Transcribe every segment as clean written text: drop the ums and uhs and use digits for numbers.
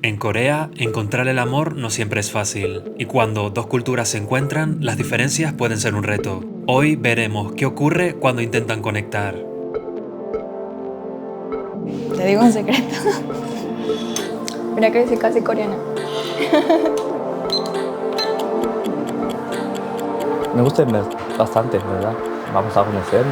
En Corea, encontrar el amor no siempre es fácil, y cuando dos culturas se encuentran, las diferencias pueden ser un reto. Hoy veremos qué ocurre cuando intentan conectar. Te digo un secreto. Mira que soy casi coreana. Me gusta bastante, ¿verdad? Vamos a conocerlo.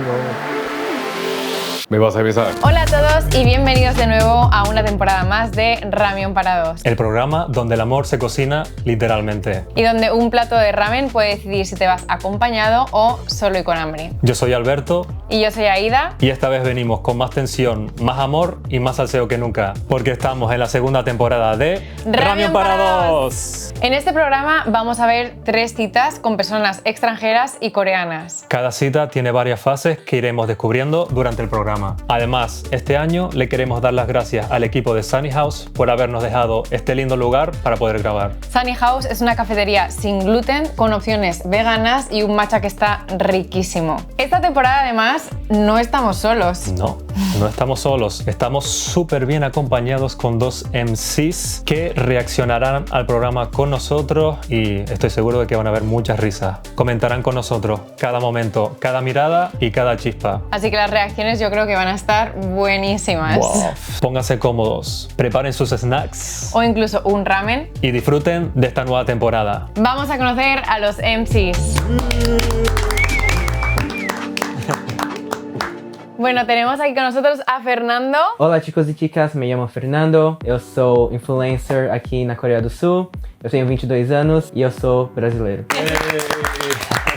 ¿Me vas a avisar? Hola a todos y bienvenidos de nuevo a una temporada más de Ramen para dos. El programa donde el amor se cocina literalmente. Y donde un plato de ramen puede decidir si te vas acompañado o solo y con hambre. Yo soy Alberto. Y yo soy Aida. Y esta vez venimos con más tensión, más amor y más salseo que nunca. Porque estamos en la segunda temporada de Ramen para dos. En este programa vamos a ver 3 citas con personas extranjeras y coreanas. Cada cita tiene varias fases que iremos descubriendo durante el programa. Además, este año le queremos dar las gracias al equipo de Sunny House por habernos dejado este lindo lugar para poder grabar. Sunny House es una cafetería sin gluten, con opciones veganas y un matcha que está riquísimo. Esta temporada además no estamos solos. No estamos solos. Estamos súper bien acompañados con 2 MCs que reaccionarán al programa con nosotros y estoy seguro de que van a haber muchas risas. Comentarán con nosotros cada momento, cada mirada y cada chispa. Así que las reacciones yo creo que van a estar buenísimas. Wow. Pónganse cómodos, preparen sus snacks O incluso un ramen. y disfruten de esta nueva temporada. Vamos a conocer a los MCs. Bueno, tenemos aquí con nosotros a Fernando. Hola chicos y chicas, me llamo Fernando. Eu sou influencer aqui na Coreia do Sul. Eu tenho 22 anos e eu sou brasileiro.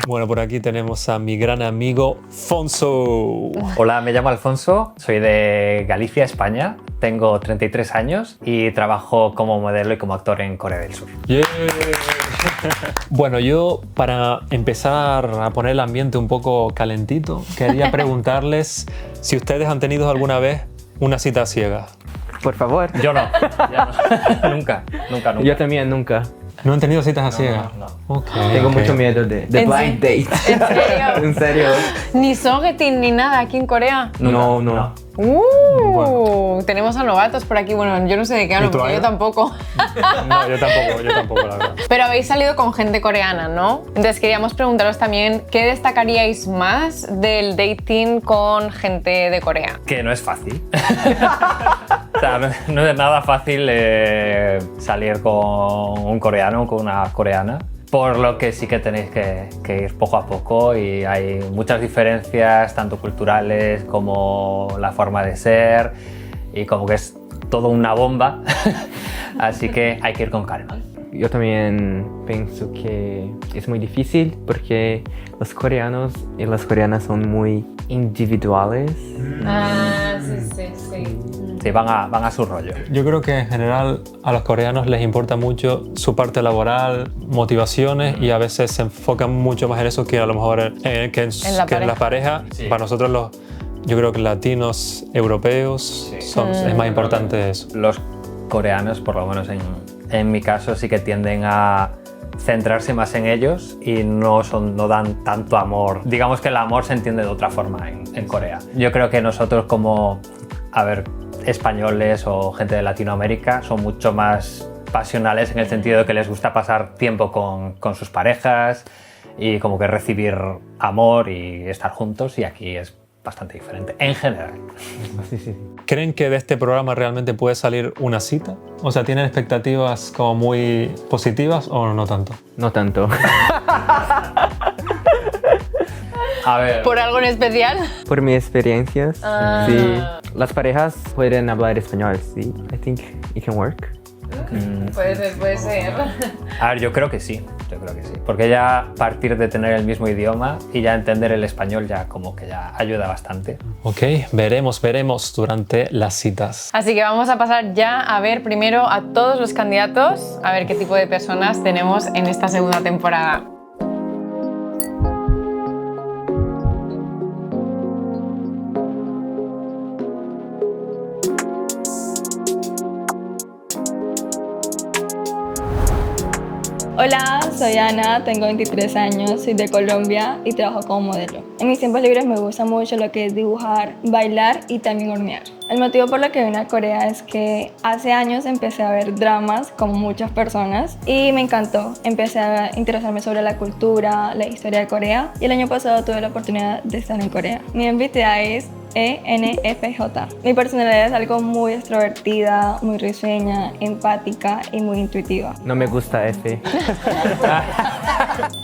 Bueno, por aquí tenemos a mi gran amigo Fonso. Hola, me llamo Alfonso, soy de Galicia, España, tengo 33 años y trabajo como modelo y como actor en Corea del Sur. Yeah. Bueno, yo para empezar a poner el ambiente un poco calentito, quería preguntarles si ustedes han tenido alguna vez una cita ciega. Por favor. Yo no, ya no. Nunca. Yo también nunca. ¿No han tenido citas a ciegas? no. Okay, Tengo ok. mucho miedo de blind date. ¿En serio? ¿En serio? Ni sogeting ni nada aquí en Corea. No. Tenemos a novatos por aquí. Bueno, yo no sé de qué hablo ¿Y tú, porque yo Aida? tampoco. No, yo tampoco, la verdad. Pero habéis salido con gente coreana, ¿no? Entonces queríamos preguntaros también qué destacaríais más del dating con gente de Corea. Que no es fácil. O sea, no es nada fácil salir con un coreano o con una coreana. Por lo que sí que tenéis que ir poco a poco y hay muchas diferencias, tanto culturales como la forma de ser, y como que es todo una bomba, así que hay que ir con calma. Yo también pienso que es muy difícil porque los coreanos y las coreanas son muy individuales. Ah, sí. Sí, van a su rollo. Yo creo que en general a los coreanos les importa mucho su parte laboral, motivaciones, y a veces se enfocan mucho más en eso que a lo mejor que en la pareja. Sí. Para nosotros yo creo que latinos, europeos, es más importante eso. Los coreanos, por lo menos en mi caso, sí que tienden a centrarse más en ellos y no dan tanto amor. Digamos que el amor se entiende de otra forma en Corea. Yo creo que nosotros como, españoles o gente de Latinoamérica son mucho más pasionales en el sentido de que les gusta pasar tiempo con sus parejas y como que recibir amor y estar juntos, y aquí es bastante diferente, en general. Sí. ¿Creen que de este programa realmente puede salir una cita? O sea, ¿tienen expectativas como muy positivas o no tanto? No tanto. A ver, ¿Por algo en especial? Por mis experiencias, sí. Las parejas pueden hablar español, sí. I think it can work. Puede ser. a ver, yo creo que sí, porque ya partir de tener el mismo idioma y ya entender el español ya como que ya ayuda bastante. Ok, veremos durante las citas. Así que vamos a pasar ya a ver primero a todos los candidatos, a ver qué tipo de personas tenemos en esta segunda temporada. Hola, soy Ana, tengo 23 años, soy de Colombia y trabajo como modelo. En mis tiempos libres me gusta mucho lo que es dibujar, bailar y también hornear. El motivo por el que vine a Corea es que hace años empecé a ver dramas como muchas personas y me encantó. Empecé a interesarme sobre la cultura, la historia de Corea y el año pasado tuve la oportunidad de estar en Corea. Mi MBTI es ENFJ. Mi personalidad es algo muy extrovertida, muy risueña, empática y muy intuitiva. No me gusta F.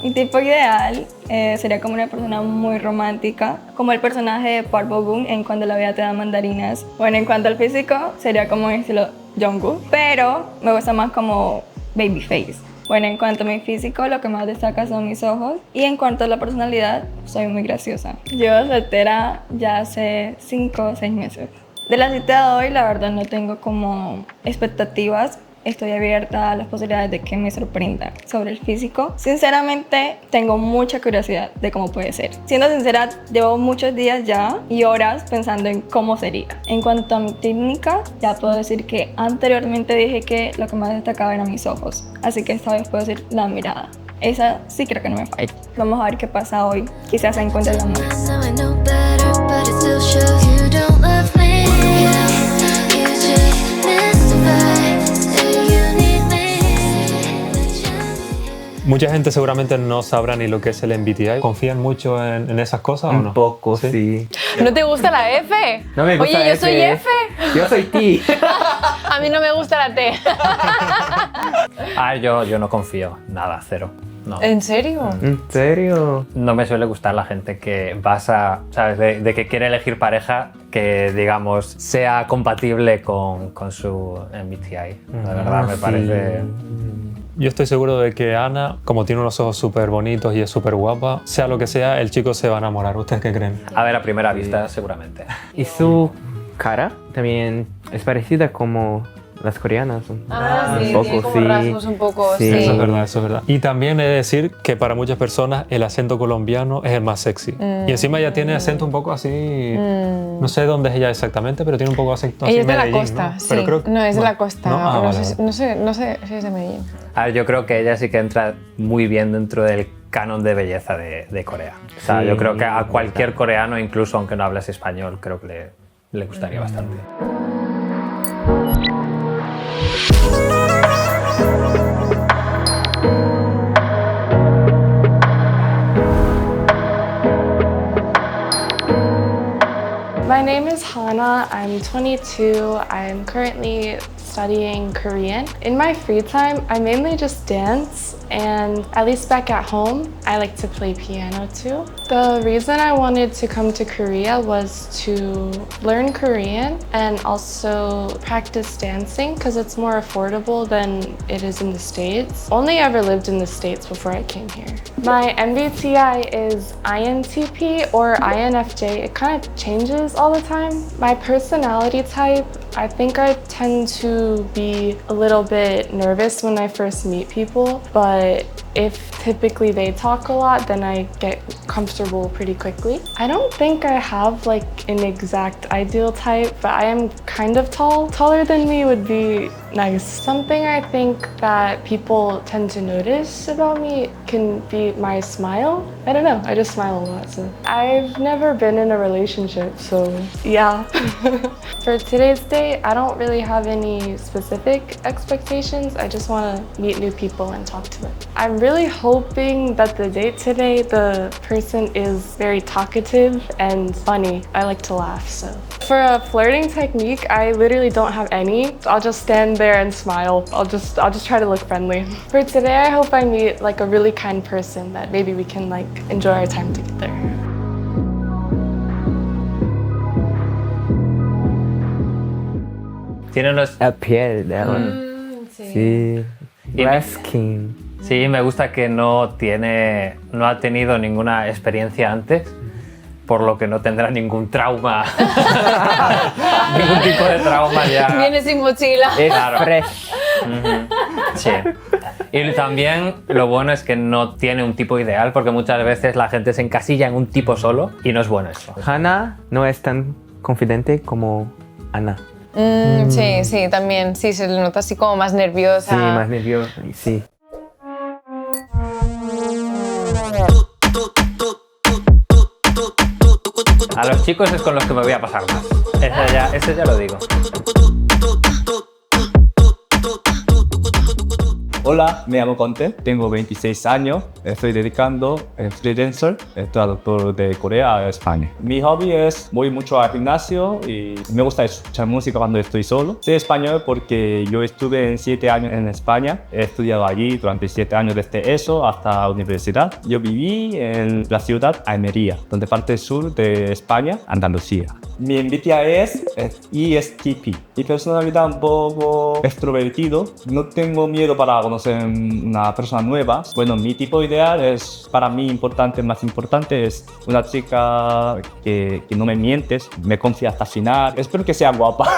Mi tipo ideal sería como una persona muy romántica, como el personaje de Park Bo Gum en Cuando la vida te da mandarinas. Bueno, en cuanto al físico, sería como un estilo Jungkook, pero me gusta más como Babyface. Bueno, en cuanto a mi físico, lo que más destaca son mis ojos. Y en cuanto a la personalidad, soy muy graciosa. Llevo soltera ya hace 5 o 6 meses. De la cita de hoy, la verdad no tengo como expectativas. Estoy abierta a las posibilidades de que me sorprenda. Sobre el físico, sinceramente tengo mucha curiosidad de cómo puede ser. Siendo sincera, llevo muchos días ya y horas pensando en cómo sería. En cuanto a mi técnica, ya puedo decir que anteriormente dije que lo que más destacaba eran mis ojos. Así que esta vez puedo decir la mirada. Esa sí creo que no me falla. Vamos a ver qué pasa hoy. Quizás se encuentre el amor. Mucha gente seguramente no sabrá ni lo que es el MBTI. ¿Confían mucho en esas cosas o no? Un poco, sí. ¿No te gusta la F? No me gusta Oye, yo F. soy F. Yo soy T. A mí no me gusta la T. Yo no confío, nada, cero. No. ¿En serio? ¿En serio? No me suele gustar la gente que basa, ¿sabes? De que quiere elegir pareja que, digamos, sea compatible con su MBTI. La verdad, me sí. parece... Yo estoy seguro de que Ana, como tiene unos ojos súper bonitos y es súper guapa, sea lo que sea, el chico se va a enamorar. ¿Ustedes qué creen? A ver, a primera vista, seguramente. Y su cara también es parecida como las coreanas. Ah, sí, un poco, tiene como sí. rasgos un poco, Sí. sí. Eso es verdad, eso es verdad. Y también he de decir que para muchas personas el acento colombiano es el más sexy. Y encima ella tiene acento un poco así... No sé dónde es ella exactamente, pero tiene un poco de acento así Ella es de la Medellín, costa, ¿no? sí. Pero creo que- No, es de bueno, la costa. ¿no? Ah, No, vale, sé, vale. no sé si es de Medellín. A ver, yo creo que ella sí que entra muy bien dentro del canon de belleza de Corea. O sea, Sí, yo creo que a verdad. cualquier coreano, incluso aunque no hables español, creo que le gustaría bastante. My name is Hana. I'm 22. I'm currently studying Korean. In my free time, I mainly just dance, and at least back at home, I like to play piano too. The reason I wanted to come to Korea was to learn Korean and also practice dancing because it's more affordable than it is in the States. Only ever lived in the States before I came here. My MBTI is INTP or INFJ. It kind of changes all the time. My personality type, I think I tend to be a little bit nervous when I first meet people, but if typically they talk a lot, then I get comfortable pretty quickly. I don't think I have like an exact ideal type, but I am kind of tall. Taller than me would be nice. Something I think that people tend to notice about me can be my smile. I don't know, I just smile a lot. So I've never been in a relationship, so yeah. For today's date, I don't really have any specific expectations. I just want to meet new people and talk to them. I'm really hoping that the date today, the person is very talkative and funny. I like to laugh, so. For a flirting technique, I literally don't have any. I'll just stand there and smile. I'll just try to look friendly. For today, I hope I meet like a really kind person that maybe we can like enjoy our time together. Tiene unos... La piel de ella. Sí. Y La me- skin. Sí, me gusta que no ha tenido ninguna experiencia antes, por lo que no tendrá ningún trauma, ningún tipo de trauma ya. Viene sin mochila. Es Claro. fresh. Sí. Y también lo bueno es que no tiene un tipo ideal, porque muchas veces la gente se encasilla en un tipo solo y no es bueno eso. Hannah no es tan confidente como Ana. Sí, sí, también. Sí, se le nota así como más nerviosa. Sí, más nerviosa. Sí. chicos es con los que me voy a pasar más. Ese ya lo digo. Hola, me llamo Conte, tengo 26 años, estoy dedicando a freelancer, traductor de Corea a España. Mi hobby es voy mucho al gimnasio y me gusta escuchar música cuando estoy solo. Sé español porque yo estuve 7 años en España, he estudiado allí durante 7 años desde eso hasta la universidad. Yo viví en la ciudad Almería, donde parte sur de España, Andalucía. Mi MBTI es ESTP. Mi personalidad un poco extrovertido, no tengo miedo para conocer una persona nueva. Bueno, mi tipo ideal es, para mí más importante es una chica que no me mientes, me confía hasta el final. Espero que sea guapa.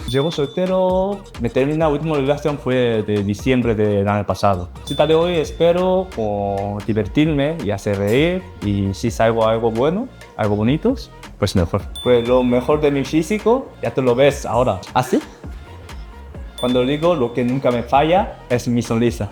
Llevo soltero, me terminé la última relación fue de diciembre del año pasado. Cita de hoy espero divertirme y hacer reír, y si salgo algo bueno, algo bonito, pues mejor. Pues lo mejor de mi físico, ya te lo ves ahora. ¿Así? Cuando digo lo que nunca me falla es mi sonrisa.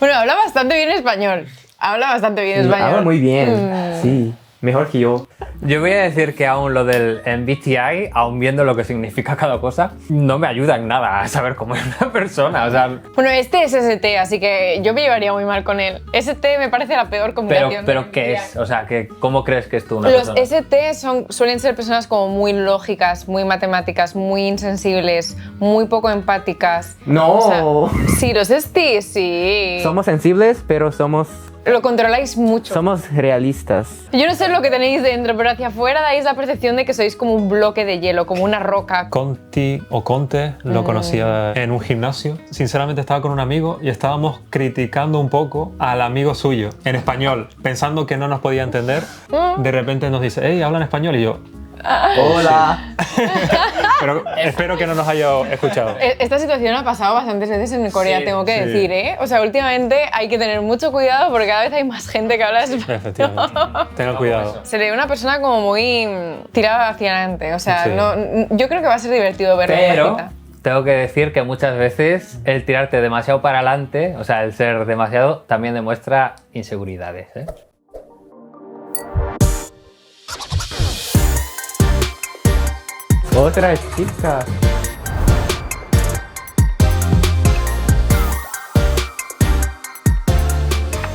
Bueno, habla bastante bien español. Habla muy bien, sí, mejor que yo. Yo voy a decir que aún lo del MBTI, aún viendo lo que significa cada cosa, no me ayuda en nada a saber cómo es una persona. O sea, Bueno, este es ST, así que yo me llevaría muy mal con él. ST me parece la peor combinación. pero ¿qué es? O sea, ¿cómo crees que es tú una Los persona? ST suelen ser personas como muy lógicas, muy matemáticas, muy insensibles, muy poco empáticas. No. O sea, sí, los ST, sí. Somos sensibles, pero Lo controláis mucho. somos realistas. Yo no sé lo que tenéis dentro, pero hacia afuera dais la percepción de que sois como un bloque de hielo, como una roca. Conti o Conte lo conocía en un gimnasio. Sinceramente estaba con un amigo y estábamos criticando un poco al amigo suyo en español, pensando que no nos podía entender. De repente nos dice, hey, habla en español, y yo... Hola. Pero espero que no nos haya escuchado. Esta situación ha pasado bastantes veces en Corea, Sí, tengo que sí. decir, ¿eh? O sea, últimamente hay que tener mucho cuidado porque cada vez hay más gente que habla español. Efectivamente. Tengan cuidado. Se le ve una persona como muy tirada hacia adelante, o sea, Sí. yo creo que va a ser divertido verlo en la Pero cita. tengo que decir que muchas veces el tirarte demasiado para adelante, o sea, el ser demasiado, también demuestra inseguridades, ¿eh? Otra chica.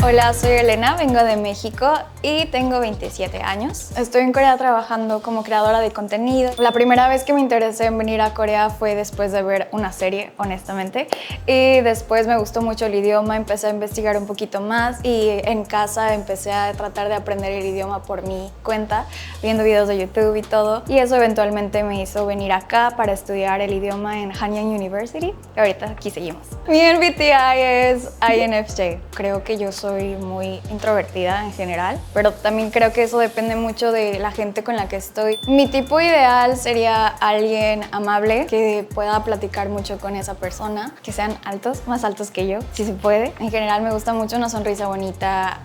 Hola, soy Elena, vengo de México y tengo 27 años. Estoy en Corea trabajando como creadora de contenido. La primera vez que me interesé en venir a Corea fue después de ver una serie, honestamente. Y después me gustó mucho el idioma, empecé a investigar un poquito más y en casa empecé a tratar de aprender el idioma por mi cuenta, viendo videos de YouTube y todo. Y eso eventualmente me hizo venir acá para estudiar el idioma en Hanyang University. Y ahorita aquí seguimos. Mi MBTI es INFJ. Creo que yo soy muy introvertida en general, pero también creo que eso depende mucho de la gente con la que estoy. Mi tipo ideal sería alguien amable, que pueda platicar mucho con esa persona, que sean altos, más altos que yo, si se puede. En general me gusta mucho una sonrisa bonita,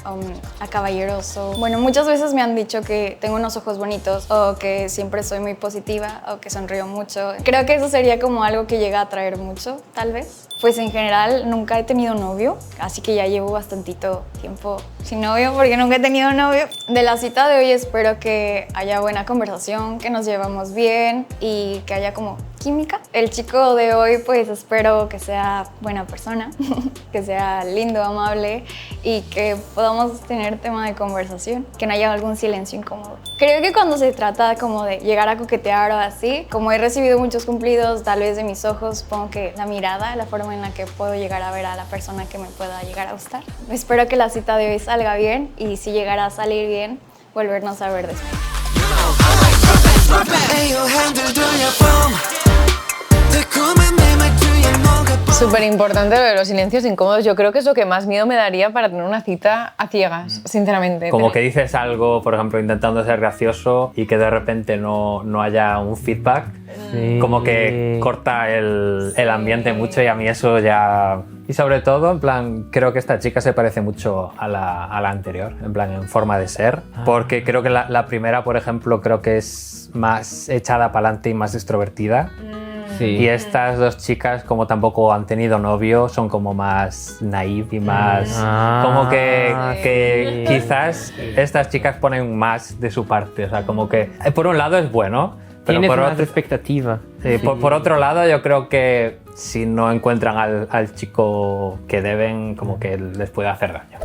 caballeroso. Bueno, muchas veces me han dicho que tengo unos ojos bonitos o que siempre soy muy positiva o que sonrío mucho. Creo que eso sería como algo que llega a atraer mucho, tal vez. Pues en general nunca he tenido novio, así que ya llevo bastantito tiempo sin novio porque nunca he tenido novio. De la cita de hoy espero que haya buena conversación, que nos llevamos bien y que haya como química. El chico de hoy pues espero que sea buena persona, que sea lindo, amable y que podamos tener tema de conversación, que no haya algún silencio incómodo. Creo que cuando se trata como de llegar a coquetear o así, como he recibido muchos cumplidos tal vez de mis ojos, supongo que la mirada, la forma en la que puedo llegar a ver a la persona que me pueda llegar a gustar. Espero que la cita de hoy salga bien y si llegara a salir bien, volvernos a ver después. Súper importante lo de los silencios incómodos. Yo creo que es lo que más miedo me daría para tener una cita a ciegas, sinceramente. Como que dices algo, por ejemplo, intentando ser gracioso y que de repente no haya un feedback, Sí. como que corta el ambiente mucho y a mí eso ya... Y sobre todo, en plan, creo que esta chica se parece mucho a la anterior, en plan, en forma de ser, porque creo que la primera, por ejemplo, creo que es más echada para adelante y más extrovertida. Sí. Y estas dos chicas, como tampoco han tenido novio, son como más naive y más... como que quizás estas chicas ponen más de su parte. O sea, como que por un lado es bueno, pero Tienes por más otro, expectativa. sí, por otro lado yo creo que si no encuentran al chico que deben, como que les puede hacer daño.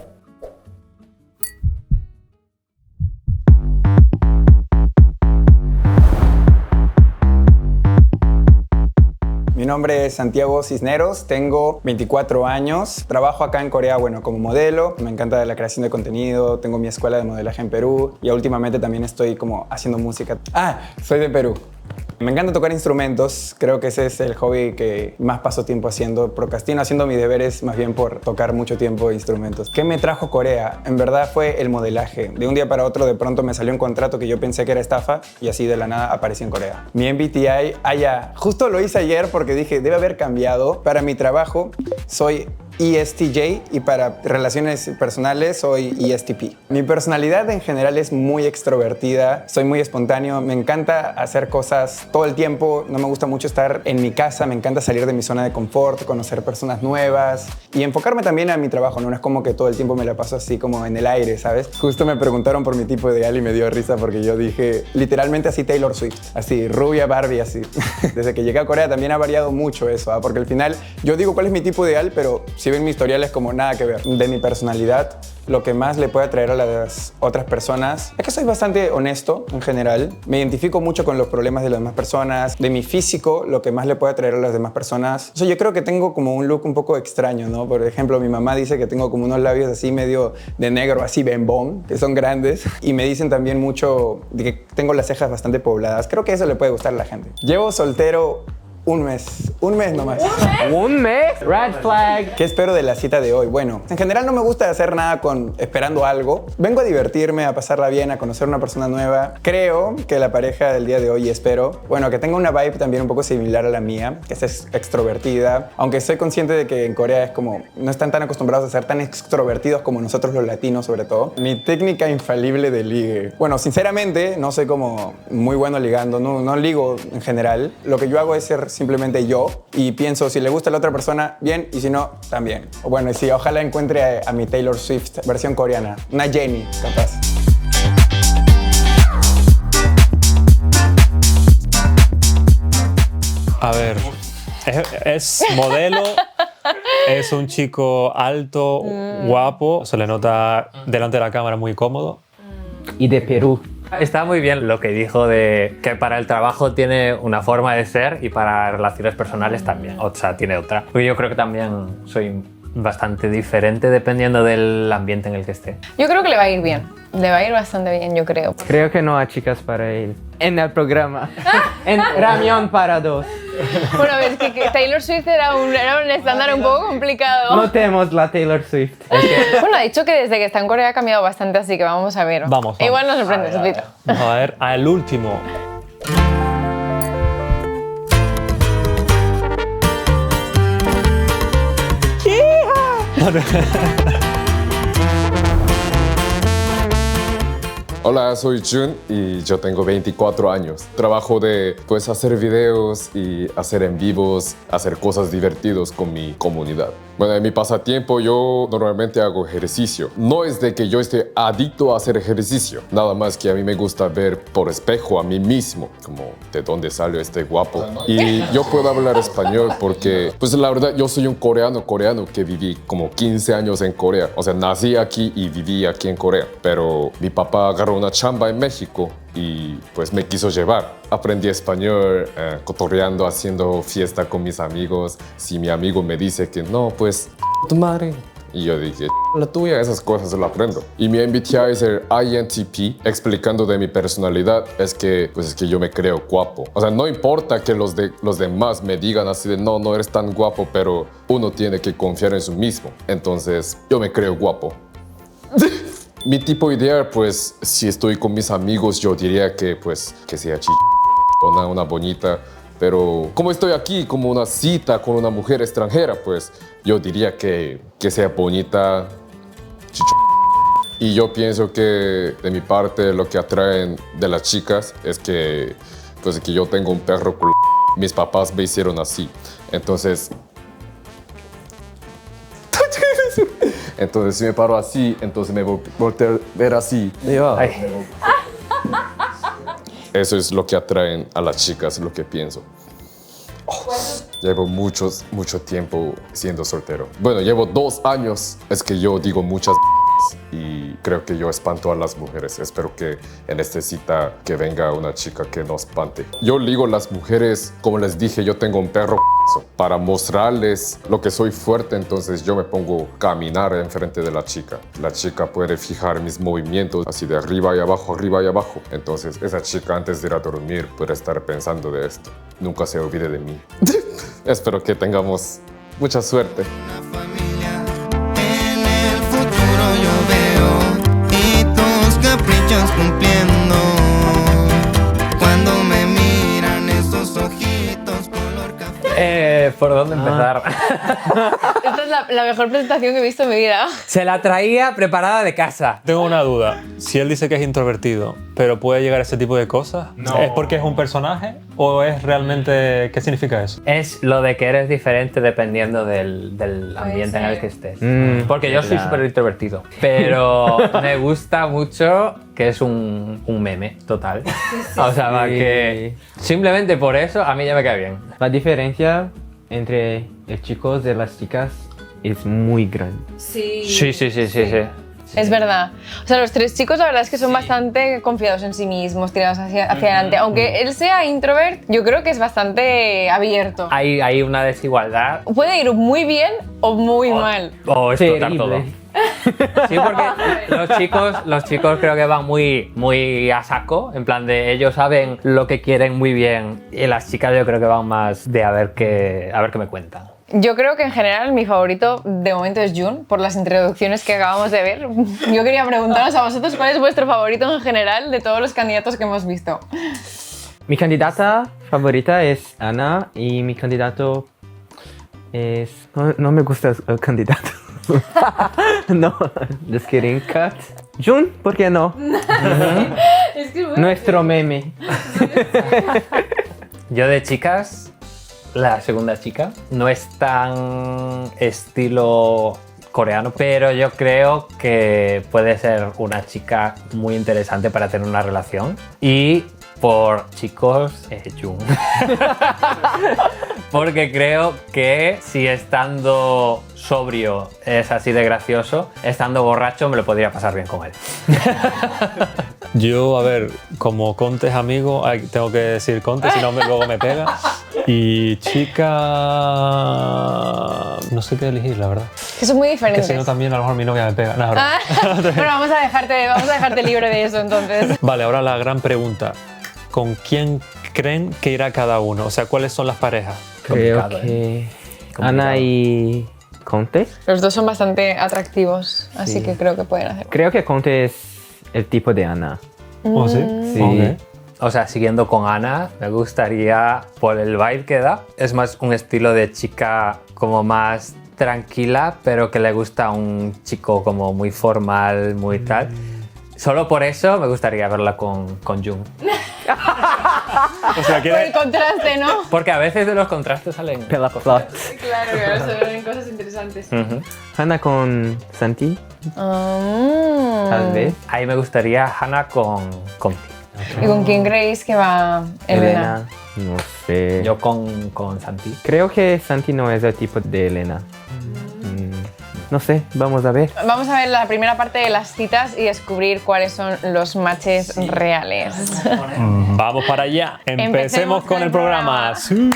Mi nombre es Santiago Cisneros, tengo 24 años, trabajo acá en Corea, bueno, como modelo, me encanta la creación de contenido, tengo mi escuela de modelaje en Perú y últimamente también estoy como haciendo música. Soy de Perú. Me encanta tocar instrumentos, creo que ese es el hobby que más paso tiempo haciendo. Procrastino haciendo mis deberes más bien por tocar mucho tiempo instrumentos. ¿Qué me trajo Corea? En verdad fue el modelaje. De un día para otro de pronto me salió un contrato que yo pensé que era estafa y así de la nada aparecí en Corea. Mi MBTI, justo lo hice ayer porque dije, debe haber cambiado. Para mi trabajo soy ESTJ y para relaciones personales soy ESTP. Mi personalidad en general es muy extrovertida, soy muy espontáneo, me encanta hacer cosas todo el tiempo, no me gusta mucho estar en mi casa, me encanta salir de mi zona de confort, conocer personas nuevas y enfocarme también a mi trabajo, no es como que todo el tiempo me la paso así como en el aire, ¿sabes? Justo me preguntaron por mi tipo ideal y me dio risa porque yo dije literalmente así Taylor Swift, así rubia Barbie, así. Desde que llegué a Corea también ha variado mucho eso, porque al final yo digo cuál es mi tipo ideal, pero si ven mi historial es como nada que ver. De mi personalidad, lo que más le puede atraer a las otras personas es que soy bastante honesto en general. Me identifico mucho con los problemas de las demás personas. De mi físico, lo que más le puede atraer a las demás personas. O sea, yo creo que tengo como un look un poco extraño, ¿no? Por ejemplo, mi mamá dice que tengo como unos labios así medio de negro, así bembón, que son grandes. Y me dicen también mucho de que tengo las cejas bastante pobladas. Creo que eso le puede gustar a la gente. Llevo soltero un mes nomás. ¿Un mes? Red flag. ¿Qué espero de la cita de hoy? Bueno, en general no me gusta hacer nada esperando algo. Vengo a divertirme, a pasarla bien, a conocer una persona nueva. Creo que la pareja del día de hoy espero, bueno, que tenga una vibe también un poco similar a la mía, que es extrovertida. Aunque soy consciente de que en Corea es como, no están tan acostumbrados a ser tan extrovertidos como nosotros los latinos sobre todo. Mi técnica infalible de ligue. Bueno, sinceramente, no soy como muy bueno ligando, no ligo en general. Lo que yo hago es ser simplemente yo y pienso si le gusta a la otra persona, bien, y si no, también. O bueno, y si ojalá encuentre a mi Taylor Swift versión coreana, una Jennie, capaz. A ver, es modelo, es un chico alto, guapo, se le nota delante de la cámara muy cómodo. Y de Perú. Está muy bien lo que dijo de que para el trabajo tiene una forma de ser y para relaciones personales también, o sea, tiene otra. Porque yo creo que también soy bastante diferente dependiendo del ambiente en el que esté. Yo creo que le va a ir bien. Le va a ir bastante bien, yo creo. Creo que no hay chicas para él. En el programa. En Ramión para dos. Bueno, es que Taylor Swift era un estándar un poco complicado. Notemos la Taylor Swift. Bueno, ha dicho que desde que está en Corea ha cambiado bastante, así que vamos a ver. Vamos. Igual nos sorprende, Sofito. Vamos a ver al último. Hola, soy Jun y yo tengo 24 años. Trabajo de hacer videos y hacer en vivos, hacer cosas divertidas con mi comunidad. Bueno, en mi pasatiempo yo normalmente hago ejercicio. No es de que yo esté adicto a hacer ejercicio, nada más que a mí me gusta ver por espejo a mí mismo, como de dónde salió este guapo. Y yo puedo hablar español porque, pues la verdad, yo soy un coreano que viví como 15 años en Corea. O sea, nací aquí y viví aquí en Corea, pero mi papá agarró una chamba en México y pues me quiso llevar. Aprendí español cotorreando, haciendo fiesta con mis amigos. Si mi amigo me dice que no, pues tu madre. Y yo dije, la tuya, esas cosas lo aprendo. Y mi MBTI es el INTP, explicando de mi personalidad, es que yo me creo guapo. O sea, no importa que los demás me digan así de, no eres tan guapo, pero uno tiene que confiar en sí mismo. Entonces, yo me creo guapo. Mi tipo ideal, pues, si estoy con mis amigos, yo diría que sea una bonita. Pero como estoy aquí, como una cita con una mujer extranjera, pues, yo diría que sea bonita, Y yo pienso que, de mi parte, lo que atraen de las chicas es que yo tengo un perro mis papás me hicieron así. Entonces si me paro así, entonces me volteo a ver así. Eso es lo que atraen a las chicas, lo que pienso. Llevo mucho tiempo siendo soltero. Bueno, llevo 2 años. Es que yo digo muchas y creo que yo espanto a las mujeres. Espero que en esta cita que venga una chica que no espante. Yo ligo a las mujeres, como les dije, yo tengo un perro para mostrarles lo que soy fuerte, entonces yo me pongo a caminar enfrente de la chica. La chica puede fijar mis movimientos así de arriba y abajo, arriba y abajo. Entonces esa chica antes de ir a dormir puede estar pensando de esto. Nunca se olvide de mí. Espero que tengamos mucha suerte. Caprichos cumpliendo cuando me miran esos ojitos color café. ¿Por dónde empezar? Esta es la mejor presentación que he visto en mi vida. Se la traía preparada de casa. Tengo una duda. Si él dice que es introvertido, pero puede llegar a ese tipo de cosas, ¿es porque es un personaje o es realmente... ¿Qué significa eso? Es lo de que eres diferente dependiendo del ambiente en el que estés. Porque yo soy súper introvertido, pero me gusta mucho que es un meme total. O sea, que simplemente por eso a mí ya me cae bien. La diferencia entre los chicos y las chicas es muy grande. Sí. Sí. Es verdad. O sea, los 3 chicos la verdad es que son bastante confiados en sí mismos, tirados hacia adelante. Aunque él sea introvert, yo creo que es bastante abierto. Hay una desigualdad. Puede ir muy bien o muy mal. O explotar todo. Sí, porque los chicos creo que van muy a saco, en plan de ellos saben lo que quieren muy bien, y las chicas yo creo que van más de a ver qué me cuentan. Yo creo que en general mi favorito de momento es Jun, por las introducciones que acabamos de ver. Yo quería preguntaros a vosotros cuál es vuestro favorito en general de todos los candidatos que hemos visto. Mi candidata favorita es Ana y mi candidato es... No me gusta el candidato. No, just kidding. Cut. Jun, ¿por qué no? Es que Nuestro meme. Yo de chicas, la segunda chica no es tan estilo coreano, pero yo creo que puede ser una chica muy interesante para tener una relación. Y por chicos, Jung. Porque creo que si estando sobrio es así de gracioso, estando borracho me lo podría pasar bien con él. Yo, a ver, como Conte es amigo, tengo que decir Conte, si no luego me pega. Y chica... No sé qué elegir, la verdad. Que son muy Que diferentes. si no también a lo mejor mi novia me pega. No, Bueno, vamos a dejarte libre de eso entonces. Vale, ahora la gran pregunta. ¿Con quién creen que irá cada uno? O sea, ¿cuáles son las parejas? Creo que Ana y Conte. Los dos son bastante atractivos, así que creo que pueden hacer. Creo que Conte es el tipo de Ana. ¿Oh, sí? Sí. Okay. O sea, siguiendo con Ana, me gustaría, por el vibe que da, es más un estilo de chica como más tranquila, pero que le gusta a un chico como muy formal, muy tal. Solo por eso me gustaría verla con Jung. O sea, Por el contraste, ¿no? Porque a veces de los contrastes salen cosas. Claro, se ven cosas interesantes. Ana con Santi, tal vez. Ahí me gustaría Hannah con Ti. ¿Y con quién creéis que va Elena? No sé. Yo con Santi. Creo que Santi no es el tipo de Elena. No sé, vamos a ver. Vamos a ver la primera parte de las citas y descubrir cuáles son los matches reales. Vamos para allá. Empecemos con el programa. Sí.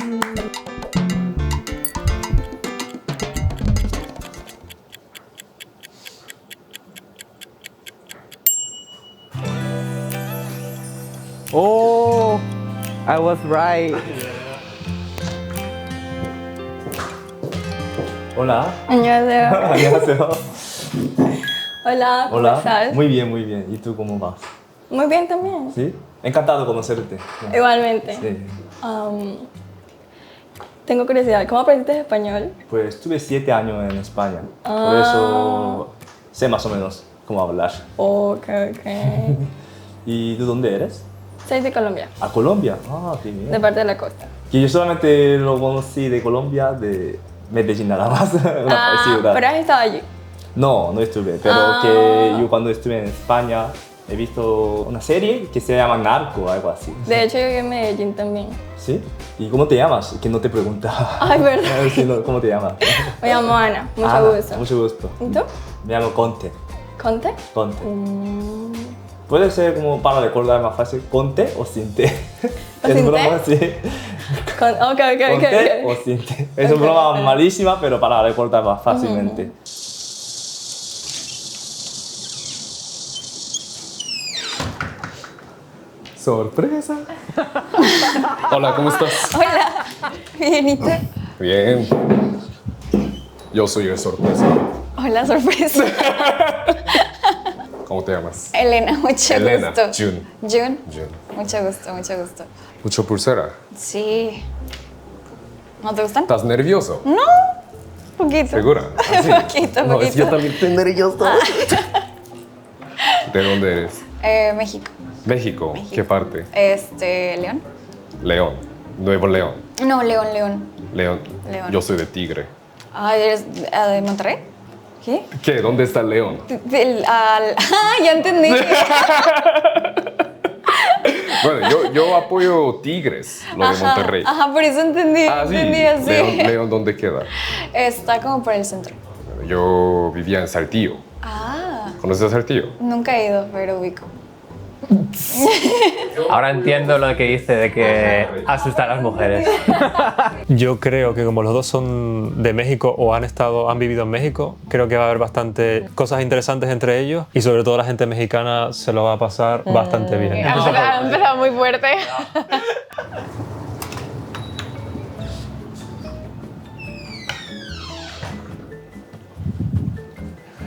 Oh, I was right. Hola. 안녕하세요. 안녕하세요. Hola, ¿cómo estás? Muy bien, muy bien. ¿Y tú cómo vas? Muy bien también. ¿Sí? Encantado de conocerte. Igualmente. Sí. Tengo curiosidad, ¿cómo aprendiste español? Pues tuve 7 años en España. Por eso sé más o menos cómo hablar. Ok. ¿Y tú dónde eres? Soy de Colombia, ¿A Colombia? Ah, qué bien. de parte de la costa. Que yo solamente lo conocí de Colombia, de Medellín nada más, una ciudad. ¿Pero has estado allí? No, no estuve, pero que yo cuando estuve en España he visto una serie que se llama Narco, algo así. De hecho, yo viví en Medellín también. ¿Sí? ¿Y cómo te llamas? Que no te preguntaba. Ay, verdad. Sí, no, ¿cómo te llamas? Me llamo Ana, mucho Ana, gusto. Mucho gusto. ¿Y tú? Me llamo Conte. ¿Conte? Conte. Puede ser como para recordar más fácil, Conte o Sinte. ¿O Es Sinte? broma, sí. Ok. Conte o Sinte. Es una broma malísima, pero para recordar más fácilmente. Sorpresa. Hola, ¿cómo estás? Hola. Bien, ¿y tú? Bien. Yo soy el sorpresa. Hola, sorpresa. ¿Cómo te llamas? Elena, mucho Elena. gusto. June. June. June. Mucho gusto, mucho gusto. Mucho pulsera. Sí. ¿No te gustan? ¿Estás nervioso? No, poquito. ¿Segura? ¿Ah, sí? Poquito, No, poquito. yo también estoy nervioso. ¿De dónde eres? México. México. ¿Qué parte? León. León. Nuevo León. No, León. León. León. Yo soy de Tigre. Ah, ¿eres de Monterrey? ¿Qué? ¿Qué? ¿Dónde está el León? Ya entendí. Bueno, yo apoyo Tigres, lo de Monterrey. Ajá, por eso entendí. Ah, sí. Entendí así. León, ¿dónde queda? Está como por el centro. Yo vivía en Saltillo. Ah, ¿Conoces Saltillo? nunca he ido, pero ubico. Ahora entiendo lo que dice de que asusta a las mujeres. Yo creo que como los dos son de México o han vivido en México, creo que va a haber bastante cosas interesantes entre ellos y sobre todo la gente mexicana se lo va a pasar bastante bien. Ha empezado muy fuerte.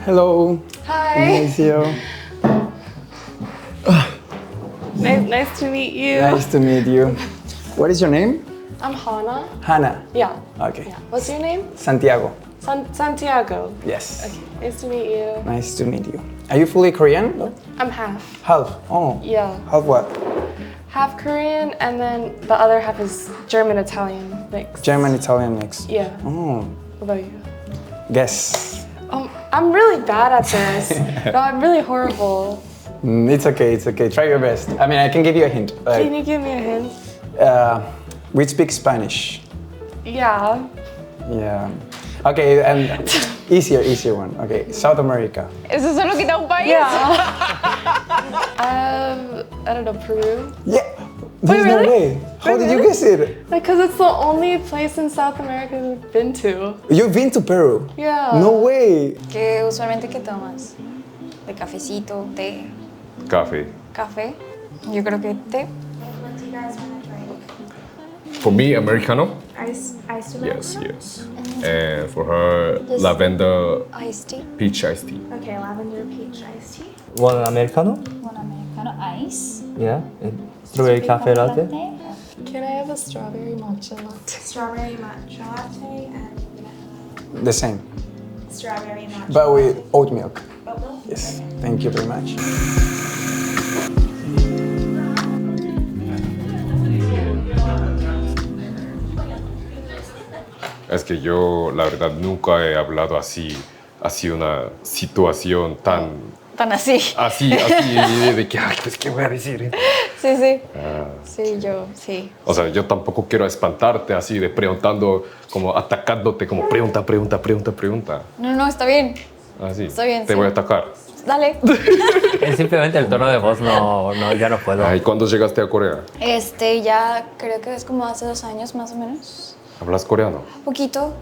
Hello. Hi. Nice to meet you. Nice to meet you. Nice to meet you. What is your name? I'm Hannah. Hannah. Yeah. Okay. Yeah. What's your name? Santiago. Santiago. Yes. Okay. Nice to meet you. Nice to meet you. Are you fully Korean? No? I'm half. Half. Oh. Yeah. Half what? Half Korean, and then the other half is German-Italian mix. German-Italian mix. Yeah. Oh. What about you? Guess. I'm really bad at this. No, I'm really horrible. It's okay. It's okay. Try your best. I mean, I can give you a hint. Can you give me a hint? We speak Spanish. Yeah. Yeah. Okay, and easier one. Okay, South America. Eso solo quita un país. Yeah. I don't know, Peru. Yeah. There's Wait, really? no way. How Wait, did you really? guess it? Because it's the only place in South America we've been to. You've been to Peru? Yeah. No way. ¿Qué usualmente qué tomas? ¿De cafecito, té, Café. café? Yo creo que té. What do you guys want to drink? For me, Americano. Ice Yes, yes. And for her, lavender Iced tea. peach iced tea. Okay, lavender peach iced tea. One Americano? One Americano ice. Yeah. And strawberry cafe latte? Can I have a strawberry matcha latte? Strawberry matcha latte and The same, strawberry matcha but with oat milk. oat milk. Yes. Thank you very much. Es que yo, la verdad, nunca he hablado así una situación tan... Tan así. Así, de que, ay, pues, ¿qué voy a decir? Sí, sí. Ah. Sí, yo, sí. O sea, yo tampoco quiero espantarte así, de preguntando, como atacándote, como pregunta. No, está bien. Así. Está bien, Te sí. voy a atacar. Dale. Es simplemente el tono de voz, ya no puedo. Ay, ¿cuándo llegaste a Corea? Ya creo que es como hace 2 años más o menos. ¿Hablas coreano? Poquito.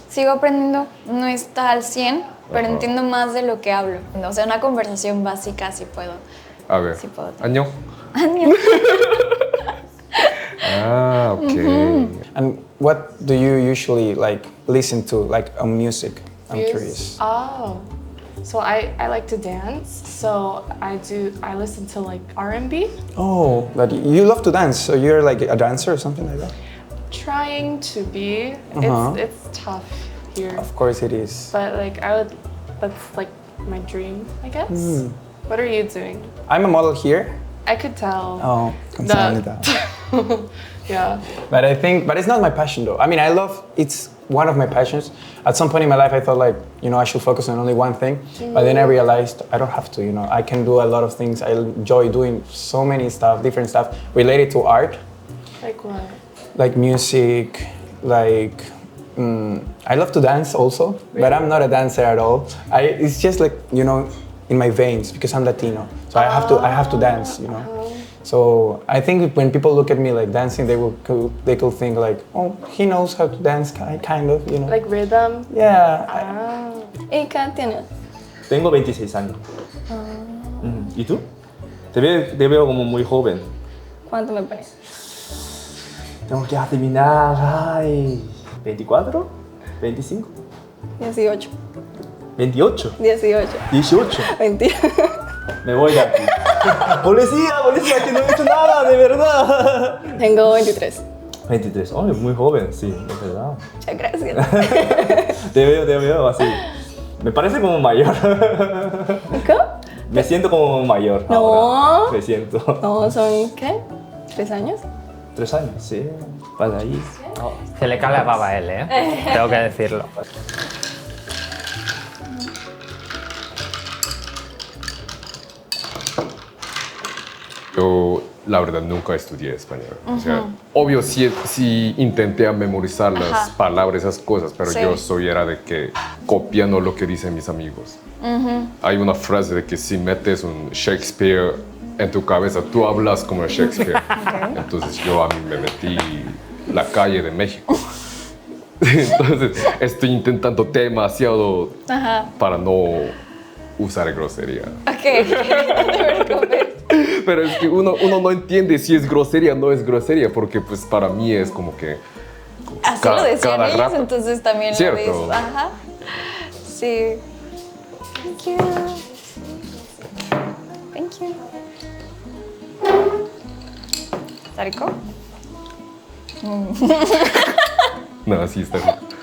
Sigo aprendiendo. No está al 100, pero Ajá. entiendo más de lo que hablo. O sea, una conversación básica sí puedo. A ver. Sí puedo. Año. Ah, okay. And what do you usually like listen to, like on music? I'm curious. Oh. So I like to dance, so I listen to like R&B. Oh, but you love to dance, so you're like a dancer or something like that? Trying to be. Uh-huh. It's tough here. Of course it is. But like that's like my dream, I guess. What are you doing? I'm a model here. I could tell. Oh, 감사합니다. Yeah. But I think, but it's not my passion though. I mean, I love, it's one of my passions. At some point in my life, I thought like, you know, I should focus on only one thing. But then I realized I don't have to, you know, I can do a lot of things. I enjoy doing so many stuff, different stuff related to art. Like what? Like music, like, I love to dance also, but I'm not a dancer at all. It's just like, you know, in my veins because I'm Latino. So I have to dance, you know. So I think when people look at me like dancing, they could think like, oh, he knows how to dance, kind of, you know. Like rhythm? Yeah. ¿Y qué edad tienes? Tengo 26 años. ¿Y tú? Te veo como muy joven. ¿Cuánto me pones? Tengo que adivinar, ay, ¿24? ¿25? 18. ¿28? 18. ¿18? Mentira. Me voy de aquí. ¡Policía, que no he hecho nada, de verdad! Tengo 23. 23, oh, muy joven, sí, es verdad. Muchas gracias. Te veo así. Me parece como mayor. ¿Qué? Me siento como mayor. No. Ahora. Me siento. No, son, ¿qué? ¿3 años? 3 años, sí. Para ahí. Oh. Se le cae la baba a él, ¿eh? Tengo que decirlo. Yo, la verdad, nunca estudié español. O sea, obvio, sí intenté memorizar las palabras, esas cosas, pero yo era de que copiando lo que dicen mis amigos. Hay una frase de que si metes un Shakespeare en tu cabeza, tú hablas como Shakespeare. Entonces yo a mí me metí la calle de México. Entonces estoy intentando demasiado para no usar grosería. Ok, no te preocupes. Pero es que uno no entiende si es grosería o no es grosería, porque pues para mí es como que... Así lo decían ellos, entonces también ¿cierto? lo dices. Ajá. Sí. Thank you. Thank you. ¿Está rico? No, sí está bien.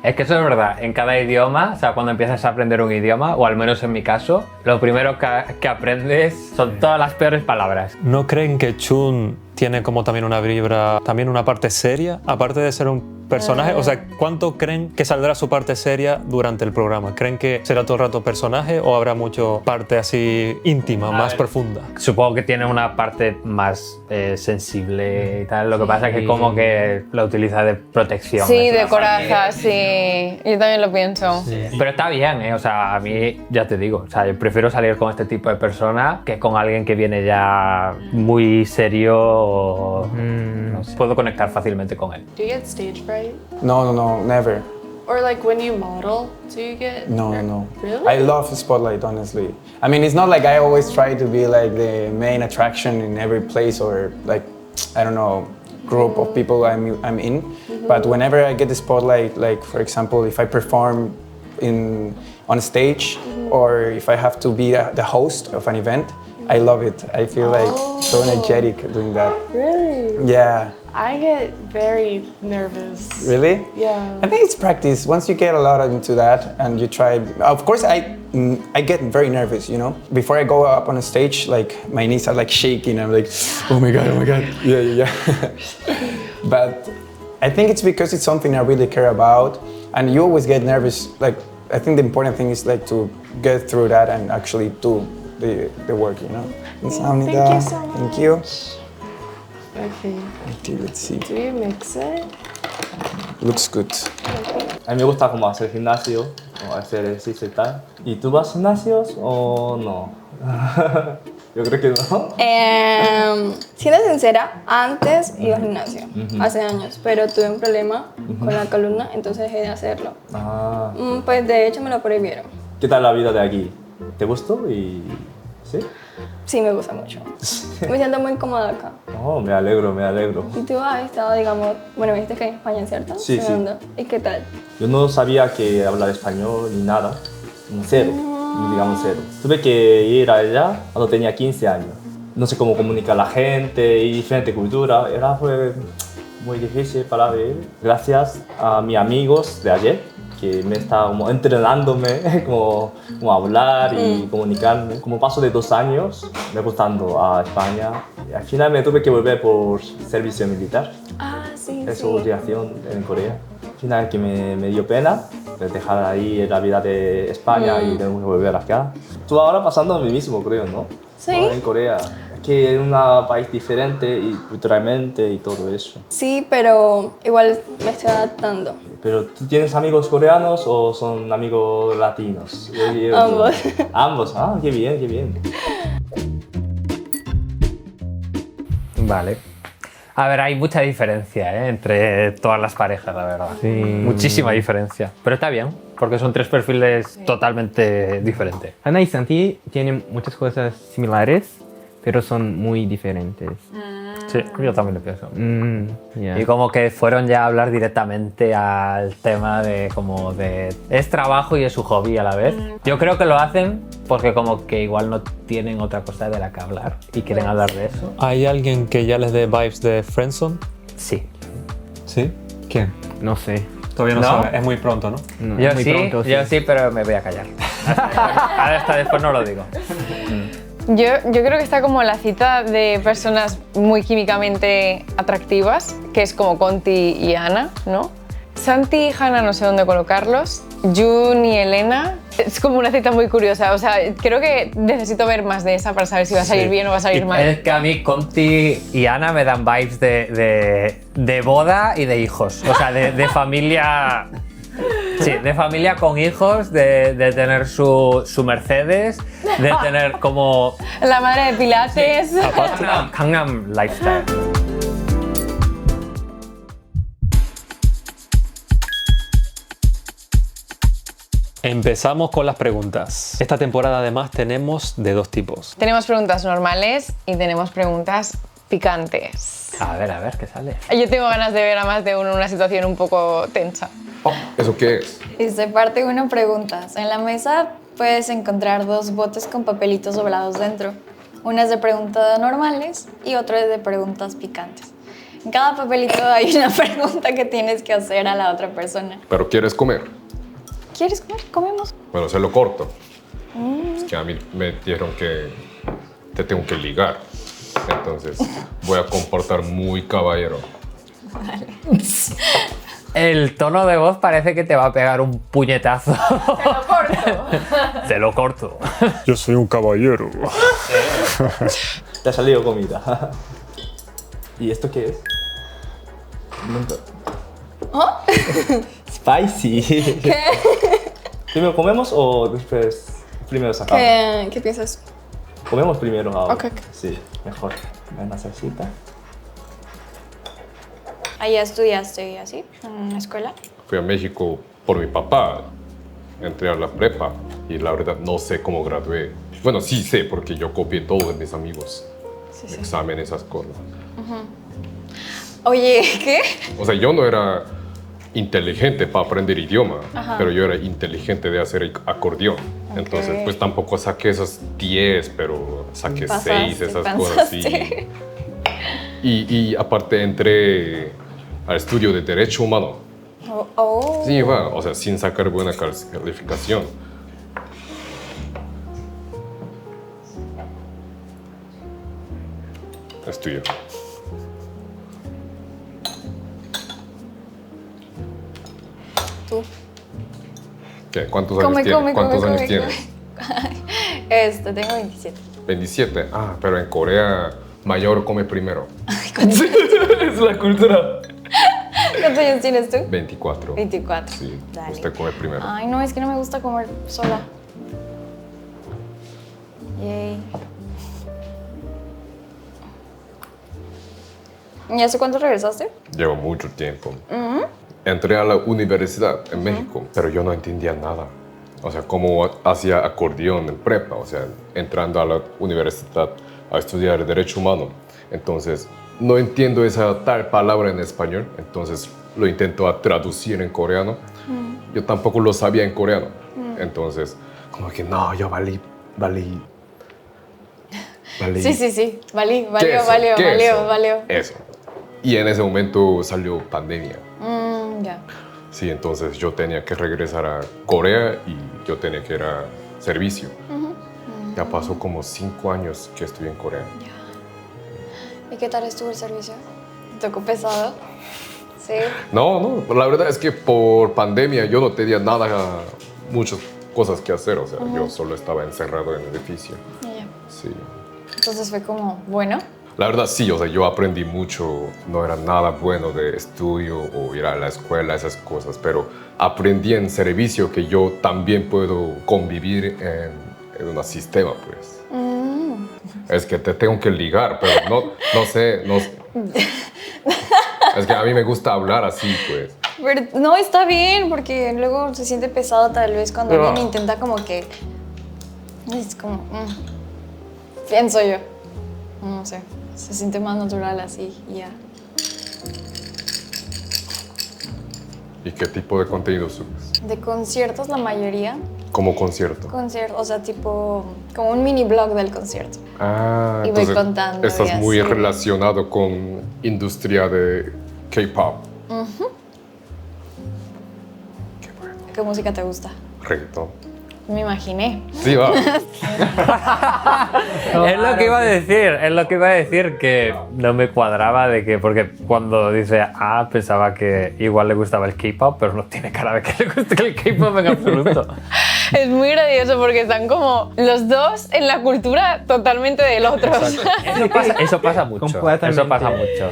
Es que eso es verdad, en cada idioma, o sea, cuando empiezas a aprender un idioma, o al menos en mi caso, lo primero que aprendes son todas las peores palabras. ¿No creen que Chun tiene como también una vibra, también una parte seria, aparte de ser un personaje? O sea, ¿cuánto creen que saldrá su parte seria durante el programa? ¿Creen que será todo el rato personaje o habrá mucho parte así íntima, más profunda? Supongo que tiene una parte más sensible y tal, lo que pasa es que como que la utiliza de protección. Sí, de coraza, sí. Yo también lo pienso. Sí. Pero está bien, ¿eh? O sea, a mí, ya te digo, o sea, yo prefiero salir con este tipo de persona que con alguien que viene ya muy serio. No sé, puedo conectar fácilmente con él. Do you get stage fright? No, never. Or like when you model, do you get... No. Really? I love spotlight, honestly. I mean, it's not like I always try to be like the main attraction in every place or like, I don't know, group of people I'm in. But whenever I get the spotlight, like for example, if I perform on stage or if I have to be the host of an event, I love it. I feel like so energetic doing that. Really? Yeah. I get very nervous. Really? Yeah. I think it's practice. Once you get a lot into that and you try, of course I get very nervous, you know? Before I go up on a stage, like my knees are like shaking. I'm like, oh my God. Yeah. But I think it's because it's something I really care about and you always get nervous. Like, I think the important thing is like to get through that and actually do the work, you know? Thank you so much. Thank you. Okay. Let's see. Do you mix it? Looks good. A mí me gusta como hacer gimnasio, o hacer ejercicio y tal. ¿Y tú vas a gimnasios o no? Yo creo que no. Siendo sincera, antes iba al gimnasio, hace años, pero tuve un problema con la columna, entonces dejé de hacerlo. Pues de hecho me lo prohibieron. ¿Qué tal la vida de aquí? ¿Te gustó? ¿Sí? Sí, me gusta mucho. Me siento muy cómoda acá. Oh, me alegro. ¿Y tú has estado, digamos, bueno, me dijiste que en España, ¿cierto? Sí. ¿Y qué tal? Yo no sabía que hablar español ni nada. Cero, digamos cero. Tuve que ir allá cuando tenía 15 años. No sé cómo comunicar a la gente y diferente cultura. Fue muy difícil para vivir. Gracias a mis amigos de ayer que me está como entrenándome como hablar y comunicarme. Como paso de 2 años me gustando a España Al final me tuve que volver por servicio militar. Ah, sí, Es sí. obligación en Corea. Al final que me dio pena de dejar ahí la vida de España y tengo que volver acá. Tú ahora pasando a mí mismo, creo, ¿no? Sí. Ahora en Corea. Que es un país diferente y culturalmente y todo eso. Sí, pero igual me estoy adaptando. ¿Pero tú tienes amigos coreanos o son amigos latinos? Ambos. Ambos, ah, qué bien, qué bien. Vale. A ver, hay mucha diferencia entre todas las parejas, la verdad. Sí. Muchísima diferencia. Pero está bien, porque son tres perfiles totalmente diferentes. Ana y Santi tienen muchas cosas similares, pero son muy diferentes. Sí, yo también lo pienso. Yeah. Y como que fueron ya a hablar directamente al tema de como de... Es trabajo y es su hobby a la vez. Yo creo que lo hacen porque como que igual no tienen otra cosa de la que hablar y quieren hablar de eso. ¿Hay alguien que ya les dé vibes de friendzone? Sí. ¿Sí? ¿Quién? No sé. Todavía no, ¿No? sabe, es muy pronto, ¿no? No, Yo muy sí, pronto, yo sí, pero me voy a callar. Hasta después no lo digo. Yo creo que está como la cita de personas muy químicamente atractivas, que es como Conti y Ana, ¿no? Santi y Hannah no sé dónde colocarlos. Jun y Elena es como una cita muy curiosa. O sea, creo que necesito ver más de esa para saber si va a salir bien o va a salir mal. Es que a mí Conti y Ana me dan vibes de boda y de hijos. O sea, de familia... Sí, de familia con hijos, de tener su Mercedes, de tener como... La madre de Pilates. Gangnam Lifestyle. Empezamos con las preguntas. Esta temporada además tenemos de dos tipos. Tenemos preguntas normales y tenemos preguntas picantes. A ver, ¿qué sale? Yo tengo ganas de ver a más de uno en una situación un poco tensa. ¿Eso qué es? Dice parte 1 preguntas. En la mesa puedes encontrar 2 botes con papelitos doblados dentro. Una es de preguntas normales y otra es de preguntas picantes. En cada papelito hay una pregunta que tienes que hacer a la otra persona. ¿Pero quieres comer? ¿Quieres comer? Comemos. Bueno, se lo corto. Es que a mí me dijeron que te tengo que ligar. Entonces voy a comportar muy caballero. El tono de voz parece que te va a pegar un puñetazo. ¡Te lo corto! Te lo corto. Yo soy un caballero. Te ha salido comida. ¿Y esto qué es? Nunca. ¿Oh? Spicy. ¿Qué? ¿Primero comemos o después primero sacamos? ¿Qué piensas? Comemos primero ahora. Ok. Sí, mejor. Una salsita. ¿Allá estudiaste así, en la escuela? Fui a México por mi papá. Entré a la prepa y la verdad no sé cómo gradué. Bueno, sí sé porque yo copié todo de mis amigos. Sí. Examen, esas cosas. Oye, ¿qué? O sea, yo no era inteligente para aprender idioma, Ajá. pero yo era inteligente de hacer acordeón. Entonces, pues tampoco saqué esos 10, pero saqué 6, esas cosas. Y aparte entré al estudio de Derecho Humano. Oh. Sí, va, o sea, sin sacar buena calificación. Es tuyo. Tú. ¿Qué? ¿Cuántos años tienes? ¿Cuántos años tienes? Tengo 27. 27. Ah, pero en Corea mayor come primero. Es la cultura. ¿Cuántos años tienes tú? 24. 24. Sí, Dale. usted come primero. Ay, no, es que no me gusta comer sola. Yay. ¿Y hace cuánto regresaste? Llevo mucho tiempo. Entré a la universidad en México, pero yo no entendía nada. O sea, cómo hacía acordeón en prepa, o sea, entrando a la universidad a estudiar Derecho Humano. Entonces, no entiendo esa tal palabra en español, entonces lo intento a traducir en coreano. Yo tampoco lo sabía en coreano. Entonces, como que no, yo valí. Sí. ¿Qué Valió. Eso. Y en ese momento salió pandemia. Ya. Sí, entonces yo tenía que regresar a Corea y yo tenía que ir a servicio. Ya pasó como 5 años que estoy en Corea. ¿Y qué tal estuvo el servicio? ¿Te tocó pesado? Sí. No, la verdad es que por pandemia yo no tenía muchas cosas que hacer, o sea, yo solo estaba encerrado en el edificio. Ya. Sí. Entonces fue como, bueno. La verdad sí, o sea, yo aprendí mucho, no era nada bueno de estudio o ir a la escuela, esas cosas, pero aprendí en servicio que yo también puedo convivir en un sistema, pues. Es que te tengo que ligar, pero no sé. Es que a mí me gusta hablar así, pues. Pero no, está bien, porque luego se siente pesado tal vez cuando alguien intenta como que... Es como... pienso yo. No sé, se siente más natural así y ya. ¿Y qué tipo de contenido subes? De conciertos la mayoría. Como concierto. Concierto, o sea, tipo como un mini blog del concierto. Ah, Y voy entonces contando. estás y muy así. relacionado con industria de K-pop. ¿Qué música te gusta? Reggaetón. Me imaginé. Sí, va. Es lo que iba a decir, que no me cuadraba de que, porque cuando dice pensaba que igual le gustaba el K-pop, pero no tiene cara de que le guste el K-pop en absoluto. Es muy gracioso porque están como los dos en la cultura totalmente del otro. Eso pasa mucho. Completamente. Eso pasa mucho.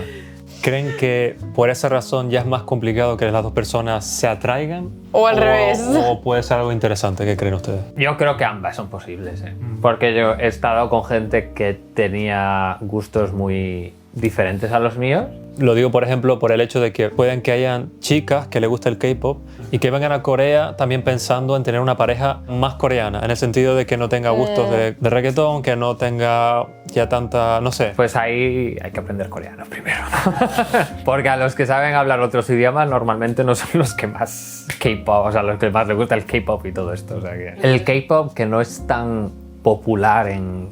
¿Creen que por esa razón ya es más complicado que las dos personas se atraigan? O al revés. ¿O puede ser algo interesante? ¿Qué creen ustedes? Yo creo que ambas son posibles, porque yo he estado con gente que tenía gustos muy diferentes a los míos. Lo digo, por ejemplo, por el hecho de que pueden que hayan chicas que les guste el K-pop y que vengan a Corea también pensando en tener una pareja más coreana, en el sentido de que no tenga gustos de reggaetón, que no tenga ya tanta, no sé. Pues ahí hay que aprender coreano primero. Porque a los que saben hablar otros idiomas normalmente no son los que más K-pop, o sea, los que más les gusta el K-pop y todo esto. O sea que el K-pop, que no es tan popular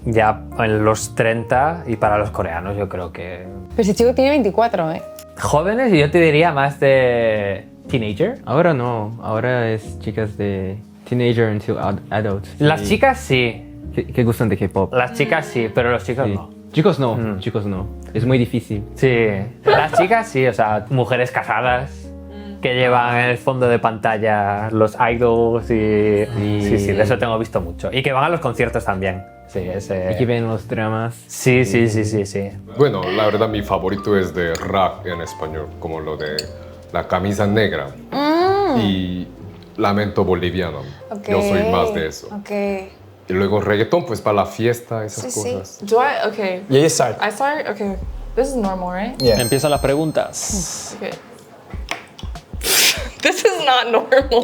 ya en los 30, y para los coreanos yo creo que... Pero ese chico tiene 24, ¿eh? Jóvenes, y yo te diría más de teenager. Ahora no, ahora es chicas de teenager until adults. Las chicas sí. Que gustan de K-pop. Las chicas sí, pero los chicos Sí. no. Chicos no, chicos no. Es muy difícil. Sí, las chicas sí, o sea, mujeres casadas que llevan en el fondo de pantalla los idols y... Sí, de eso tengo visto mucho. Y que van a los conciertos también. Sí, Y que ven los dramas. Sí. Bueno, la verdad mi favorito es de rap en español, como lo de La Camisa Negra y Lamento Boliviano. Okay. Yo soy más de eso. Ok. Y luego reggaetón, pues para la fiesta, esas Sí, sí. cosas. Do I? Okay. Yeah, you start. I start? Okay. This is normal, right? Yeah. Empiezan las preguntas. Okay. This is not normal.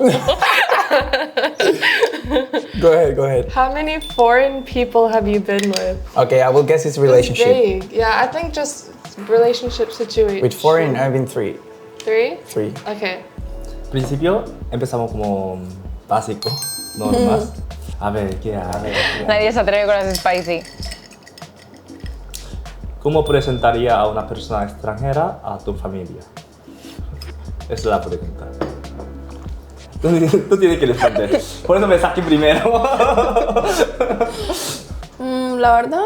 Go ahead. How many foreign people have you been with? Okay, I will guess his It's relationship. vague. Yeah, I think just relationship situation. With foreign, I've been three. 3? Three. Okay. Principio empezamos como básico, normal. A ver, Nadie se atreve con las spicy. ¿Cómo presentaría a una persona extranjera a tu familia? Esa es la pregunta. Tú tienes que responder. Por eso me saqué primero. La verdad,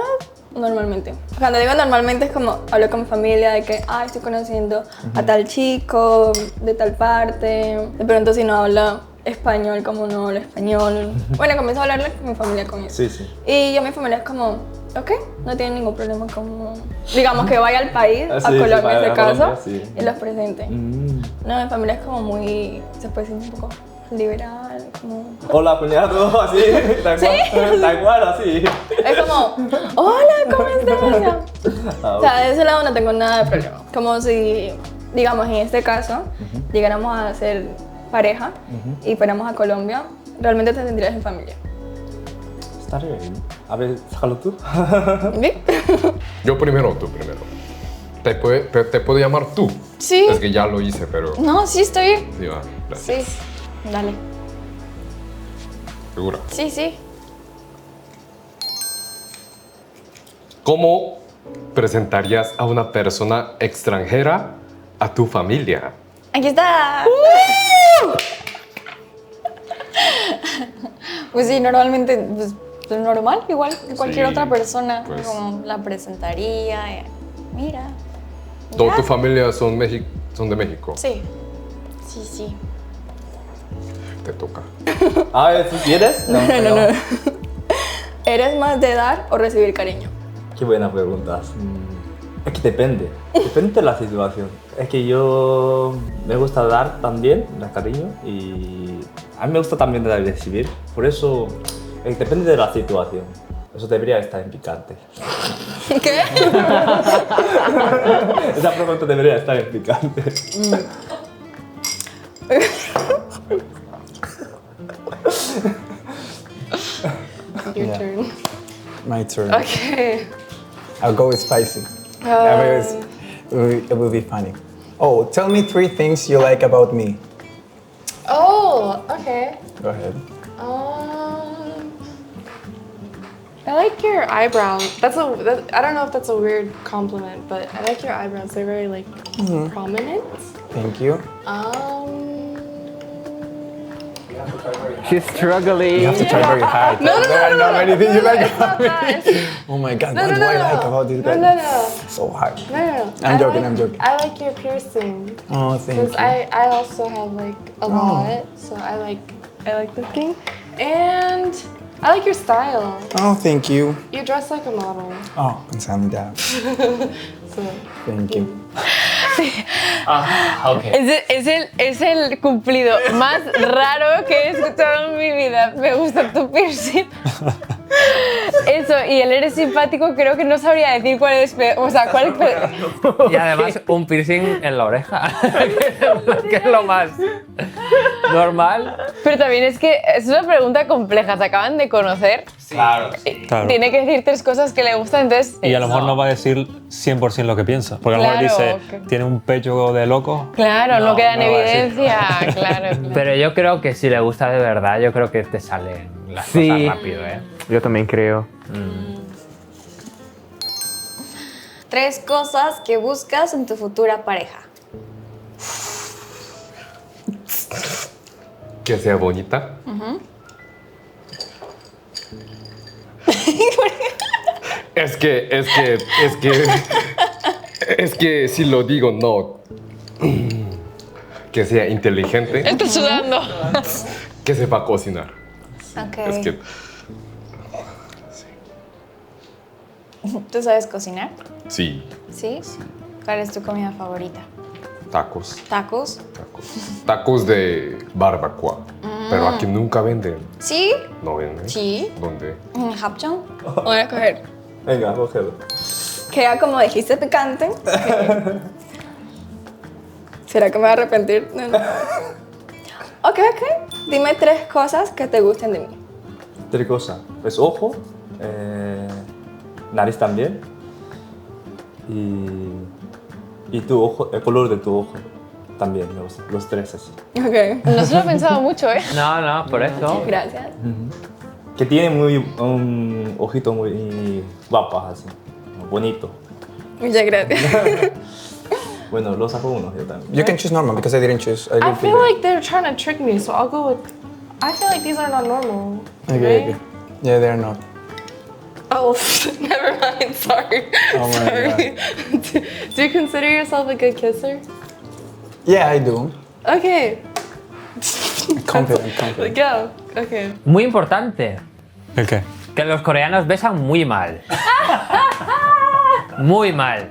normalmente. Cuando digo normalmente es como hablo con mi familia de que estoy conociendo a tal chico de tal parte. De pronto si no habla español, como no hablo español. Bueno, comienzo a hablarle con mi familia con eso. Sí. Y yo mi familia es como, ok, no tiene ningún problema como... Digamos que vaya al país, a Sí, Colombia en vaya este a caso, Colombia, sí. y los presente. No, mi familia es como muy, se puede decir un poco liberal, como... Hola, cuñado, así. Tal cual, así. Es como, hola, ¿cómo estás? O sea, de ese lado no tengo nada de problema. Como si, digamos, en este caso, llegáramos a ser pareja y fuéramos a Colombia, realmente te tendrías en familia. Está bien. A ver, sácalo tú. ¿Bien? Yo primero, tú primero. ¿Te puedo llamar tú? Sí. Es que ya lo hice, pero... No, sí, estoy bien. Sí, va. Gracias. Sí. Dale. ¿Segura? Sí. ¿Cómo presentarías a una persona extranjera a tu familia? Aquí está. Pues sí, normalmente, pues normal, igual que cualquier Sí, otra persona, pues. como la presentaría, Mira. ¿Toda Ya. tu familia son de México? Sí. Sí, sí. Te toca. ¿Tú quieres? No. ¿Eres más de dar o recibir cariño? Qué buena pregunta. Es que depende de la situación. Es que yo me gusta dar también, dar cariño, y a mí me gusta también dar y recibir. Por eso, depende de la situación. Eso debería estar en picante. ¿Qué? Esa pregunta debería estar en picante. Your Yeah. turn. My turn. Okay. I'll go with spicy. It will be funny. Oh, tell me 3 things you like about me. Oh, okay. Go ahead. I like your eyebrows. I don't know if that's a weird compliment, but I like your eyebrows. They're very like prominent. Thank you. She's struggling. You have to try very hard. No, There are not many things you like It's not about me. that. Oh my god, No, what no, do no, I no. like about this guy? No. So hard. No. I'm joking, I'm joking. I like your piercing. Oh, thank Because you. I also have like a lot, so I like looking. And I like your style. Oh, thank you. You dress like a model. Oh, pensando ya. So Thank you. Ok. Es el cumplido más raro que he escuchado en mi vida. Me gusta tu piercing. Eso, y el eres simpático, creo que no sabría decir cuál es peor. O sea, cuál es peor. Y además un piercing en la oreja, que es lo más normal. Pero también es que es una pregunta compleja. Se acaban de conocer. Claro. Claro. Tiene que decir 3 cosas que le gustan, entonces. Y a lo mejor no va a decir 100% lo que piensa. Porque a lo mejor Claro, dice, que- tiene un pecho de loco. Claro, no queda en no va a decir. evidencia. Claro. Pero yo creo que si le gusta de verdad, yo creo que te salen las Sí. cosas rápido, ¿eh? Yo también creo. 3 cosas que buscas en tu futura pareja. Que sea bonita. Es que si lo digo, no. Que sea inteligente, Estoy sudando. que sepa cocinar. Ok. Es que ¿Tú sabes cocinar? sí, ¿Sí? ¿Cuál es tu comida favorita? tacos. ¿Tacos? Tacos de barbacoa. Pero aquí nunca venden. ¿Sí? ¿No venden? Sí. ¿Dónde? ¿Hapchon? Voy a coger. Venga, cógelo. Que ya como dijiste picante. ¿Será que me voy a arrepentir? No. Ok. Dime 3 cosas que te gusten de mí. 3 cosas. Pues ojo, nariz también. Y tu ojo, el color de tu ojo también, me gusta. Los 3 así. Ok. No se lo he pensado mucho, ¿eh? No, por eso. Gracias. Que tiene un ojito muy guapo, así. Bonito. Muchas gracias. Bueno, lo saco uno yo también. You can choose normal because I didn't choose. I feel like they're trying to trick me, so I'll go with. I feel like these are not normal. Okay. Yeah, they're not. Oh, never mind. Sorry. Oh my Sorry. Do you consider yourself a good kisser? Yeah, I do. Okay. Confident. Go. Okay. Muy importante, ¿El qué? que los coreanos besan muy mal. Muy mal.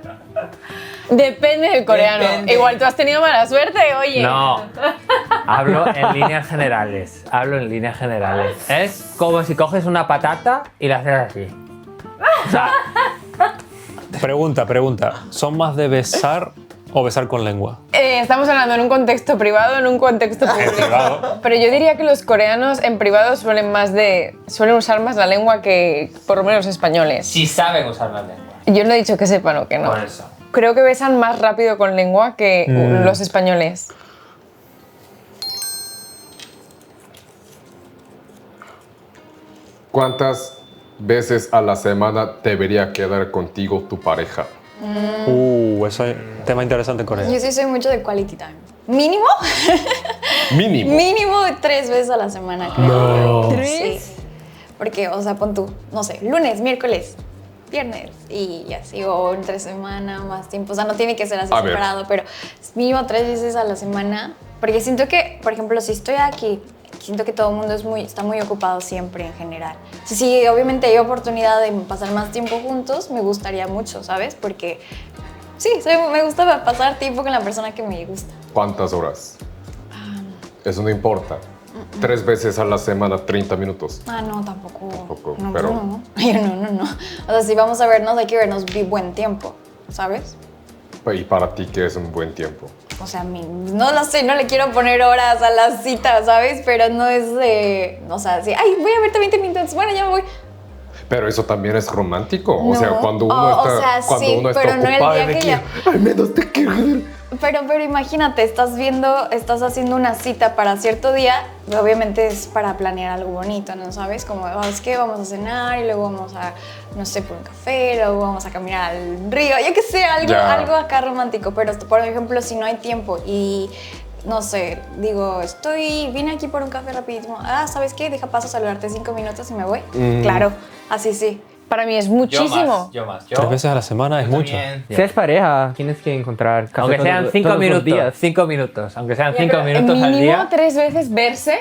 Depende del coreano. Igual tú has tenido mala suerte, oye. No, hablo en líneas generales. Es como si coges una patata y la haces así. O sea, Pregunta. ¿Son más de besar o besar con lengua? Estamos hablando en un contexto privado, en un contexto público. privado. Pero yo diría que los coreanos en privado suelen usar más la lengua que por lo menos los españoles. si saben usar la lengua. Yo no he dicho que sepan o que no. Por eso. Creo que besan más rápido con lengua que los españoles. ¿Cuántas veces a la semana debería quedar contigo tu pareja? Eso es tema interesante en Corea. Yo sí soy mucho de quality time. ¿Mínimo? Mínimo. Mínimo 3 veces a la semana, creo. No. Sí. Porque, o sea, pon tú, no sé, lunes, miércoles, viernes y así, o entre semana, más tiempo. O sea, no tiene que ser así A ver. separado, pero mínimo 3 veces a la semana. Porque siento que, por ejemplo, si estoy aquí, siento que todo el mundo está muy ocupado siempre en general. Si obviamente hay oportunidad de pasar más tiempo juntos, me gustaría mucho, ¿sabes? Porque sí, me gusta pasar tiempo con la persona que me gusta. ¿Cuántas horas? Eso no importa. 3 veces a la semana, 30 minutos. Ah, no, tampoco. No, pero- no. No. O sea, si vamos a vernos, hay que vernos buen tiempo, ¿sabes? ¿Y para ti qué es un buen tiempo? O sea, no lo sé, no le quiero poner horas a la cita, ¿sabes? Pero no es de, o sea, sí, ay, voy a verte 20 minutos, bueno, ya me voy. Pero eso también es romántico. O No. sea, cuando uno O está, sea, cuando sí, uno está pero no el ocupado día de que que ya- al menos te quiero ver. Pero imagínate, estás haciendo una cita para cierto día, obviamente es para planear algo bonito, ¿no? ¿Sabes? Como, es que vamos a cenar y luego vamos a, no sé, por un café, luego vamos a caminar al río, yo qué sé, Ya. algo acá romántico. Pero, por ejemplo, si no hay tiempo y, no sé, digo, vine aquí por un café rapidísimo, ¿sabes qué? Deja paso a saludarte 5 minutos y me voy. Claro, así sí. Para mí es muchísimo. Yo más. 3 veces a la semana es mucho. Si es pareja, tienes que encontrar café Aunque sean todos 5 los minutos. días. 5 minutos. Aunque sean 5 Pero minutos al mínimo día. 3 veces verse.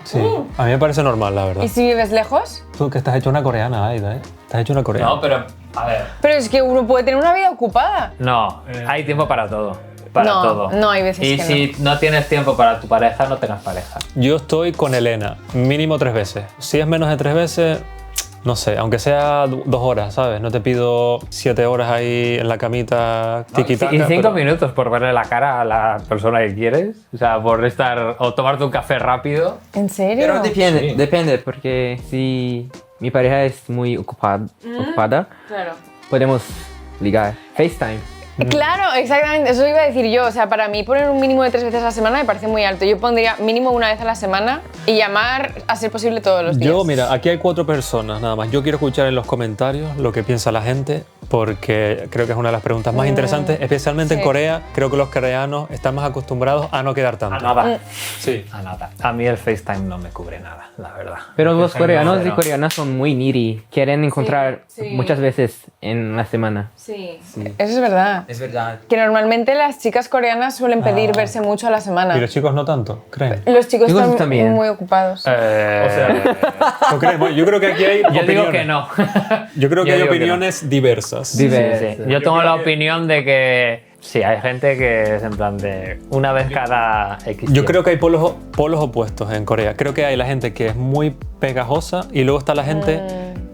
Sí, a mí me parece normal, la verdad. ¿Y si vives lejos? Tú que estás hecho una coreana, Aida, ¿eh? Estás hecho una coreana. No, pero a ver. Pero es que uno puede tener una vida ocupada. No, hay tiempo para todo. Para No, todo. no, hay veces y que si no tienes tiempo para tu pareja, no tengas pareja. Yo estoy con Elena, mínimo 3 veces. Si es menos de 3 veces, no sé, aunque sea 2 horas, ¿sabes? No te pido 7 horas ahí en la camita tiquitaca. Y 5 pero- minutos por verle la cara a la persona que quieres. O sea, por estar o tomarte un café rápido. ¿En serio? Pero depende, Sí. depende, porque si mi pareja es muy ocupada, Claro. podemos ligar. FaceTime. Claro, exactamente, eso iba a decir yo. O sea, para mí poner un mínimo de 3 veces a la semana me parece muy alto. Yo pondría mínimo una vez a la semana y llamar a ser posible todos los días. Yo, mira, aquí hay 4 personas nada más. Yo quiero escuchar en los comentarios lo que piensa la gente, porque creo que es una de las preguntas más interesantes, especialmente en sí. Corea. Creo que los coreanos están más acostumbrados a no quedar tanto. A nada. Sí. A nada. A mí el FaceTime no me cubre nada, la verdad. Pero El los FaceTime coreanos y no. coreanas son muy needy. Quieren encontrar Sí. muchas veces en la semana. Sí. Eso es verdad. Es verdad. Que normalmente las chicas coreanas suelen pedir verse mucho a la semana. Y los chicos no tanto, ¿creen? Los chicos Chicos están también. muy ocupados. ¿No creen? Bueno, yo creo que aquí hay Yo opiniones. digo que no. Yo creo que Yo hay digo que opiniones diversas. Sí. Yo tengo la opinión de que sí, hay gente que es en plan de una vez cada X Yo tiempo. creo que hay polos opuestos en Corea. Creo que hay la gente que es muy pegajosa y luego está la gente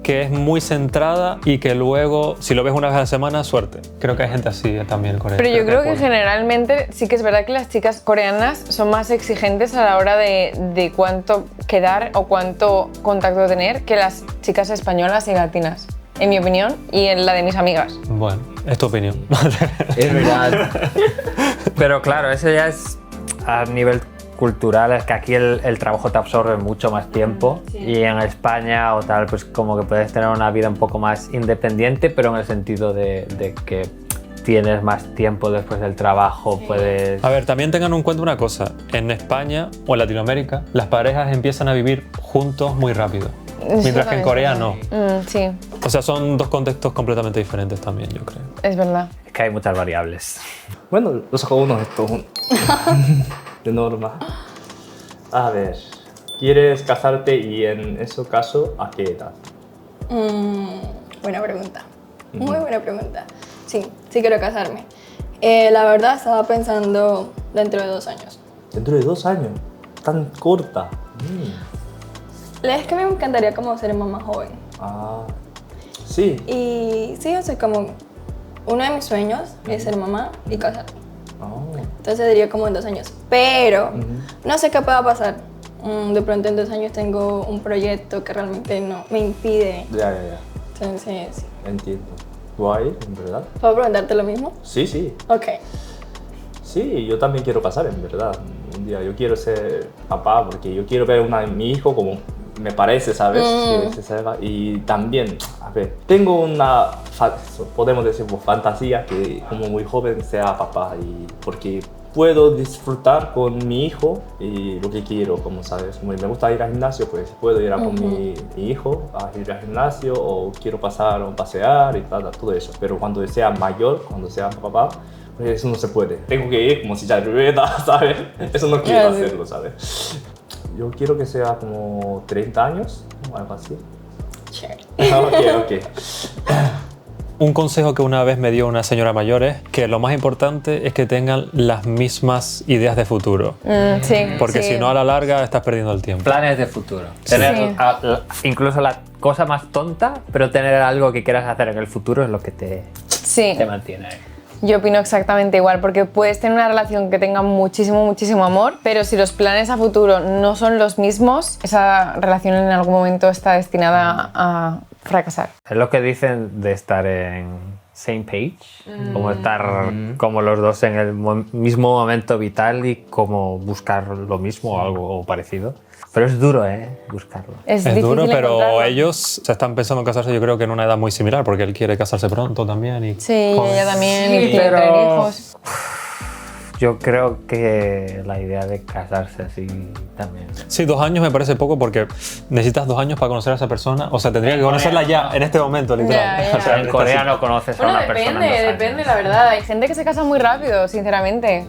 que es muy centrada y que luego, si lo ves una vez a la semana, suerte. Creo que hay gente así también en Corea. Pero yo creo que hay polos. generalmente sí que es verdad que las chicas coreanas son más exigentes a la hora de cuánto quedar o cuánto contacto tener que las chicas españolas y latinas, en mi opinión y en la de mis amigas. Bueno, es tu opinión. Es verdad. Pero claro, eso ya es a nivel cultural, es que aquí el trabajo te absorbe mucho más tiempo y en España o tal, pues como que puedes tener una vida un poco más independiente, pero en el sentido de que tienes más tiempo después del trabajo, puedes... A ver, también tengan en cuenta una cosa. En España o en Latinoamérica, las parejas empiezan a vivir juntos muy rápido. Mientras que en Corea no. Sí, O sea, son 2 contextos completamente diferentes también, yo creo. es verdad. Es que hay muchas variables. Bueno, los jóvenes esto de norma. A ver, ¿quieres casarte y en ese caso a qué edad? Buena pregunta. Muy buena pregunta. Sí, sí quiero casarme. La verdad estaba pensando dentro de 2 años. Dentro de 2 años. Tan corta. Es que me encantaría como ser mamá joven. Ah, sí. Y sí, o sea, como uno de mis sueños es ser mamá y casarme. Oh. Entonces diría como en 2 años. Pero no sé qué pueda pasar. De pronto en 2 años tengo un proyecto que realmente no me impide. Ya. Entonces, sí. Entiendo. Guay, en verdad. ¿Puedo preguntarte lo mismo? Sí, sí. Ok. Sí, yo también quiero casar, en verdad. Un día yo quiero ser papá porque yo quiero ver mi hijo como me parece, ¿sabes? Que se salga. Y también, a ver, tengo podemos decir, fantasía que como muy joven sea papá y porque puedo disfrutar con mi hijo y lo que quiero, como sabes. Como me gusta ir al gimnasio, pues puedo ir con mi hijo a ir al gimnasio o quiero pasar o pasear y todo eso. Pero cuando sea mayor, cuando sea papá, pues eso no se puede. Tengo que ir como silla de ruedas, ¿sabes? Eso no quiero hacerlo, ¿sabes? Yo quiero que sea como 30 años o algo así. Sure. Ok. Un consejo que una vez me dio una señora mayor es que lo más importante es que tengan las mismas ideas de futuro. Sí. Porque sí. si no, a la larga estás perdiendo el tiempo. Planes de futuro. Tener incluso la cosa más tonta, pero tener algo que quieras hacer en el futuro es lo que te mantiene ahí. Yo opino exactamente igual, porque puedes tener una relación que tenga muchísimo amor, pero si los planes a futuro no son los mismos, esa relación en algún momento está destinada a fracasar. Es lo que dicen de estar en same page, como estar como los dos en el mismo momento vital y como buscar lo mismo o algo parecido. Pero es duro, buscarlo. Es duro, pero encontrarlo. ellos se están pensando en casarse, yo creo que en una edad muy similar, porque él quiere casarse pronto también. Y Sí, ella también, y quiere pero- tener hijos. Yo creo que la idea de casarse así también. Sí, 2 años me parece poco porque necesitas 2 años para conocer a esa persona. O sea, tendría que conocerla ya, en este momento, literal. Ya, ya. O sea, En Corea no conoces a Bueno, una persona en 2 años. depende, la verdad. Hay gente que se casa muy rápido, sinceramente.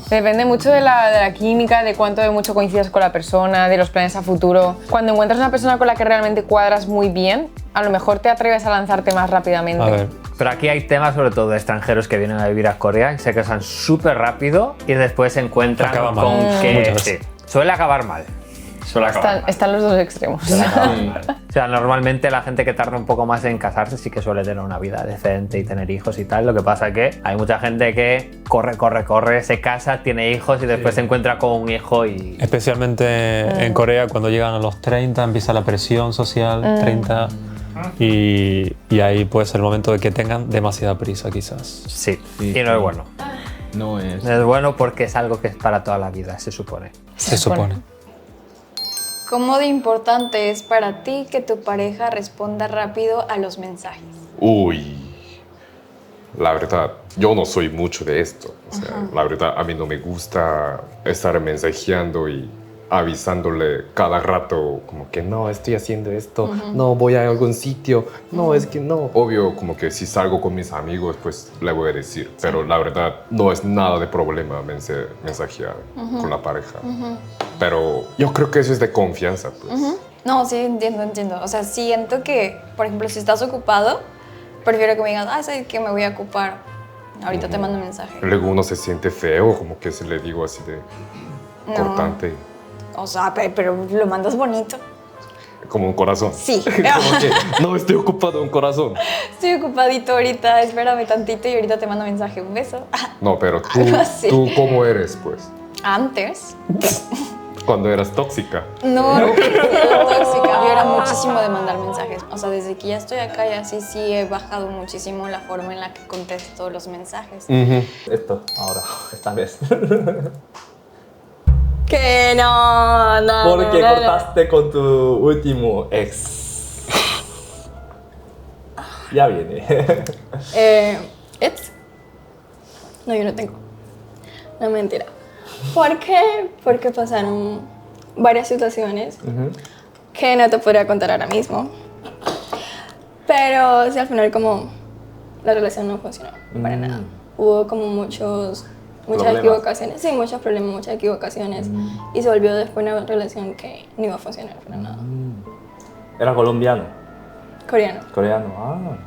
Depende mucho de la química, de cuánto de mucho coincidas con la persona, de los planes a futuro. Cuando encuentras una persona con la que realmente cuadras muy bien, a lo mejor te atreves a lanzarte más rápidamente. A ver. Pero aquí hay temas sobre todo de extranjeros que vienen a vivir a Corea y se casan súper rápido y después se encuentran Acaba mal. con que Muchas sí, veces. suele acabar mal. Suele acabar mal. Están los dos extremos. O sea, normalmente la gente que tarda un poco más en casarse sí que suele tener una vida decente y tener hijos y tal. Lo que pasa que hay mucha gente que corre, se casa, tiene hijos y después se encuentra con un hijo y... Especialmente en Corea, cuando llegan a los 30, empieza la presión social, 30, y ahí puede ser el momento de que tengan demasiada prisa, quizás. Sí, y no es bueno. No es. No es bueno porque es algo que es para toda la vida, se supone. Se supone. ¿Cómo de importante es para ti que tu pareja responda rápido a los mensajes? Uy, la verdad, yo no soy mucho de esto. O sea, la verdad, a mí no me gusta estar mensajeando y avisándole cada rato como que no, estoy haciendo esto, no, voy a algún sitio, no, es que no. Obvio, como que si salgo con mis amigos, pues le voy a decir, pero la verdad no es nada de problema mensajear con la pareja. Pero yo creo que eso es de confianza, pues. No, sí, entiendo. O sea, siento que, por ejemplo, si estás ocupado, prefiero que me digas, sé que me voy a ocupar. Ahorita te mando un mensaje. Luego uno se siente feo, como que se le digo así de cortante, O sea, pero lo mandas bonito. como un corazón. Sí. Como que, no, estoy ocupado, un corazón. Estoy ocupadito ahorita, espérame tantito y ahorita te mando mensaje. Un beso. No, pero Algo así. tú ¿cómo eres, pues? Antes. Cuando eras tóxica. No, no era tóxica. Yo era muchísimo de mandar mensajes. O sea, desde que ya estoy acá y así sí he bajado muchísimo la forma en la que contesto los mensajes. Esto, ahora, esta vez. Que no. ¿Por qué cortaste con tu último ex? Ya viene. ¿Ex? No, yo no tengo. No, mentira. ¿Por qué? Porque pasaron varias situaciones que no te podría contar ahora mismo. Pero sí, al final como la relación no funcionó para nada. Hubo como muchas ¿Problemas? equivocaciones. Sí, muchos problemas, muchas equivocaciones. Y se volvió después una relación que no iba a funcionar para nada. Era colombiano, Coreano. coreano. Ah,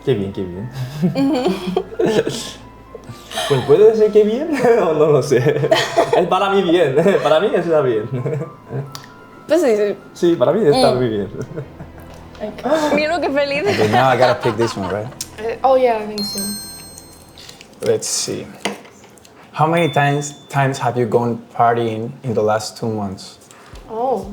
qué bien, qué bien. Pues puede decir que bien o no lo sé. Es para mí bien, para mí está bien. Pues sí. Sí, para mí está muy bien. Mira qué feliz. Okay, now I gotta pick this one, right? Oh yeah, I think so. Let's see. How many times have you gone partying in the last 2 months? Oh,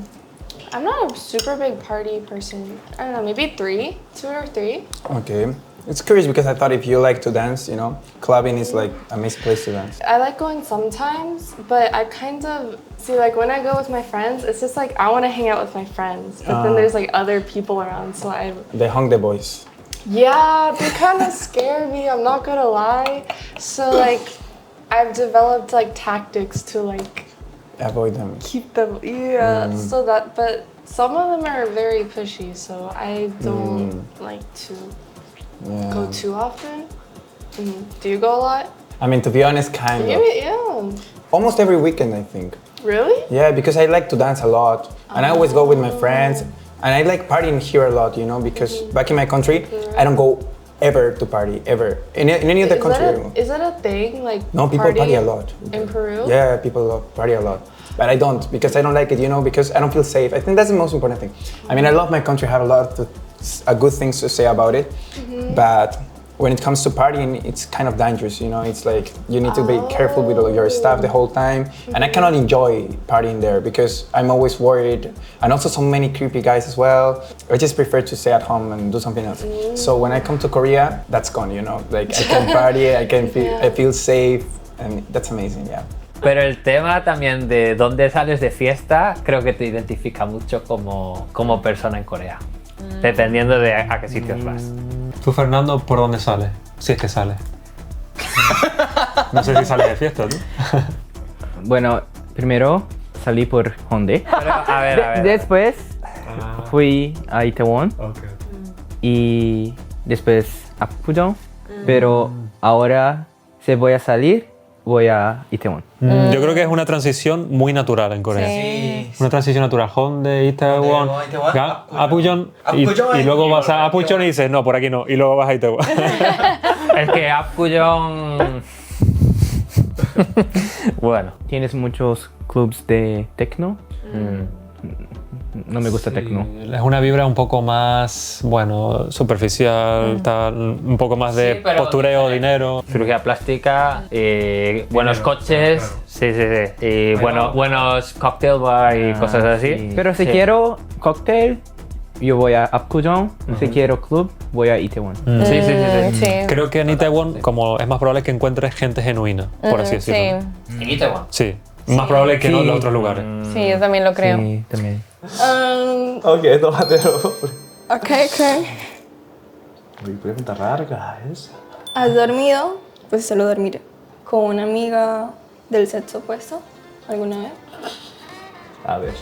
I'm not a super big party person. I don't know, maybe 3, 2 or 3. Okay. It's curious because I thought if you like to dance, you know, clubbing is like a amazing place to dance. I like going sometimes, but I kind of see like when I go with my friends, it's just like I want to hang out with my friends, but then there's like other people around, so They hung the boys. yeah, they kind of scare me. I'm not gonna lie. So like, I've developed like tactics to like Avoid them. keep them. Yeah. So that, but some of them are very pushy, so I don't like to go too often. Do you go a lot? I mean, to be honest, kind of. Yeah. Almost every weekend, I think. Really? Yeah, because I like to dance a lot, and I always go with my friends, and I like partying here a lot, you know, because back in my country, I don't go ever to party, ever. In any other country. I don't go. Is that a thing? Like No, people party a lot. in Peru? Yeah, people party a lot. But I don't, because I don't like it, you know, because I don't feel safe. I think that's the most important thing. I mean, I love my country, I have a lot of good things to say about it, but when it comes to partying, it's kind of dangerous, you know, it's like you need to be careful with all your stuff the whole time, and I cannot enjoy partying there because I'm always worried, and also so many creepy guys as well. I just prefer to stay at home and do something else. So when I come to Korea, that's gone, you know, like I can party, I feel safe, and that's amazing, yeah. Pero el tema también de dónde sales de fiesta creo que te identifica mucho como persona en Corea, dependiendo de a qué sitios vas. Tú, Fernando, ¿por dónde sales? Si es que sales. No sé si sales de fiesta, ¿tú? Bueno, primero salí por Hyundai. Pero, a ver. Después fui a Itaewon Okay. y después a Apgujeong. Pero ahora si voy a salir, voy a Itaewon. Yo creo que es una transición muy natural en Corea. Sí. Una transición natural. Hyundai, Itaewon, Apgujeong y luego vas a Apgujeong y dices, no, por aquí no. Y luego vas a Itaewon. Es que Apgujeong... bueno. Tienes muchos clubs de techno. No me gusta techno. Es una vibra un poco más, bueno, superficial, tal, un poco más de pero postureo, dinero. Cirugía plástica, buenos coches, claro. Sí. Y buenos cocktail bar y cosas así. Sí. Pero si Sí. quiero cocktail, yo voy a Apgujeong. Si quiero club, voy a Itaewon. Sí. Creo que en Itaewon, como es más probable que encuentres gente genuina, por así decirlo. ¿En Itaewon? Sí, más probable que no en los otros lugares. Sí, yo también lo creo. Sí, también. Ok, tómatelo. Ok. Uy, pregunta larga, ¿es? ¿Has dormido? Pues solo dormir con una amiga del sexo opuesto alguna vez. A ver.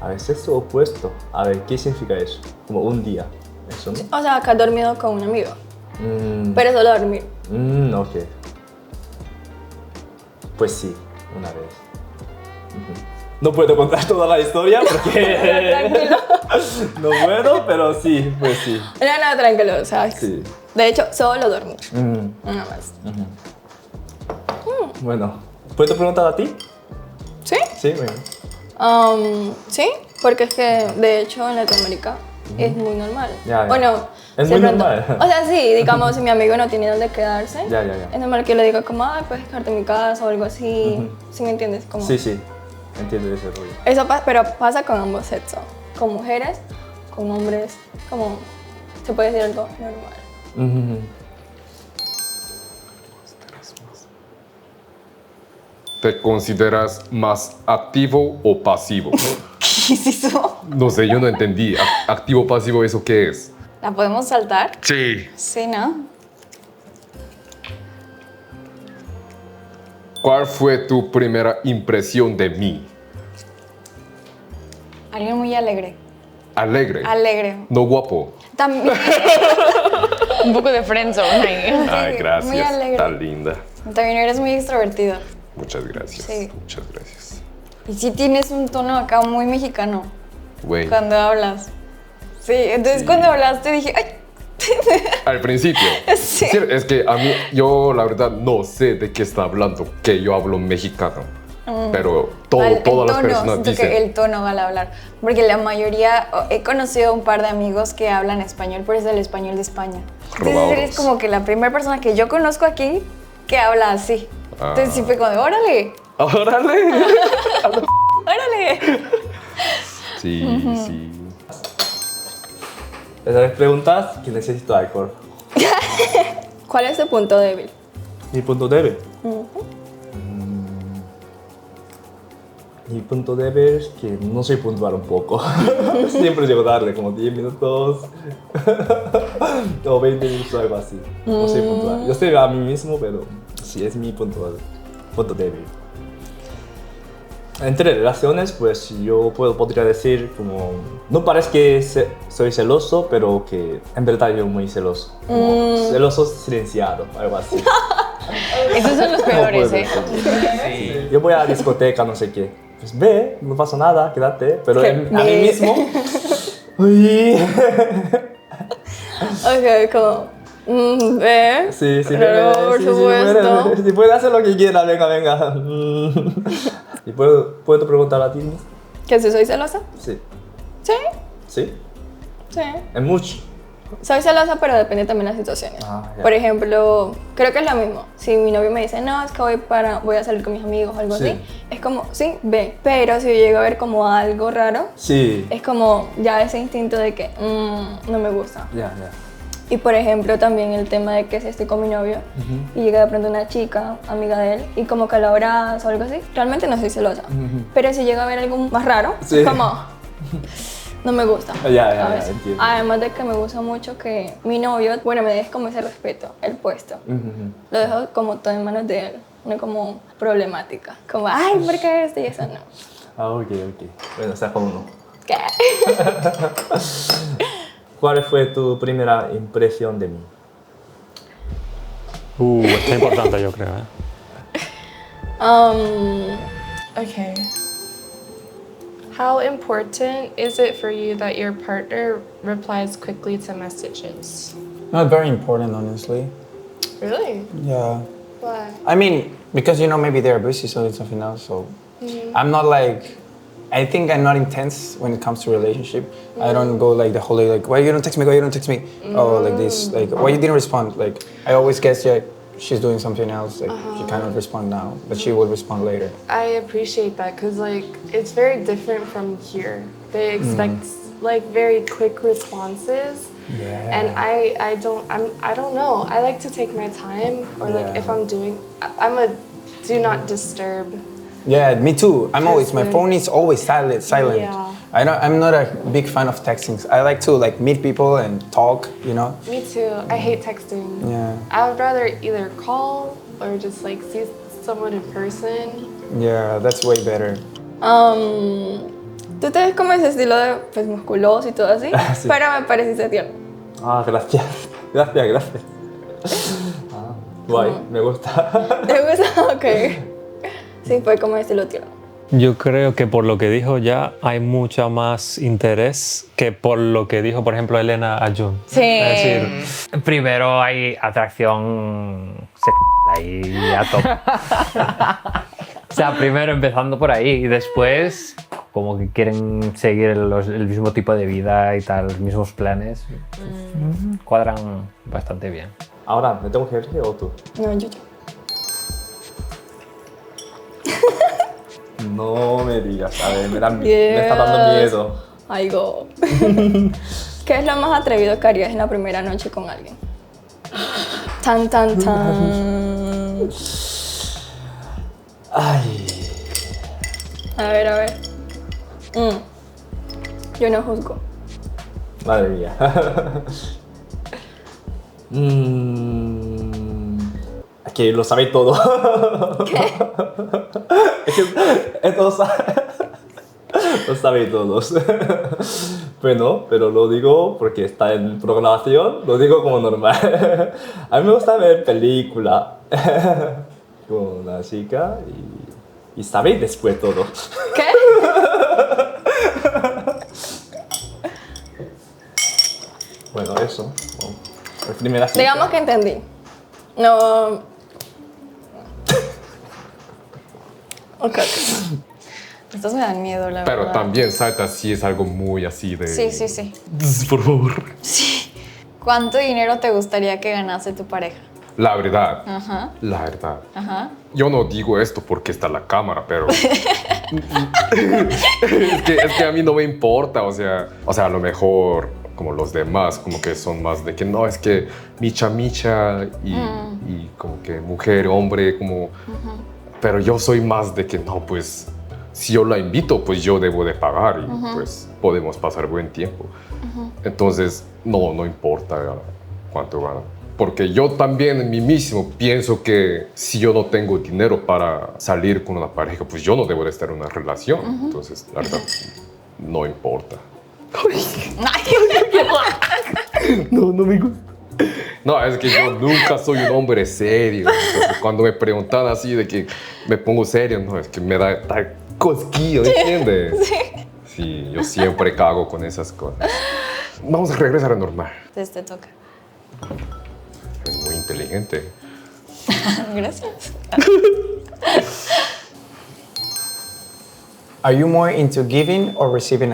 A ver, sexo opuesto. A ver, ¿qué significa eso? Como un día. Eso, ¿no? O sea, que has dormido con un amigo. Pero solo dormir. Ok. Pues sí, una vez. No puedo contar toda la historia porque... Tranquilo. No puedo, pero sí, pues sí. No, tranquilo, o sea, Sí. de hecho, solo dormir. Nada más. Bueno, ¿puedo preguntar a ti? ¿Sí? Sí, bueno. Sí, porque es que de hecho en Latinoamérica es muy normal. Ya. Bueno, Es si muy de pronto- normal. O sea, sí, digamos, si mi amigo no tiene dónde quedarse, Ya. es normal que yo le diga como, ay, puedes quedarte en mi casa o algo así. ¿Sí me entiendes? Como, Sí. Entiendo ese rollo. Eso pero pasa con ambos sexos. Con mujeres, con hombres, como se puede decir algo normal. ¿Te consideras más activo o pasivo? ¿Qué es eso? No sé, yo no entendí. ¿Activo o pasivo eso qué es? ¿La podemos saltar? Sí. Sí, ¿no? ¿Cuál fue tu primera impresión de mí? Alguien muy alegre. Alegre. Alegre. No guapo. También. Un poco de friendzone ahí. Ay, gracias. muy alegre. Tan linda. También eres muy extrovertido. Muchas gracias. Sí. Muchas gracias. Y sí tienes un tono acá muy mexicano Güey. cuando hablas. Sí, entonces cuando hablaste dije, ¡ay! Al principio. Sí. Sí, es que a mí, yo la verdad no sé de qué está hablando, que yo hablo mexicano. Pero El todas las tono, personas siento dicen. que el tono al hablar. Porque la mayoría, he conocido un par de amigos que hablan español, pero es el español de España. Entonces Robados. eres como que la primera persona que yo conozco aquí que habla así. Entonces sí fue como de, ¡órale! ¡Órale! ¡Órale! Sí. Esas preguntas que necesito alcohol. ¿Cuál es tu punto débil? Mi punto débil. Mi punto débil es que no soy puntual un poco. Siempre llego tarde, como 10 minutos. o 20 minutos, algo así. No soy puntual. Yo estoy a mí mismo, pero sí es mi punto débil. Entre relaciones, pues yo podría decir como... No parece que soy celoso, pero que en verdad yo muy celoso. Como celoso silenciado, algo así. Esos son los peores, ¿eh? Sí. Yo voy a la discoteca, no sé qué. Pues ve, no pasa nada, quédate. Pero a mí mismo... Uy. Ok, como... ve. Sí, sí, Claro, por supuesto. Si puedes hacer lo que quieras, venga. ¿Y puedo preguntar a ti? ¿Que si soy celosa? Sí. Sí. ¿Sí? Sí. Es mucho. Soy celosa, pero depende también de las situaciones. Ya. Por ejemplo, creo que es lo mismo. Si mi novio me dice, no, es que voy a salir con mis amigos o algo así, es como, sí, ve. Pero si yo llego a ver como algo raro, es como ya ese instinto de que no me gusta. Ya. Y por ejemplo, también el tema de que si estoy con mi novio y llega de pronto una chica, amiga de él, y como que la abraza o algo así, realmente no soy celosa. Pero si llega a ver algo más raro, es como... No me gusta. Ya, entiendo. Además de que me gusta mucho que mi novio, bueno, me deje como ese respeto, el puesto. Lo dejo como todo en manos de él, no como problemática. Como, ay, ¿por qué esto y eso? No. Ah, ok. Bueno, saco uno. ¿Qué? ¿Cuál fue tu primera impresión de mí? Esto es importante, yo creo, Okay. How important is it for you that your partner replies quickly to messages? Not very important, honestly. Really? Yeah. Why? I mean, because maybe they're busy, so it's something else. So I'm not like, I think I'm not intense when it comes to relationship. I don't go like the whole day like, why you don't text me? Why you don't text me? Oh, like this, like why you didn't respond? Like I always guess she's doing something else. Like she cannot respond now, but she will respond later. I appreciate that because like it's very different from here. They expect like very quick responses. Yeah. And I don't know. I like to take my time, or like if I'm a do not disturb. Yeah, me too. My phone is always silent. Yeah. I'm not a big fan of texting. I like to like meet people and talk, Me too. I hate texting. Yeah. I would rather either call or just like see someone in person. Yeah, that's way better. Tú te ves como ese estilo de pues, musculoso y todo así, Sí. pero me pareciste tierno. Ah, gracias. Gracias. Guay, me gusta. ¿Te gusta? Ok. Sí, fue como estilo tierno. Yo creo que por lo que dijo ya hay mucho más interés que por lo que dijo, por ejemplo, Elena a Jun. Sí. Es decir, Primero hay atracción ahí a top. O sea, primero empezando por ahí y después como que quieren seguir el mismo tipo de vida y tal, los mismos planes. Cuadran bastante bien. Ahora, ¿me tengo que ir o tú? No, yo. No me digas, a ver, me está dando miedo. Algo. ¿Qué es lo más atrevido que harías en la primera noche con alguien? Tan. Ay. A ver. Yo no juzgo. Madre mía. Es que lo sabe todo. ¿Qué? Es que esto lo sabe todos. Bueno, pero lo digo porque está en programación, lo digo como normal. A mí me gusta ver película con una chica y sabe después todo. ¿Qué? Bueno, eso. La primera cita. Digamos que entendí. No. Ok. Estos me dan miedo, la Pero verdad. también salta sí es algo muy así de... Sí. Por favor. Sí. ¿Cuánto dinero te gustaría que ganase tu pareja? La verdad. Ajá. La verdad. Ajá. Yo no digo esto porque está la cámara, pero... es que a mí no me importa, o sea, a lo mejor como los demás, como que son más de que no, es que micha y como que mujer, hombre, como... Pero yo soy más de que no, pues si yo la invito, pues yo debo de pagar y pues podemos pasar buen tiempo. Entonces, no importa cuánto gana. Porque yo también en mí mismo pienso que si yo no tengo dinero para salir con una pareja, pues yo no debo de estar en una relación. Entonces, la verdad, no importa. No me gusta. No, es que yo nunca soy un hombre serio. Entonces, cuando me preguntan así de que me pongo serio, no, es que me da cosquillo, ¿entiendes? Sí, yo siempre cago con esas cosas. Vamos a regresar a normal. Entonces te toca. Es muy inteligente. Gracias. Are you more into giving or receiving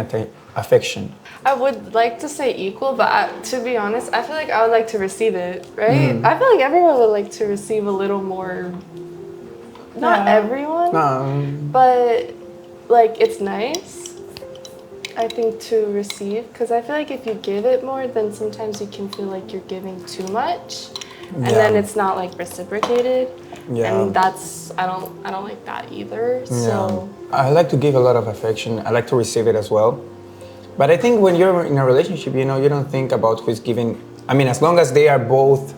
affection? I would like to say equal, but to be honest, I feel like I would like to receive it, right? I feel like everyone would like to receive a little more. Not everyone, but like it's nice, I think, to receive, because I feel like if you give it more, then sometimes you can feel like you're giving too much, and then it's not like reciprocated. And that's I don't like that either. So I like to give a lot of affection. I like to receive it as well. But I think when you're in a relationship, you know, you don't think about who's giving. I mean, as long as they are both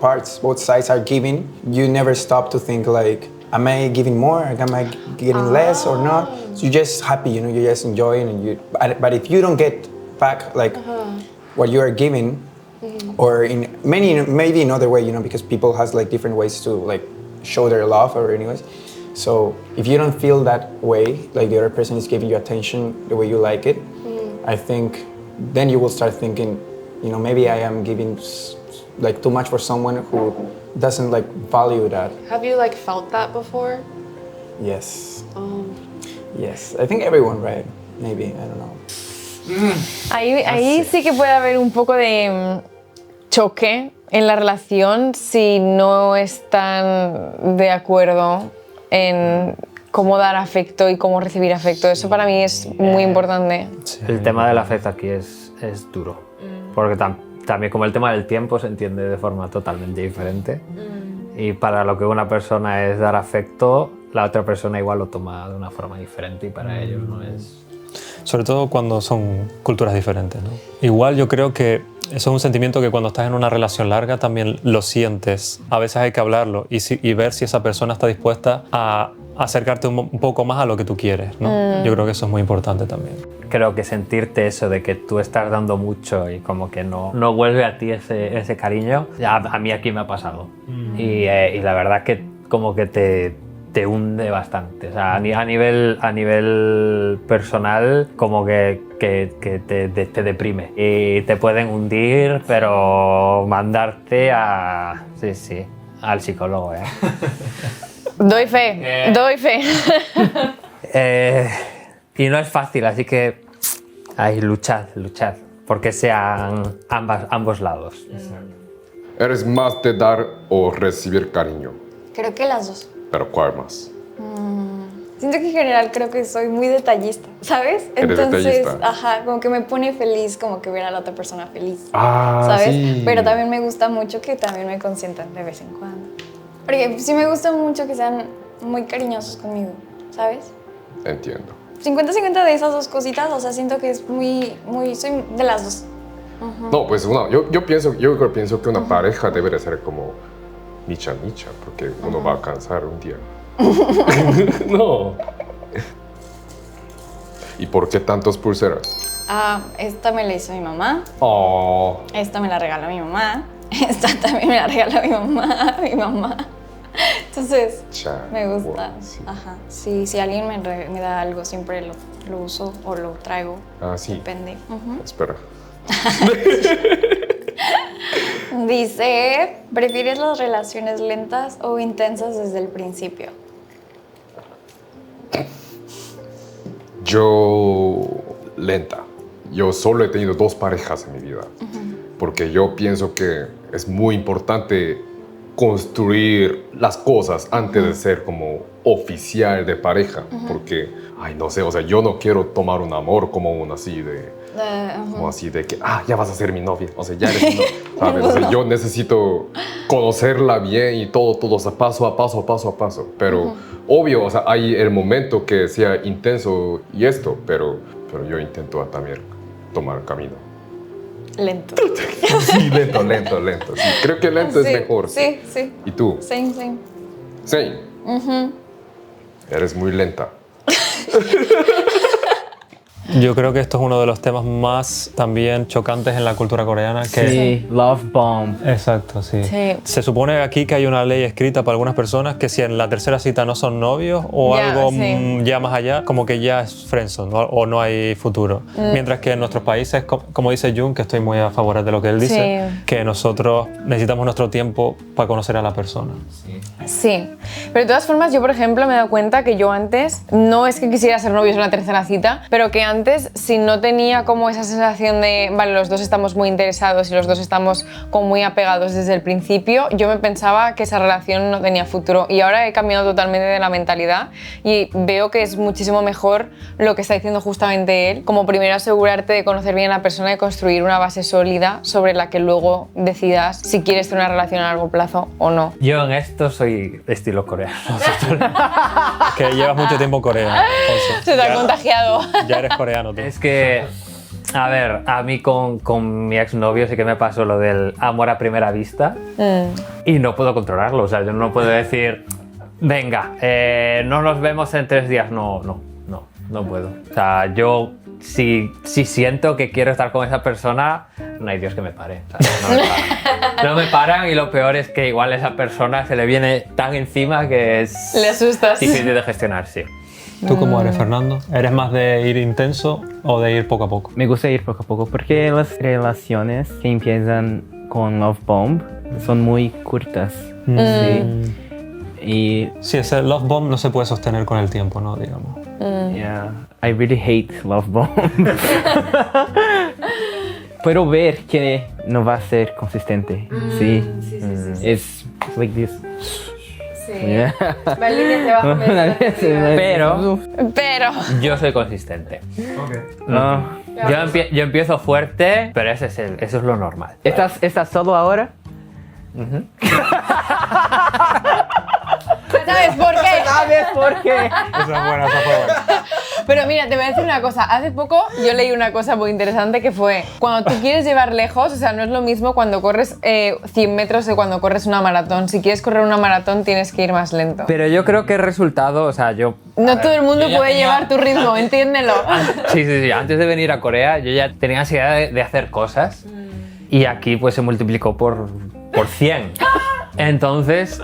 parts, both sides are giving, you never stop to think like, am I giving more? Am I getting less or not? So you're just happy, you know, you're just enjoying, and but if you don't get back like what you are giving, or in maybe another way, you know, because people has like different ways to like show their love or anyways. So if you don't feel that way, like the other person is giving you attention the way you like it, I think then you will start thinking, you know, maybe I am giving like too much for someone who doesn't like value that. have you like felt that before? Yes. Yes. I think everyone, right? Maybe, I don't know. Ahí sí que puede haber un poco de choque en la relación si no están de acuerdo en cómo dar afecto y cómo recibir afecto. Eso para mí es muy importante. El tema del afecto aquí es duro, porque también como el tema del tiempo se entiende de forma totalmente diferente. Y para lo que una persona es dar afecto, la otra persona igual lo toma de una forma diferente y para ellos no es... Sobre todo cuando son culturas diferentes, ¿no? Igual yo creo que eso es un sentimiento que cuando estás en una relación larga también lo sientes. A veces hay que hablarlo y ver si esa persona está dispuesta a acercarte un poco más a lo que tú quieres, ¿no? Yo creo que eso es muy importante también. Creo que sentirte eso de que tú estás dando mucho y como que no vuelve a ti ese cariño, ya a mí aquí me ha pasado. Y la verdad que como que te hunde bastante. O sea, a nivel personal como que te deprime. Y te pueden hundir, pero mandarte a... Sí, al psicólogo, ¿eh? Doy fe, doy fe. Y no es fácil, así que luchad, porque sean ambos lados. ¿Eres más de dar o recibir cariño? Creo que las dos. ¿Pero cuál más? Siento que en general creo que soy muy detallista, ¿sabes? ¿Eres detallista? Ajá, como que me pone feliz como que ver a la otra persona feliz, Ah, ¿sabes? sí. Pero también me gusta mucho que también me consientan de vez en cuando. Porque sí me gusta mucho que sean muy cariñosos conmigo, ¿sabes? Entiendo. 50-50 de esas dos cositas, o sea, siento que es muy, soy de las dos. No, pues yo pienso que una pareja debe de ser como micha, porque uno va a cansar un día. No. ¿Y por qué tantas pulseras? Esta me la hizo mi mamá. Oh. Esta me la regaló mi mamá. Esta también me la regaló mi mamá. Entonces, me gusta. Wow, sí. Ajá. Sí, si alguien me da algo, siempre lo uso o lo traigo. Ah, sí. Depende. Espera. Dice, ¿prefieres las relaciones lentas o intensas desde el principio? Yo lenta. Yo solo he tenido 2 parejas en mi vida. Porque yo pienso que es muy importante construir las cosas antes de ser como oficial de pareja. Porque, no sé, o sea, yo no quiero tomar un amor como un así de... Como así de que, ya vas a ser mi novia. O sea, ya eres mi novia, ¿sabes? O sea, yo necesito conocerla bien y todo, o sea, paso a paso. Pero obvio, o sea, hay el momento que sea intenso y esto, pero yo intento también tomar camino. Lento. Sí, lento. Sí, creo que lento Sí, es mejor. Sí. ¿Y tú? Same. Sí. Eres muy lenta. Yo creo que esto es uno de los temas más también chocantes en la cultura coreana. Que Sí, love bomb. Exacto, sí. Sí. Se supone aquí que hay una ley escrita para algunas personas que si en la tercera cita no son novios o Ya, algo sí. ya más allá, como que ya es friendzone o no hay futuro. Mientras que en nuestros países, como dice Jun, que estoy muy a favor de lo que él dice, Sí. que nosotros necesitamos nuestro tiempo para conocer a la persona. Sí, pero de todas formas yo, por ejemplo, me he dado cuenta que yo antes, no es que quisiera ser novios en la tercera cita, pero que antes, si no tenía como esa sensación de, vale, los dos estamos muy interesados y los dos estamos como muy apegados desde el principio, yo me pensaba que esa relación no tenía futuro. Y ahora he cambiado totalmente de la mentalidad y veo que es muchísimo mejor lo que está diciendo justamente él, como primero asegurarte de conocer bien a la persona y construir una base sólida sobre la que luego decidas si quieres tener una relación a largo plazo o no. Yo en esto soy estilo coreano. Que llevas mucho tiempo en Corea, Alfonso. Se te ha contagiado. Ya eres coreano tú. Es que, a ver, a mí con mi exnovio sí que me pasó lo del amor a primera vista y no puedo controlarlo. O sea, yo no puedo decir, venga, no nos vemos en 3 días. No puedo. O sea, yo si siento que quiero estar con esa persona, no hay Dios que me pare. O sea, no me paran. No me paran y lo peor es que igual esa persona se le viene tan encima que es Le asustas. difícil de gestionar, sí. ¿Tú cómo eres, Fernando? ¿Eres más de ir intenso o de ir poco a poco? Me gusta ir poco a poco porque las relaciones que empiezan con love bomb son muy cortas. Sí. Y Sí, ese love bomb no se puede sostener con el tiempo, ¿no? Digamos. yeah, I really hate love bomb. Puedo ver que no va a ser consistente. Sí. Es like this. Sí. Yeah. Va en línea hacia abajo. Pero yo soy consistente. No. Yo empiezo fuerte, pero eso es lo normal. ¿Estás solo ahora? ¿Sabes por qué? ¿Sabes por qué? Esa es buena, esa fue buena. Pero mira, te voy a decir una cosa. Hace poco yo leí una cosa muy interesante que fue cuando tú quieres llevar lejos, o sea, no es lo mismo cuando corres 100 metros que cuando corres una maratón. Si quieres correr una maratón tienes que ir más lento. Pero yo creo que el resultado, o sea, No todo el mundo yo ya puede tenía- llevar tu ritmo, entiéndelo. Sí. Antes de venir a Corea, yo ya tenía ansiedad de hacer cosas y aquí pues se multiplicó por 100. Entonces,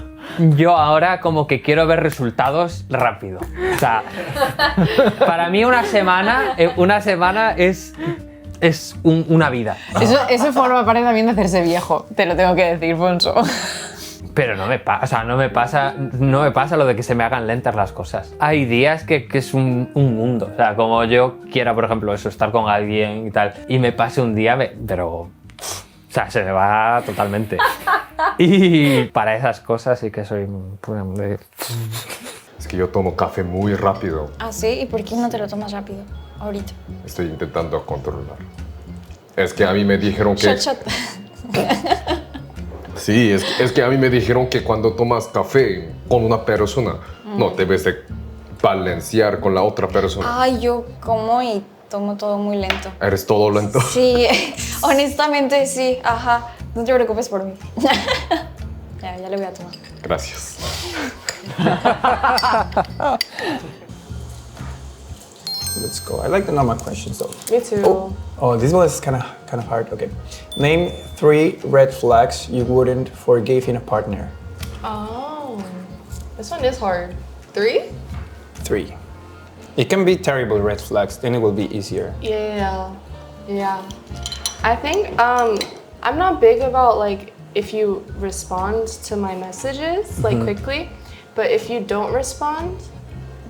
yo ahora como que quiero ver resultados rápido. O sea, para mí una semana es una vida. Eso forma parte también de hacerse viejo, te lo tengo que decir, Fonso. Pero no me pasa lo de que se me hagan lentas las cosas. Hay días que es un mundo. O sea, como yo quiera, por ejemplo, eso, estar con alguien y tal, y me pase un día, pero... O sea, se me va totalmente. Y para esas cosas sí que soy... Es que yo tomo café muy rápido. Ah, sí, ¿y por qué no te lo tomas rápido ahorita? Estoy intentando controlar. Es que a mí me dijeron que... Shot. Sí, es que a mí me dijeron que cuando tomas café con una persona, no debes de balancear con la otra persona. Ay, yo como y tomo todo muy lento. Eres todo lento. Sí, honestamente sí, ajá. No te preocupes por mí. Ya le voy a tomar. Gracias. Let's go. I like the normal questions though. Me too. Oh, this one is kind of hard. Okay. Name 3 red flags you wouldn't forgive in a partner. Oh, this one is hard. 3? 3. It can be terrible red flags, then it will be easier. Yeah. I think I'm not big about like if you respond to my messages like quickly, but if you don't respond,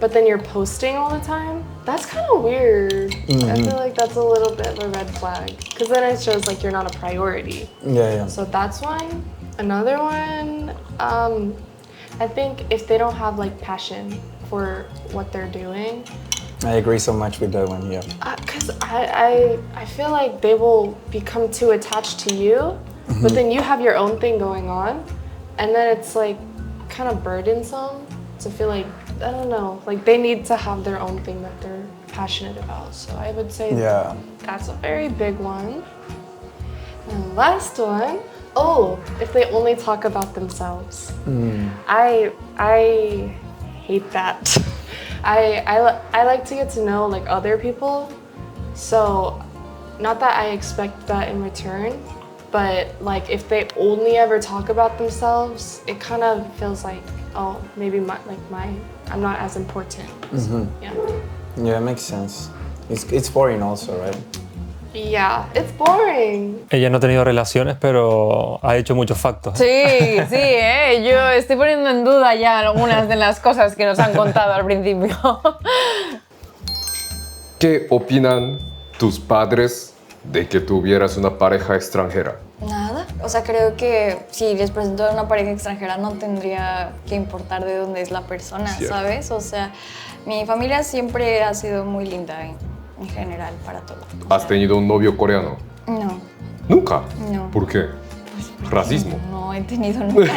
but then you're posting all the time, that's kind of weird. I feel like that's a little bit of a red flag because then it shows like you're not a priority. Yeah. So that's one. Another one, I think if they don't have like passion for what they're doing, I agree so much with that one, yeah. because I feel like they will become too attached to you, but then you have your own thing going on, and then it's like kind of burdensome to feel like I don't know, like they need to have their own thing that they're passionate about. So I would say Yeah. that's a very big one. And the last one, if they only talk about themselves. I hate that. I like to get to know like other people. So not that I expect that in return, but like if they only ever talk about themselves, it kind of feels like, oh, maybe I'm not as important. So, yeah. Yeah, it makes sense. It's boring also, right? Yeah, it's boring. Ella no ha tenido relaciones, pero ha hecho muchos factos. Sí, yo estoy poniendo en duda ya algunas de las cosas que nos han contado al principio. ¿Qué opinan tus padres de que tuvieras una pareja extranjera? Nada. O sea, creo que si les presento a una pareja extranjera no tendría que importar de dónde es la persona, Cierto. ¿sabes? O sea, mi familia siempre ha sido muy linda en general para todo. ¿Has tenido un novio coreano? No, ¿Nunca? no. ¿Por qué? ¿Racismo? No he tenido nunca.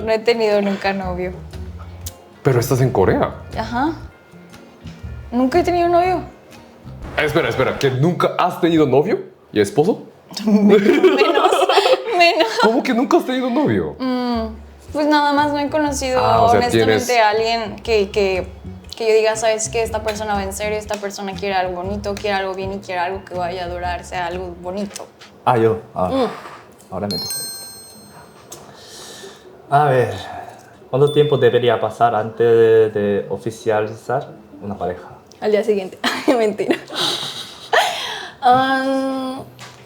No he tenido nunca novio. Pero estás en Corea. Ajá. Nunca he tenido novio. Espera, ¿que nunca has tenido novio y esposo? Menos. ¿Cómo que nunca has tenido novio? Pues nada más no he conocido o sea, honestamente a alguien que yo diga, sabes que esta persona va en serio, esta persona quiere algo bonito, quiere algo bien y quiere algo que vaya a durar, sea algo bonito. Yo. Ahora me toca. A ver, ¿cuánto tiempo debería pasar antes de oficializar una pareja? Al día siguiente. Mentira.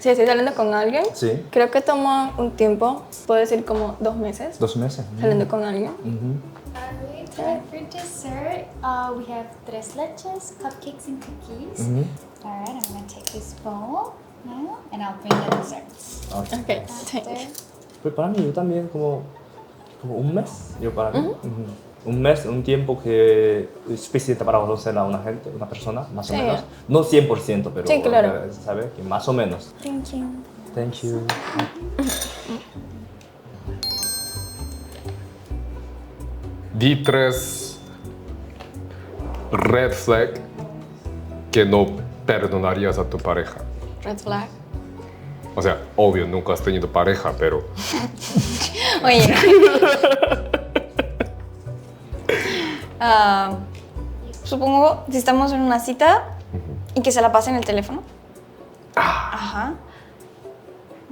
Si estoy saliendo con alguien, Sí. creo que toma un tiempo, puedo decir como 2 meses, 2 meses. saliendo con alguien. For dessert, we have tres leches, cupcakes, and cookies. All right, I'm gonna take this bowl now, and I'll bring the desserts. Okay. Pues para mí, yo también como 1 mes. Yo para mí. Un mes, un tiempo que es suficiente para conocer a una persona, más o Sí. menos. No 100%, pero Sí, claro. ¿sabes? Que más o menos. Thank you. Thank you. Di 3 red flag que no perdonarías a tu pareja. Red flag. O sea, obvio, nunca has tenido pareja, pero... Oye. Supongo si estamos en una cita y que se la pase en el teléfono. Ajá.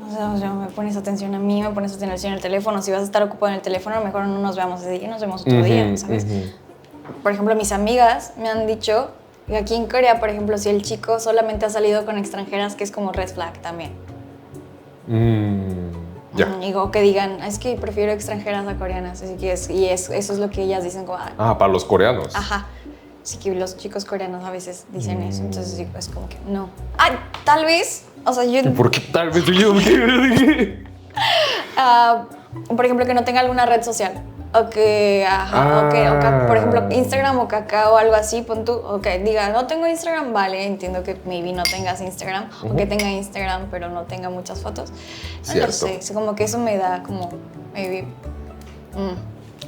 O sea, me pones atención a mí, me pones atención en el teléfono. Si vas a estar ocupado en el teléfono, a lo mejor no nos veamos ese día, nos vemos otro día, ¿sabes? Por ejemplo, mis amigas me han dicho que aquí en Corea, por ejemplo, si el chico solamente ha salido con extranjeras, que es como red flag también. Ya. Digo, que digan, es que prefiero extranjeras a coreanas. Así que eso es lo que ellas dicen como, para los coreanos. ajá. Así que los chicos coreanos a veces dicen eso. Entonces digo, es como que no. Tal vez, o sea, yo... ¿Por qué tal vez yo? Por ejemplo, que no tenga alguna red social. O que, por ejemplo, Instagram o Kakao o algo así, pon tú, o que diga, no tengo Instagram, vale, entiendo que maybe no tengas Instagram, o que tenga Instagram pero no tenga muchas fotos. No lo sé, es como que eso me da como, maybe,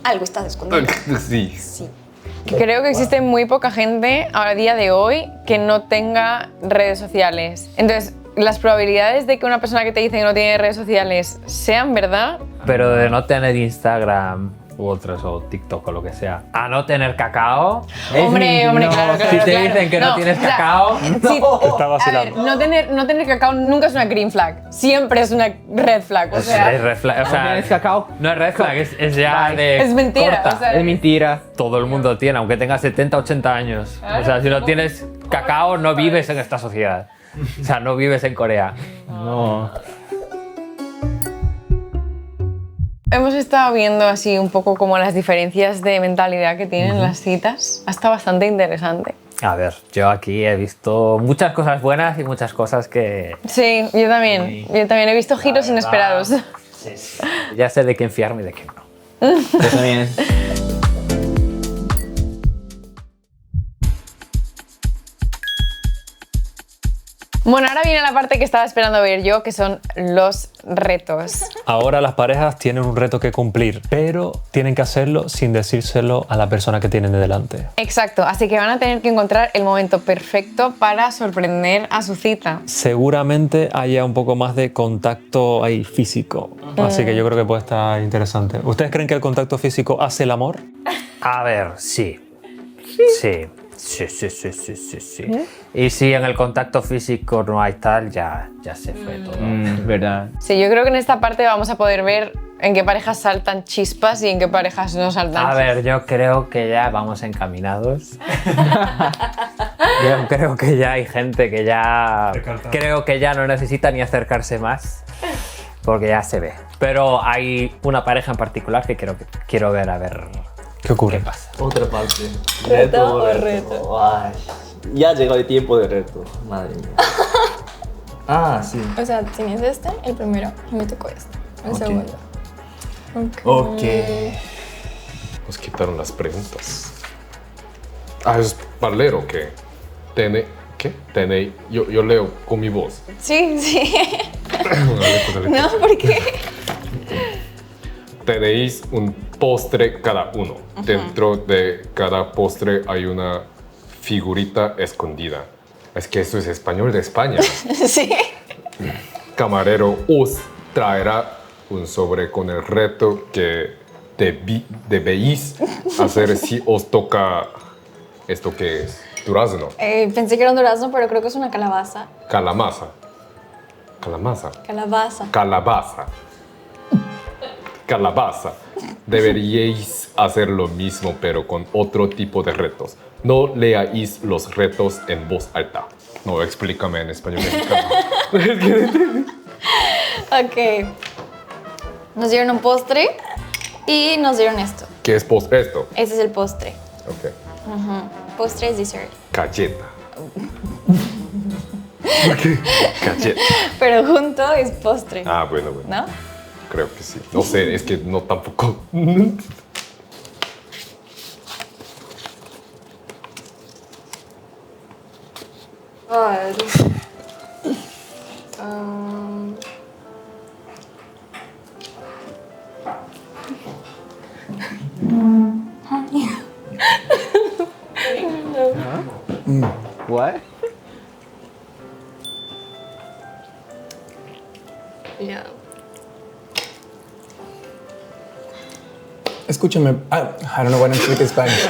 algo estás escondiendo. Sí. Sí. Creo que existe muy poca gente a día de hoy que no tenga redes sociales. Entonces, las probabilidades de que una persona que te dice que no tiene redes sociales sean verdad. Pero de no tener Instagram u otros, o TikTok o lo que sea, a no tener Kakao. Hombre, claro. Si te dicen que no tienes Kakao, Está A vacilando. ver, no tener Kakao nunca es una green flag, siempre es una red flag. O sea, es red flag, o sea, ¿Tienes cacao? no es red flag, es ya de es mentira. corta. O sea, Es mentira. Todo el mundo tiene, aunque tenga 70, 80 años. O sea, si no tienes Kakao, no vives en esta sociedad. O sea, no vives en Corea. No. hemos estado viendo así un poco como las diferencias de mentalidad que tienen las citas. Ha estado bastante interesante. A ver, yo aquí he visto muchas cosas buenas y muchas cosas que... Sí, yo también. Yo también he visto giros inesperados. Sí. Ya sé de quién fiarme y de quién no. Yo también. Bueno, ahora viene la parte que estaba esperando ver yo, que son los retos. Ahora las parejas tienen un reto que cumplir, pero tienen que hacerlo sin decírselo a la persona que tienen de delante. Exacto, así que van a tener que encontrar el momento perfecto para sorprender a su cita. Seguramente haya un poco más de contacto ahí físico, así que yo creo que puede estar interesante. ¿Ustedes creen que el contacto físico hace el amor? A ver, sí. Sí. Y si en el contacto físico no hay tal, ya se fue todo. Verdad. Sí, yo creo que en esta parte vamos a poder ver en qué parejas saltan chispas y en qué parejas no saltan. A ver, yo creo que ya vamos encaminados. Yo creo que ya hay gente que ya... Creo que ya no necesita ni acercarse más, porque ya se ve. Pero hay una pareja en particular que quiero ver a ver... ¿Qué ocurre? ¿Qué pasa? Otra parte. ¿Reto o reto? Ay, ya llegó el tiempo de reto. Madre mía. Ah, sí. O sea, tienes este, el primero, y me tocó este, el segundo. Ok. Nos quitaron las preguntas. Ah, es parlero que tiene... ¿Qué? Tiene... Yo leo con mi voz. Sí, sí. Dale. No, ¿por qué? Tenéis un postre cada uno. Dentro de cada postre hay una figurita escondida. Es que eso es español de España. Sí. Camarero os traerá un sobre con el reto que debéis hacer si os toca esto que es durazno. Pensé que era un durazno, pero creo que es una calabaza. Calabaza. Deberíais hacer lo mismo, pero con otro tipo de retos. No leáis los retos en voz alta. No, explícame en español mexicano. Ok. Nos dieron un postre y nos dieron esto. ¿Qué es esto? Ese es el postre. Ok. Postre es dessert. Galleta. Galleta. Pero junto es postre. Ah, bueno. ¿No? Creo que sí. No sé, es que no tampoco. What? Yeah. Escúchame. I don't know what I'm speaking Spanish.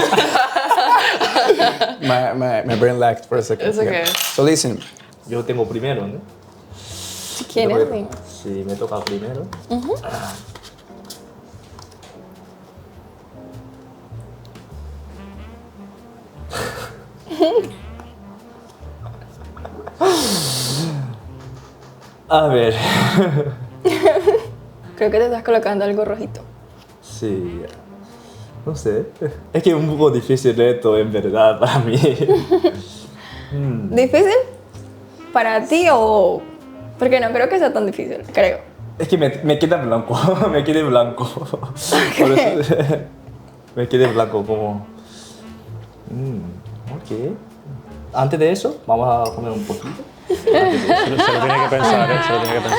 my brain lagged for a second. It's okay. Yeah. So listen. Yo tengo primero, ¿no? Si quieres, sí. Sí, me toca primero. A ver. Creo que te estás colocando algo rojito. Sí. No sé. Es que es un poco difícil esto, en verdad, para mí. ¿Difícil? ¿Para ti o...? Porque no creo que sea tan difícil, creo. Es que me queda blanco. Me quedé blanco. Por eso, me quedé blanco como... ok. Antes de eso, vamos a comer un poquito. Se lo tiene que pensar, se lo tiene que pensar.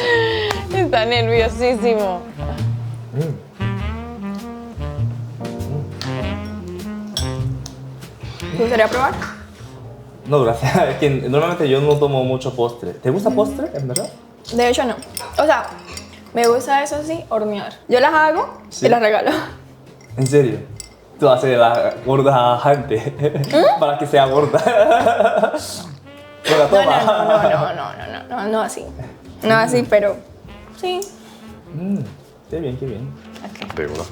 Está nerviosísimo. ¿Te gustaría probar? No, gracias. Es que normalmente yo no tomo mucho postre. ¿Te gusta postre, en verdad? De hecho, no. O sea, me gusta eso sí, hornear. Yo las hago Sí. y las regalo. ¿En serio? Tú haces la gorda gente para que sea gorda. No la toma. No así. No así, pero sí. Qué bien, qué bien. De una.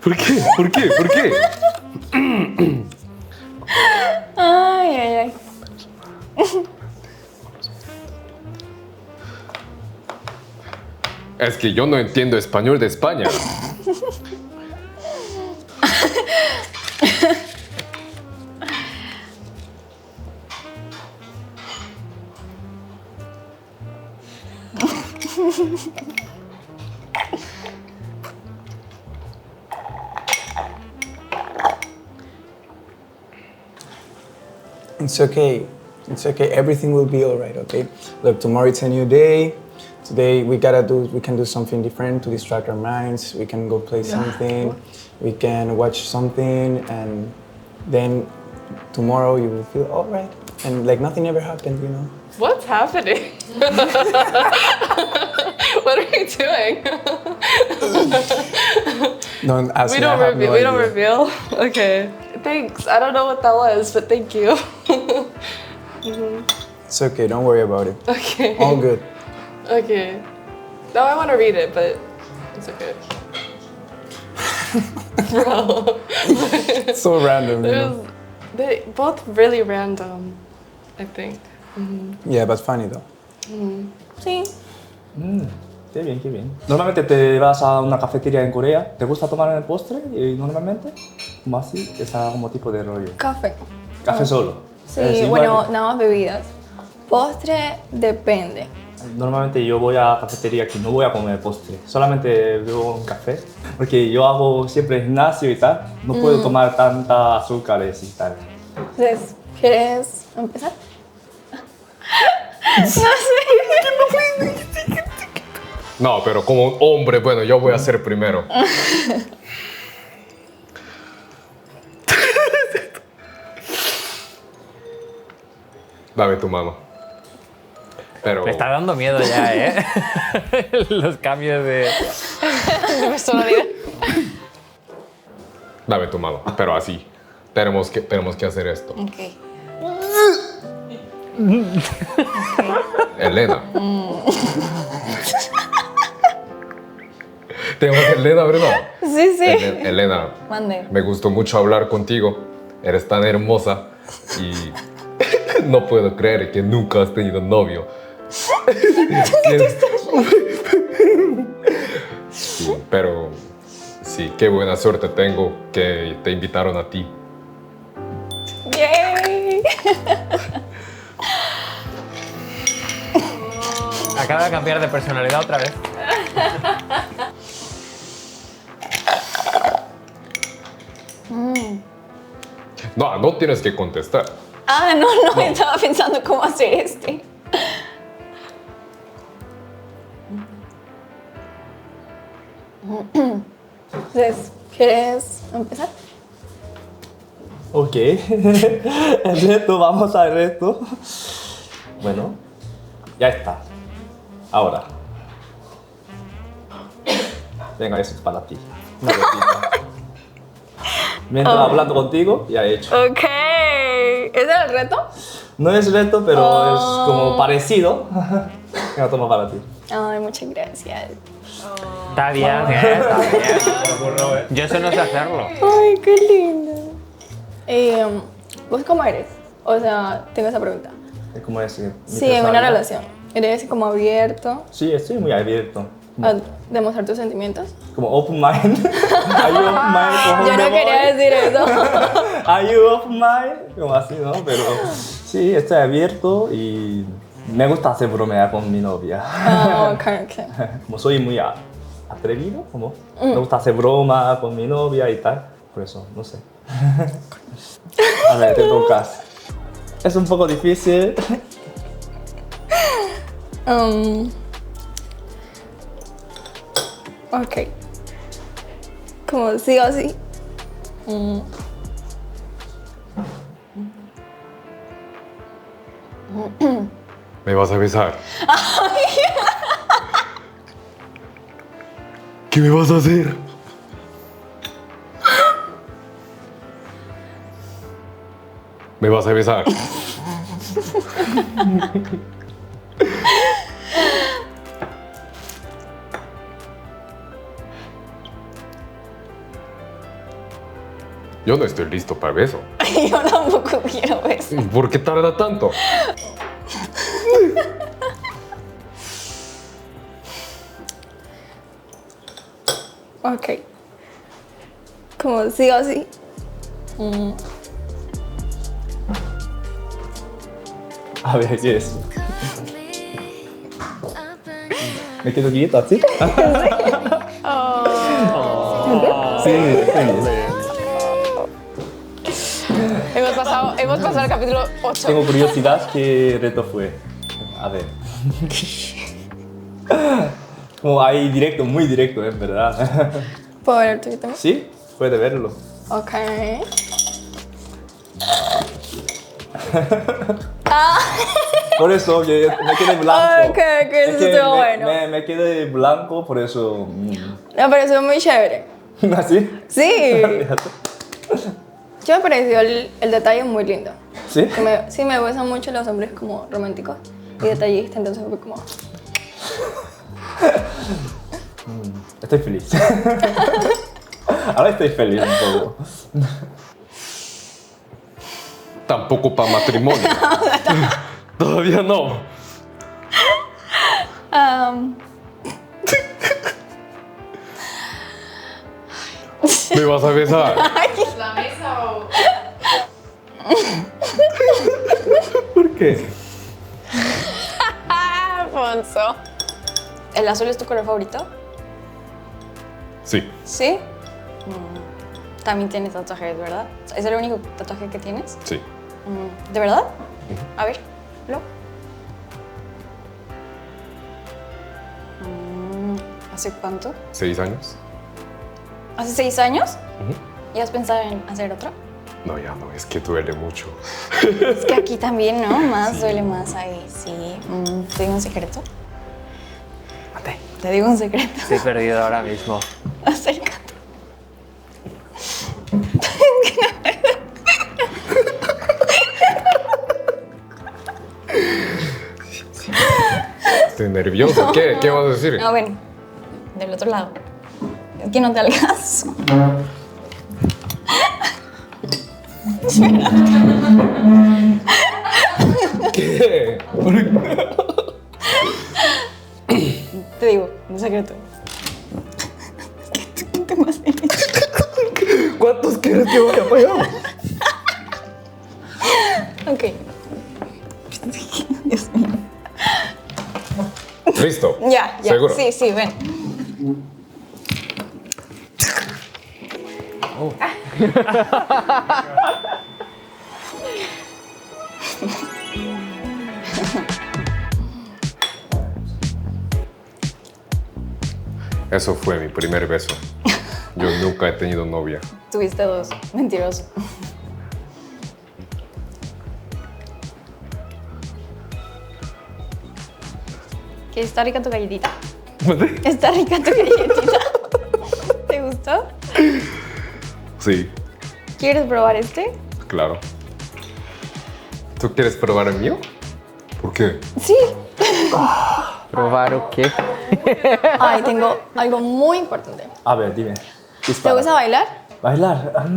¿Por qué? ¿Por qué? ¿Por qué? Ay. Es que yo no entiendo español de España. It's okay. It's okay. Everything will be all right, okay? Look, tomorrow it's a new day. Today we can do something different to distract our minds. We can go play something. We can watch something, and then tomorrow you will feel all right. And like nothing ever happened, you know? What's happening? What are you doing? Don't ask We me. don't I have reveal. no We don't idea. reveal. Okay. Thanks. I don't know what that was, but thank you. It's okay. Don't worry about it. Okay. All good. Okay. Now I want to read it, but it's okay. Bro. So random, you know? They both really random, I think. Yeah, but funny though. Sí. Qué bien, qué bien. Normalmente te vas a una cafetería en Corea, ¿te gusta tomar el postre normalmente? ¿Como así? Esa como tipo de rollo. Café. ¿Café solo? Sí, igual. bueno, nada más bebidas. Postre depende. Normalmente yo voy a cafetería que no voy a comer postre, solamente bebo un café, porque yo hago siempre gimnasio y tal, no puedo tomar tanta azúcares y tal. Entonces, ¿quieres empezar? No sé. No, pero como un hombre, bueno, yo voy a ser primero. Dame tu mano. Pero... Me está dando miedo ya, ¿eh? Los cambios de... personalidad. Dame tu mano, pero así. Tenemos que hacer esto. Ok. Elena. Te llamas Elena, ¿verdad? Sí, sí. Elena, Mande. me gustó mucho hablar contigo. Eres tan hermosa y no puedo creer que nunca has tenido novio. Sí, pero sí, qué buena suerte tengo que te invitaron a ti. ¡Yay! Acaba de cambiar de personalidad otra vez. No, no tienes que contestar. Ah, no, estaba pensando cómo hacer este. Entonces, ¿quieres empezar? Ok, el reto, vamos al reto. Bueno, ya está. Ahora. Venga, eso es para ti. Una gotita. Mientras hablando contigo, ya he hecho. Ok. ¿Ese era el reto? No es reto, pero es como parecido. Venga, toma para ti. Ay, muchas gracias. Está bien, está bien. Yo eso no sé hacerlo. Ay, qué lindo. ¿Vos cómo eres? O sea, tengo esa pregunta. ¿Cómo es? Mi Sí, en una personalidad. relación. ¿Eres como abierto Sí, estoy muy abierto. a demostrar tus sentimientos? Como open mind. Are you open mind? Como Yo un no quería demonio. decir eso. Are you open mind? Como así, ¿no? Pero sí, estoy abierto y me gusta hacer bromea con mi novia. Oh, ok. Como soy muy atrevido, como me gusta hacer broma con mi novia y tal. Por eso, no sé. A ver, te tocas. Es un poco difícil. Ok. Como sí o sí. ¿Me vas a besar? ¿Qué me vas a hacer? ¿Me vas a besar? Yo no estoy listo para el beso. Yo tampoco quiero eso. ¿Por qué tarda tanto? Ok. Como sí o sí. A ver, ¿qué es? Me quedo quieto, ¿así? Sí, sí. Hemos pasado el capítulo 8. Tengo curiosidad, ¿qué reto fue? A ver. Como ahí directo, muy directo, es verdad. ¿Puedo ver el tuyo también? Sí, puede verlo. Ok. Por eso me quedé blanco. Ok, eso Es que estuvo bueno. me quedé blanco, por eso. Me pareció muy chévere. ¿Así? Sí. Yo me pareció el detalle muy lindo. ¿Sí? Sí, me gustan mucho los hombres como románticos y detallistas, entonces fue como... Estoy feliz. Ahora estoy feliz un poco. Tampoco para matrimonio. Todavía no. ¿Me vas a besar? ¿La mesa o...? ¿Por qué? Alfonso. ¿El azul es tu color favorito? Sí. ¿Sí? También tienes tatuajes, ¿verdad? ¿Es el único tatuaje que tienes? Sí. ¿De verdad? A ver, ¿lo? ¿Hace cuánto? 6 años. ¿Hace 6 años? ¿Y has pensado en hacer otro? No, ya no, es que duele mucho. Es que aquí también, ¿no? Más duele más ahí, sí. ¿Te digo un secreto? Te digo un secreto. Estoy perdido ahora mismo. Acércate. Estoy nervioso. ¿Qué vas a decir? No, ven. Del otro lado. Es que no te algas. ¿Qué? Te digo, un secreto. ¿Cuántos quieres que vaya para allá? Ok. Dios mío. ¿Listo? Ya. ¿Seguro? Sí, ven. Eso fue mi primer beso. Yo nunca he tenido novia. Tuviste 2. Mentiroso. ¿Qué está rica tu galletita? ¿Está rica tu galletita? ¿Te gustó? Sí, ¿Quieres probar este? claro. ¿Tú quieres probar el mío? ¿Por qué? Sí. ¿Probar o qué? Ay, tengo algo muy importante. A ver, dime. ¿Te gusta bailar? ¿Bailar?